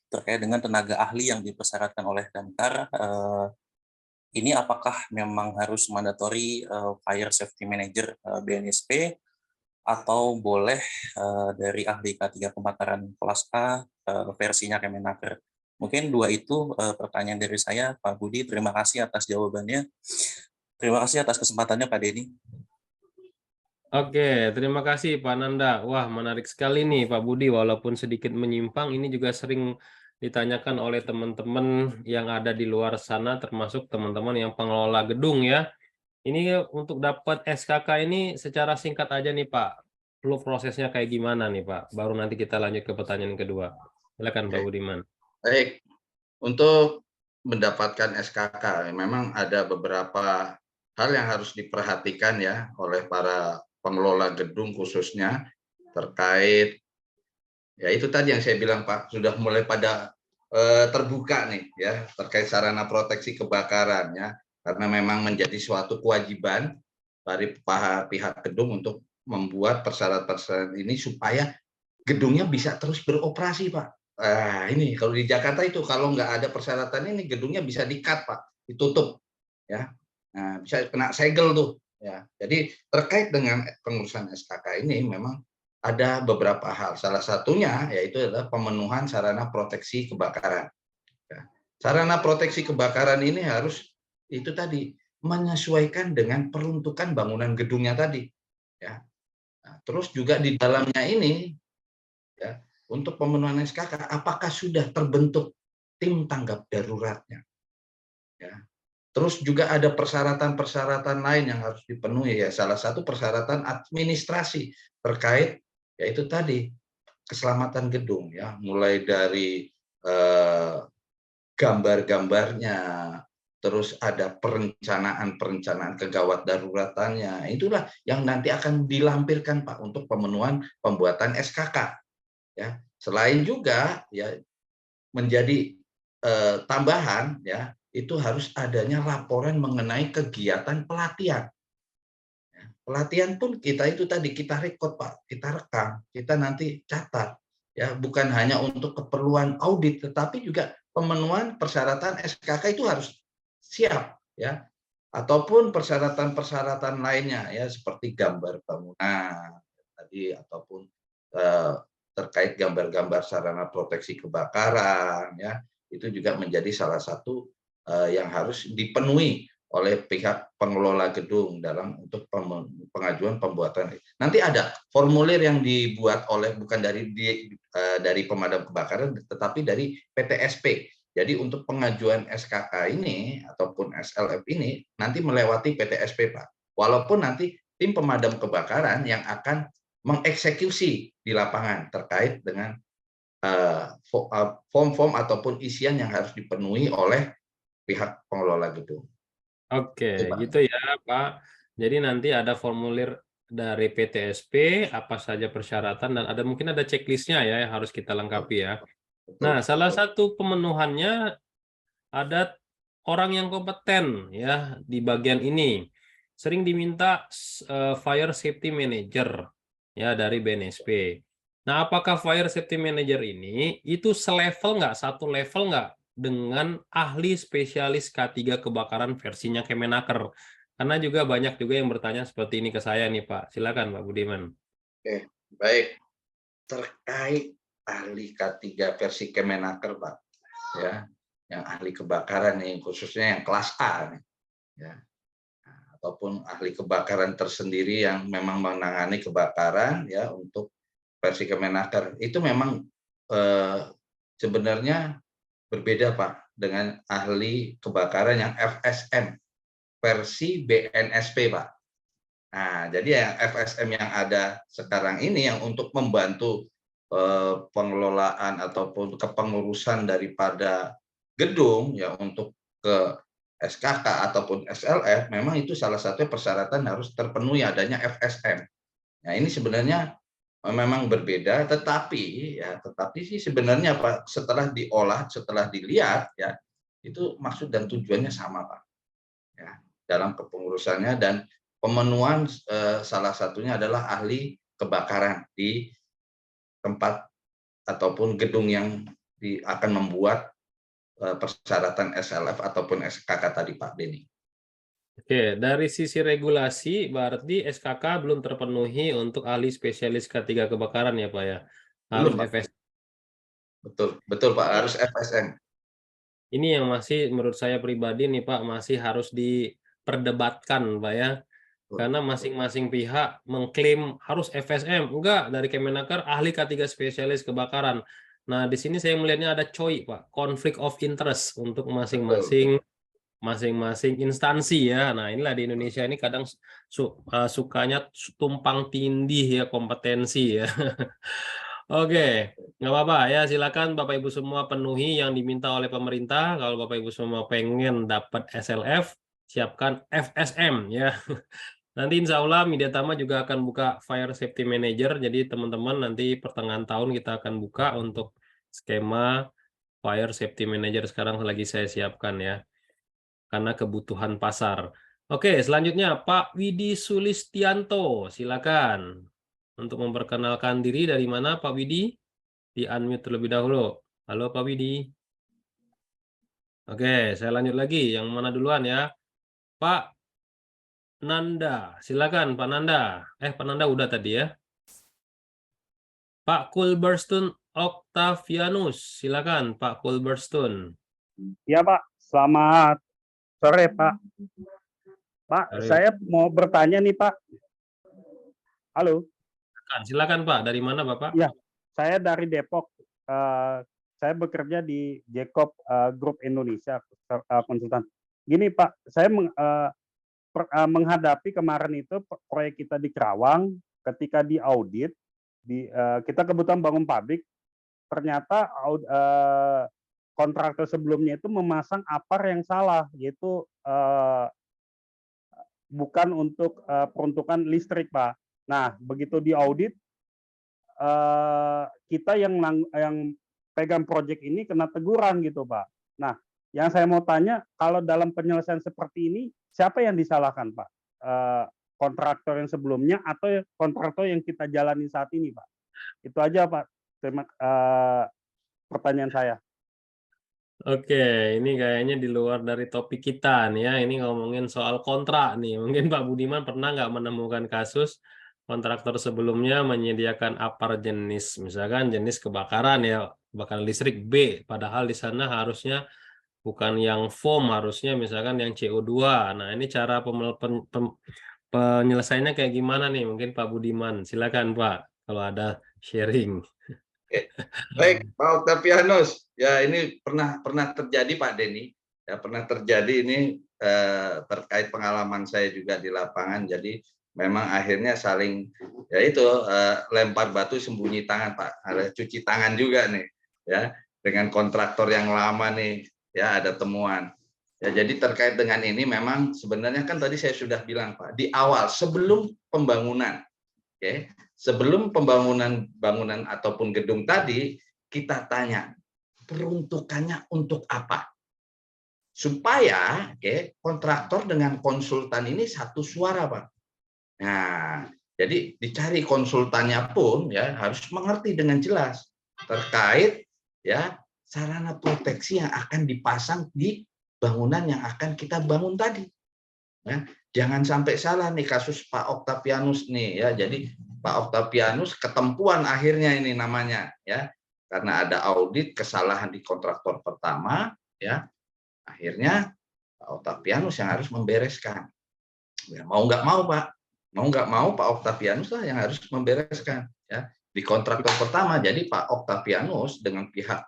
terkait dengan tenaga ahli yang dipersyaratkan oleh Damkar. Ini apakah memang harus mandatory fire safety manager BNSP atau boleh dari ahli K3 Kebakaran kelas A versinya Kemenaker? Mungkin dua itu pertanyaan dari saya, Pak Budi. Terima kasih atas jawabannya. Terima kasih atas kesempatannya, Pak Denny. Oke, terima kasih Pak Nanda. Wah, menarik sekali nih Pak Budi, walaupun sedikit menyimpang, ini juga sering ditanyakan oleh teman-teman yang ada di luar sana, termasuk teman-teman yang pengelola gedung ya. Ini untuk dapat SKK ini secara singkat aja nih Pak, flow prosesnya kayak gimana nih Pak? Baru nanti kita lanjut ke pertanyaan kedua. Silakan Pak Budiman. Baik, untuk mendapatkan SKK memang ada beberapa hal yang harus diperhatikan ya oleh para pengelola gedung khususnya terkait ya itu tadi yang saya bilang Pak, sudah mulai pada terbuka nih ya terkait sarana proteksi kebakaran ya, karena memang menjadi suatu kewajiban dari pihak gedung untuk membuat persyaratan ini supaya gedungnya bisa terus beroperasi Pak. Ini kalau di Jakarta itu kalau nggak ada persyaratan ini gedungnya bisa di-cut Pak, ditutup ya. Nah, bisa kena segel tuh ya. Jadi terkait dengan pengurusan SKK ini memang ada beberapa hal. Salah satunya yaitu adalah pemenuhan sarana proteksi kebakaran. Ya. Sarana proteksi kebakaran ini harus itu tadi menyesuaikan dengan peruntukan bangunan gedungnya tadi. Ya. Nah, terus juga di dalamnya ini ya, untuk pemenuhan SKK apakah sudah terbentuk tim tanggap daruratnya. Ya. Terus juga ada persyaratan-persyaratan lain yang harus dipenuhi ya. Salah satu persyaratan administrasi terkait yaitu tadi keselamatan gedung ya, mulai dari gambar-gambarnya, terus ada perencanaan kegawat daruratannya. Itulah yang nanti akan dilampirkan Pak untuk pemenuhan pembuatan SKK ya. Selain juga ya menjadi tambahan ya, itu harus adanya laporan mengenai kegiatan pelatihan. Pelatihan pun kita itu tadi kita rekod Pak, kita rekam, kita nanti catat ya, bukan hanya untuk keperluan audit tetapi juga pemenuhan persyaratan SKK itu harus siap ya, ataupun persyaratan-persyaratan lainnya ya seperti gambar bangunan tadi ataupun terkait gambar-gambar sarana proteksi kebakaran ya, itu juga menjadi salah satu yang harus dipenuhi oleh pihak pengelola gedung dalam untuk pengajuan pembuatan. Nanti ada formulir yang dibuat oleh bukan dari pemadam kebakaran tetapi dari PTSP. Jadi untuk pengajuan SKK ini ataupun SLF ini nanti melewati PTSP Pak. Walaupun nanti tim pemadam kebakaran yang akan mengeksekusi di lapangan terkait dengan form-form ataupun isian yang harus dipenuhi oleh pihak pengelola gedung. Oke, gitu ya Pak. Jadi nanti ada formulir dari PTSP, apa saja persyaratan, dan mungkin ada checklistnya ya yang harus kita lengkapi ya. Nah, salah satu pemenuhannya ada orang yang kompeten ya di bagian ini. Sering diminta Fire Safety Manager ya dari BNSP. Nah, apakah Fire Safety Manager ini itu selevel nggak, satu level nggak dengan ahli spesialis K3 kebakaran versinya Kemenaker? Karena juga banyak juga yang bertanya seperti ini ke saya nih Pak. Silakan Pak Budiman. Oke, baik. Terkait ahli K3 versi Kemenaker, Pak, ya, yang ahli kebakaran nih, khususnya yang kelas A nih, ya, ataupun ahli kebakaran tersendiri yang memang menangani kebakaran, ya, untuk versi Kemenaker, itu memang sebenarnya berbeda, Pak, dengan ahli kebakaran yang FSM versi BNSP, Pak. Nah, jadi yang FSM yang ada sekarang ini yang untuk membantu pengelolaan ataupun kepengurusan daripada gedung ya untuk ke SKK ataupun SLF, memang itu salah satu persyaratan harus terpenuhi adanya FSM. Nah, ini sebenarnya memang berbeda, tetapi sih sebenarnya Pak, setelah diolah, setelah dilihat ya, itu maksud dan tujuannya sama, Pak. Ya, dalam kepengurusannya dan pemenuhan salah satunya adalah ahli kebakaran di tempat ataupun gedung yang akan membuat persyaratan SLF ataupun SKK tadi, Pak Denny. Oke, dari sisi regulasi berarti SKK belum terpenuhi untuk ahli spesialis K3 kebakaran ya Pak ya. Harus Belum, Pak. FSM. Betul Pak, harus FSM. Ini yang masih menurut saya pribadi nih Pak masih harus diperdebatkan Pak ya. Karena masing-masing pihak mengklaim harus FSM. Enggak, dari Kemenaker ahli K3 spesialis kebakaran. Nah, di sini saya melihatnya ada COI Pak, conflict of interest untuk masing-masing instansi ya. Nah, inilah di Indonesia ini kadang sukanya tumpang tindih ya kompetensi ya. Oke, nggak apa-apa ya. Silakan Bapak Ibu semua penuhi yang diminta oleh pemerintah. Kalau Bapak Ibu semua pengen dapat SLF, siapkan FSM ya. Nanti insya Allah Mediatama juga akan buka Fire Safety Manager. Jadi teman-teman nanti pertengahan tahun kita akan buka untuk skema Fire Safety Manager sekarang lagi saya siapkan ya. Karena kebutuhan pasar. Oke, selanjutnya Pak Widi Sulistianto, silakan. Untuk memperkenalkan diri dari mana Pak Widi? Di-unmute terlebih dahulu. Halo Pak Widi. Oke, saya lanjut lagi. Yang mana duluan ya? Pak Nanda, silakan Pak Nanda. Pak Nanda udah tadi ya. Pak Kulberstun Octavianus, silakan Pak Kulberstun. Ya Pak, selamat sore Pak. Pak, Sore. saya mau bertanya nih Pak. Halo. Silakan Pak, dari mana Bapak? Ya, saya dari Depok. Saya bekerja di Jacob Group Indonesia, konsultan. Gini Pak, saya menghadapi kemarin itu proyek kita di Kerawang, ketika di audit, kita kebetulan bangun pabrik, ternyata kontraktor sebelumnya itu memasang APAR yang salah, yaitu bukan untuk peruntukan listrik, Pak. Nah, begitu diaudit, kita yang pegang proyek ini kena teguran gitu, Pak. Nah, yang saya mau tanya, kalau dalam penyelesaian seperti ini, siapa yang disalahkan, Pak? Kontraktor yang sebelumnya atau kontraktor yang kita jalani saat ini, Pak? Itu aja, Pak. Pertanyaan saya. Oke, ini kayaknya di luar dari topik kita nih ya. Ini ngomongin soal kontrak nih. Mungkin Pak Budiman pernah nggak menemukan kasus kontraktor sebelumnya menyediakan APAR jenis, misalkan jenis kebakaran ya, kebakaran listrik B, padahal di sana harusnya bukan yang foam, harusnya misalkan yang CO2. Nah, ini cara penyelesaiannya kayak gimana nih? Mungkin Pak Budiman, silakan Pak, kalau ada sharing. Baik, Pak Octavianus. Ya, ini pernah terjadi Pak Denny. Ya, pernah terjadi ini terkait pengalaman saya juga di lapangan. Jadi memang akhirnya saling ya itu lempar batu sembunyi tangan Pak. Ada cuci tangan juga nih ya dengan kontraktor yang lama nih ya ada temuan. Ya, jadi terkait dengan ini memang sebenarnya kan tadi saya sudah bilang Pak di awal sebelum pembangunan. Oke. Sebelum bangunan ataupun gedung tadi, kita tanya peruntukannya untuk apa? Supaya kontraktor dengan konsultan ini satu suara, Pak. Nah, jadi dicari konsultannya pun ya harus mengerti dengan jelas terkait ya sarana proteksi yang akan dipasang di bangunan yang akan kita bangun tadi. Ya, jangan sampai salah nih kasus Pak Octavianus nih ya. Jadi Pak Octavianus ketempuan akhirnya ini namanya ya. Karena ada audit kesalahan di kontraktor pertama ya. Akhirnya Pak Octavianus yang harus membereskan. Ya, mau nggak mau Pak, mau nggak mau Pak Octavianus lah yang harus membereskan ya. Di kontraktor pertama jadi Pak Octavianus dengan pihak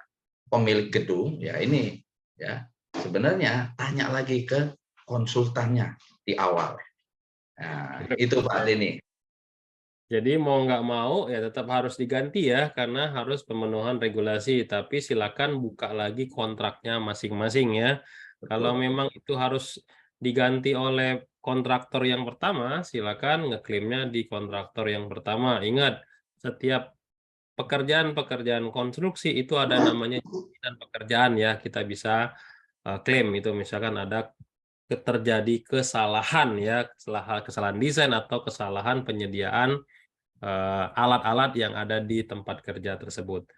pemilik gedung ya ini ya sebenarnya tanya lagi ke konsultannya di awal. Nah, itu Pak Denny. Jadi mau nggak mau ya tetap harus diganti ya karena harus pemenuhan regulasi. Tapi silakan buka lagi kontraknya masing-masing ya. Kalau memang itu harus diganti oleh kontraktor yang pertama, silakan ngeklaimnya di kontraktor yang pertama. Ingat, setiap pekerjaan-pekerjaan konstruksi itu ada namanya jaminan pekerjaan ya. Kita bisa klaim itu misalkan ada terjadi kesalahan ya, kesalahan desain atau kesalahan penyediaan alat-alat yang ada di tempat kerja tersebut.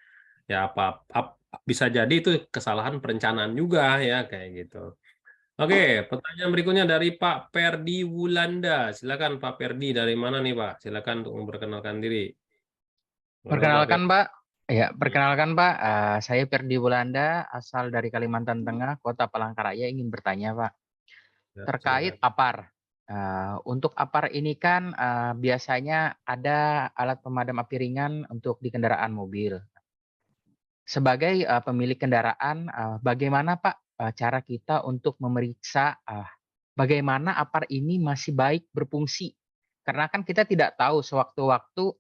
Ya bisa jadi itu kesalahan perencanaan juga ya kayak gitu. Oke, pertanyaan berikutnya dari Pak Perdi Wulanda. Silakan Pak Perdi, dari mana nih Pak? Silakan untuk memperkenalkan diri. Perkenalkan Pak. Ya, perkenalkan Pak, saya Perdi Wulanda, asal dari Kalimantan Tengah, Kota Palangkaraya, ingin bertanya Pak. Terkait APAR. Untuk APAR ini kan biasanya ada alat pemadam api ringan untuk di kendaraan mobil. Sebagai pemilik kendaraan, bagaimana Pak cara kita untuk memeriksa bagaimana APAR ini masih baik berfungsi? Karena kan kita tidak tahu sewaktu-waktu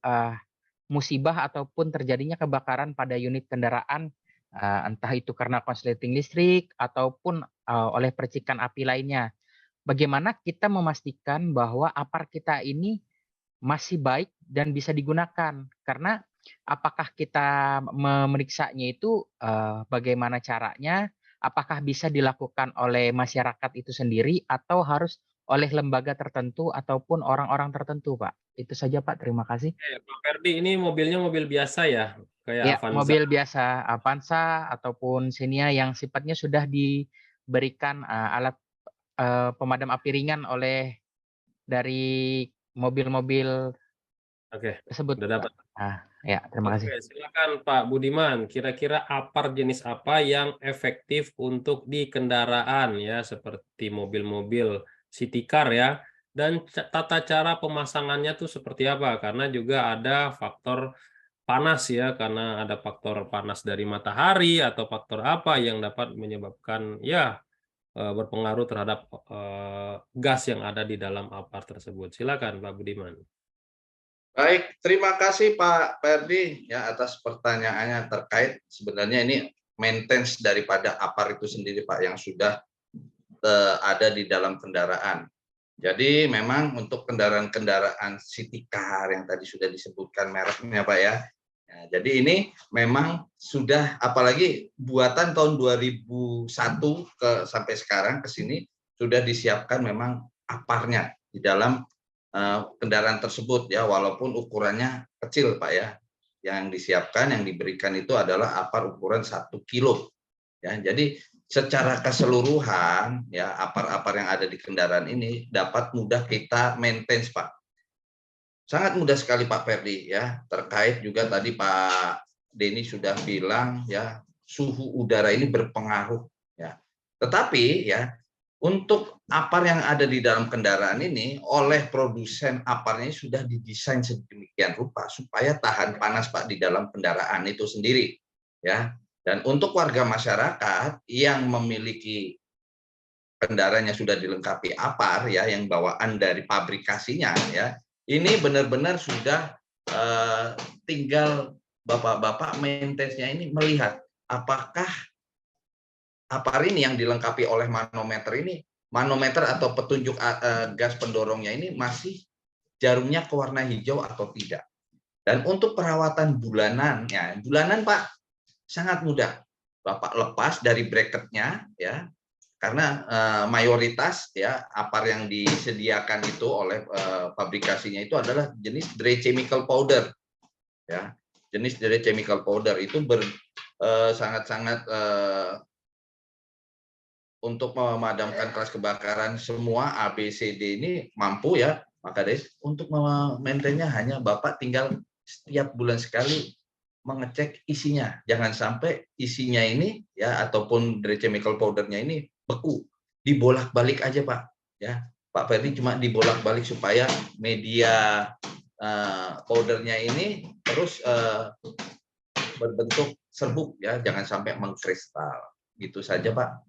musibah ataupun terjadinya kebakaran pada unit kendaraan, entah itu karena konsleting listrik ataupun oleh percikan api lainnya. Bagaimana kita memastikan bahwa APAR kita ini masih baik dan bisa digunakan? Karena apakah kita memeriksanya itu bagaimana caranya? Apakah bisa dilakukan oleh masyarakat itu sendiri atau harus oleh lembaga tertentu ataupun orang-orang tertentu, Pak? Itu saja, Pak. Terima kasih. Pak Ferdi, ini mobilnya mobil biasa ya? Kayak Ya, Avanza. mobil biasa, Avanza ataupun Xenia yang sifatnya sudah diberikan alat pemadam api ringan oleh dari mobil-mobil tersebut. Sudah dapat. Ya, terima kasih. Silakan Pak Budiman, kira-kira APAR jenis apa yang efektif untuk di kendaraan ya, seperti mobil-mobil city car ya, dan tata cara pemasangannya tuh seperti apa? Karena juga ada faktor panas ya, karena ada faktor panas dari matahari atau faktor apa yang dapat menyebabkan ya berpengaruh terhadap gas yang ada di dalam APAR tersebut. Silakan Pak Budiman. Baik, terima kasih Pak Perdi ya atas pertanyaannya terkait sebenarnya ini maintenance daripada APAR itu sendiri Pak yang sudah ada di dalam kendaraan. Jadi memang untuk kendaraan-kendaraan city car yang tadi sudah disebutkan mereknya Pak ya. Nah, jadi ini memang sudah apalagi buatan tahun 2001 sampai sekarang ke sini sudah disiapkan memang APAR-nya di dalam kendaraan tersebut ya, walaupun ukurannya kecil Pak ya. Yang disiapkan yang diberikan itu adalah APAR ukuran 1 kilo. Ya, jadi secara keseluruhan ya APAR-APAR yang ada di kendaraan ini dapat mudah kita maintain Pak. Sangat mudah sekali Pak Ferdi ya, terkait juga tadi Pak Denny sudah bilang ya, suhu udara ini berpengaruh ya. Tetapi ya, untuk APAR yang ada di dalam kendaraan ini oleh produsen APAR-nya sudah didesain sedemikian rupa supaya tahan panas Pak di dalam kendaraan itu sendiri ya. Dan untuk warga masyarakat yang memiliki kendaraannya sudah dilengkapi APAR ya, yang bawaan dari pabrikasinya ya, ini benar-benar sudah tinggal bapak-bapak maintenance-nya ini melihat apakah APAR ini yang dilengkapi oleh manometer atau petunjuk gas pendorongnya ini masih jarumnya ke warna hijau atau tidak. Dan untuk perawatan bulanan, ya bulanan Pak sangat mudah. Bapak lepas dari bracketnya ya. Karena mayoritas ya APAR yang disediakan itu oleh pabrikasinya itu adalah jenis dry chemical powder ya, jenis dry chemical powder itu sangat-sangat untuk memadamkan kelas kebakaran semua A, B, C, D ini mampu ya, maka untuk memaintainnya hanya Bapak tinggal setiap bulan sekali mengecek isinya. Jangan sampai isinya ini ya ataupun dari chemical powdernya ini beku. Dibolak-balik aja Pak. Ya, Pak Ferdi cuma dibolak-balik supaya media powdernya ini terus berbentuk serbuk ya, jangan sampai mengkristal. Gitu saja Pak.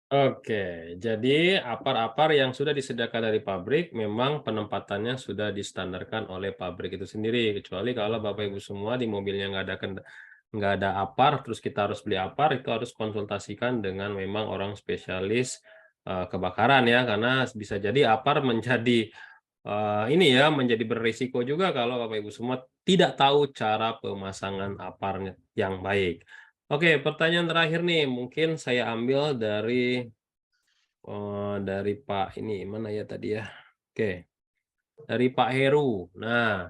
Oke, jadi apar-apar yang sudah disediakan dari pabrik memang penempatannya sudah distandarkan oleh pabrik itu sendiri. Kecuali kalau Bapak Ibu semua di mobilnya nggak ada apar, terus kita harus beli apar, itu harus konsultasikan dengan memang orang spesialis kebakaran ya, karena bisa jadi apar menjadi ini ya menjadi berisiko juga kalau Bapak Ibu semua tidak tahu cara pemasangan aparnya yang baik. Oke, pertanyaan terakhir nih, mungkin saya ambil dari Pak ini, mana ya tadi ya? Oke, dari Pak Heru. Nah,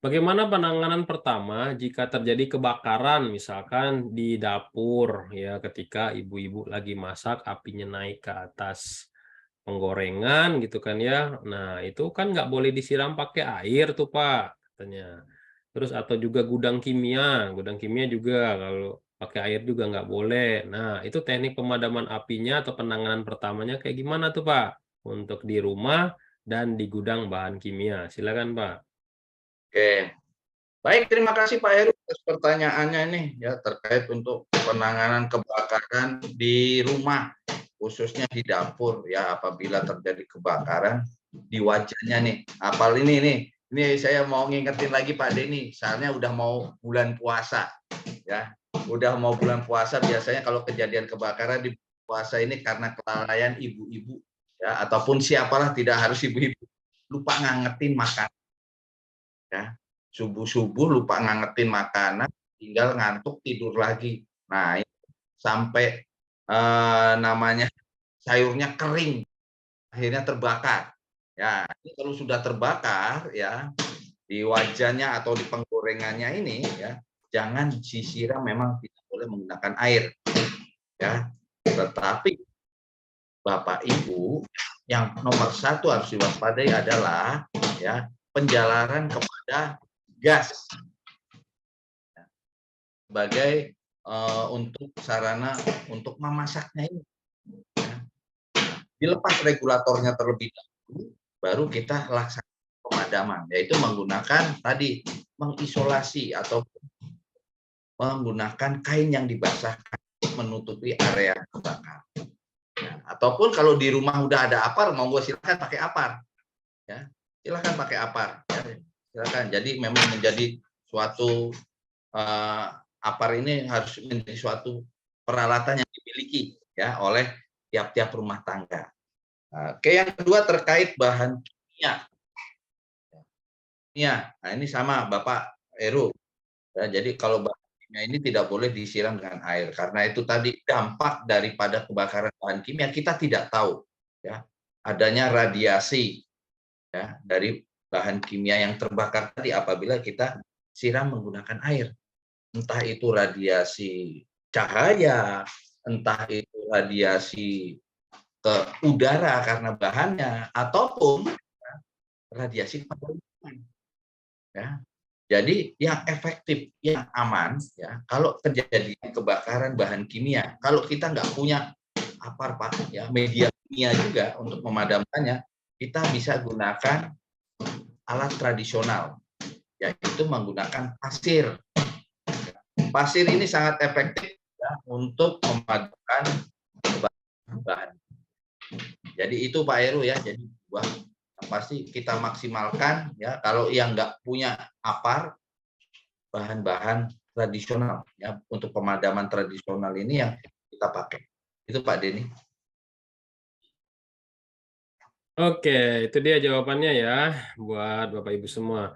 bagaimana penanganan pertama jika terjadi kebakaran, misalkan di dapur ya, ketika ibu-ibu lagi masak, apinya naik ke atas penggorengan gitu kan ya. Nah, itu kan nggak boleh disiram pakai air tuh Pak, katanya. Terus atau juga gudang kimia juga kalau pakai air juga nggak boleh. Nah, itu teknik pemadaman apinya atau penanganan pertamanya kayak gimana tuh Pak? Untuk di rumah dan di gudang bahan kimia. Silakan Pak. Oke. Baik, terima kasih Pak Heru atas pertanyaannya nih ya terkait untuk penanganan kebakaran di rumah, khususnya di dapur ya apabila terjadi kebakaran di wajahnya nih. Apal ini nih. Ini saya mau ngingetin lagi Pak Denny, soalnya udah mau bulan puasa ya. Udah mau bulan puasa, biasanya kalau kejadian kebakaran di puasa ini karena kelalaian ibu-ibu ya ataupun siapalah, tidak harus ibu-ibu, lupa ngangetin makan ya. Subuh-subuh lupa ngangetin makanan, tinggal ngantuk tidur lagi. Nah, sampai namanya sayurnya kering, akhirnya terbakar. Ya, ini kalau sudah terbakar ya di wajahnya atau di penggorengannya ini ya, jangan disiram, memang tidak boleh menggunakan air. Ya, tetapi Bapak Ibu yang nomor satu harus diwaspadai adalah ya penjalaran kepada gas sebagai untuk sarana untuk memasaknya ini. Ya. Dilepas regulatornya terlebih dahulu, baru kita laksanakan pemadaman, yaitu menggunakan tadi mengisolasi atau menggunakan kain yang dibasahkan menutupi area kebakaran. Ya. Ataupun kalau di rumah udah ada apar, monggo silakan pakai apar. Ya. Silakan pakai apar. Ya. Silakan. Jadi memang menjadi suatu apar ini harus menjadi suatu peralatan yang dimiliki ya oleh tiap-tiap rumah tangga. Oke, yang kedua terkait bahan kimia. Nah, ini sama Bapak Heru. Ya, jadi kalau bahan kimia ini tidak boleh disiram dengan air karena itu tadi dampak daripada kebakaran bahan kimia kita tidak tahu ya. Adanya radiasi ya dari bahan kimia yang terbakar tadi apabila kita siram menggunakan air. Entah itu radiasi cahaya, entah itu radiasi ke udara karena bahannya, ataupun radiasi pada lingkungan. Ya. Jadi yang efektif, yang aman, ya kalau terjadi kebakaran bahan kimia, kalau kita nggak punya apar Pak, ya media kimia juga untuk memadamkannya, kita bisa gunakan alat tradisional, yaitu menggunakan pasir. Pasir ini sangat efektif ya, untuk memadamkan bahan. Jadi itu Pak Heru ya. Jadi pasti kita maksimalkan ya. Kalau yang nggak punya apar, bahan-bahan tradisional ya untuk pemadaman tradisional ini yang kita pakai. Itu Pak Denny. Oke, itu dia jawabannya ya buat Bapak Ibu semua.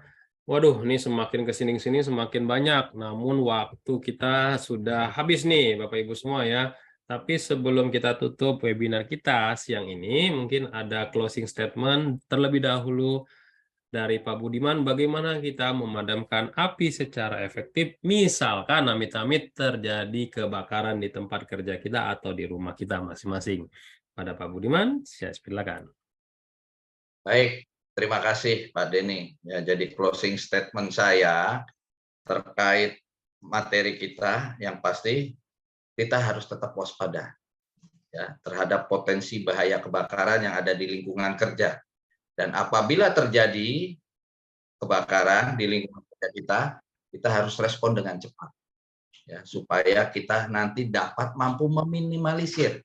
Waduh, ini semakin kesini-sini semakin banyak. Namun waktu kita sudah habis nih Bapak Ibu semua ya. Tapi sebelum kita tutup webinar kita siang ini, mungkin ada closing statement terlebih dahulu dari Pak Budiman bagaimana kita memadamkan api secara efektif misalkan amit-amit terjadi kebakaran di tempat kerja kita atau di rumah kita masing-masing. Pada Pak Budiman, saya silakan. Baik, terima kasih Pak Denny. Ya, jadi closing statement saya terkait materi kita yang pasti kita harus tetap waspada ya terhadap potensi bahaya kebakaran yang ada di lingkungan kerja. Dan apabila terjadi kebakaran di lingkungan kerja kita harus respon dengan cepat, ya supaya kita nanti dapat mampu meminimalisir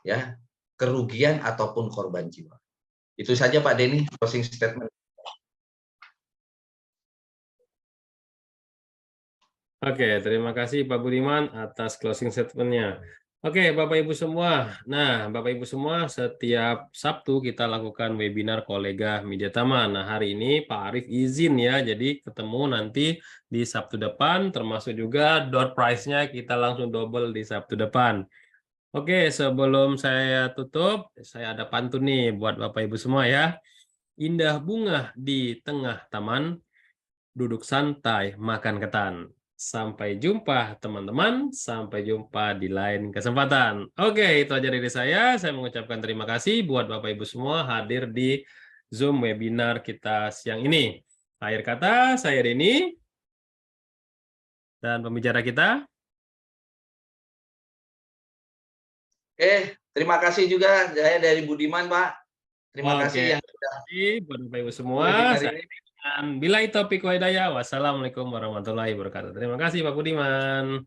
ya kerugian ataupun korban jiwa. Itu saja Pak Denny, closing statement. Oke, terima kasih Pak Budiman atas closing statement-nya. Oke, Bapak Ibu semua. Nah, Bapak Ibu semua, setiap Sabtu kita lakukan webinar kolega Media Taman. Nah, hari ini Pak Arief izin ya, jadi ketemu nanti di Sabtu depan, termasuk juga door prize-nya kita langsung double di Sabtu depan. Oke, sebelum saya tutup, saya ada pantun nih buat Bapak Ibu semua ya. Indah bunga di tengah taman, duduk santai makan ketan. Sampai jumpa teman-teman, sampai jumpa di lain kesempatan. Oke, itu aja dari saya. Saya mengucapkan terima kasih buat Bapak Ibu semua hadir di Zoom webinar kita siang ini. Akhir kata, saya Denny. Dan pembicara kita. Oke, terima kasih juga saya dari Budiman, Pak. Terima kasih yang sudah buat Bapak Ibu semua. Billahi taufiq wa hidayah. Wassalamualaikum warahmatullahi wabarakatuh. Terima kasih Pak Budiman.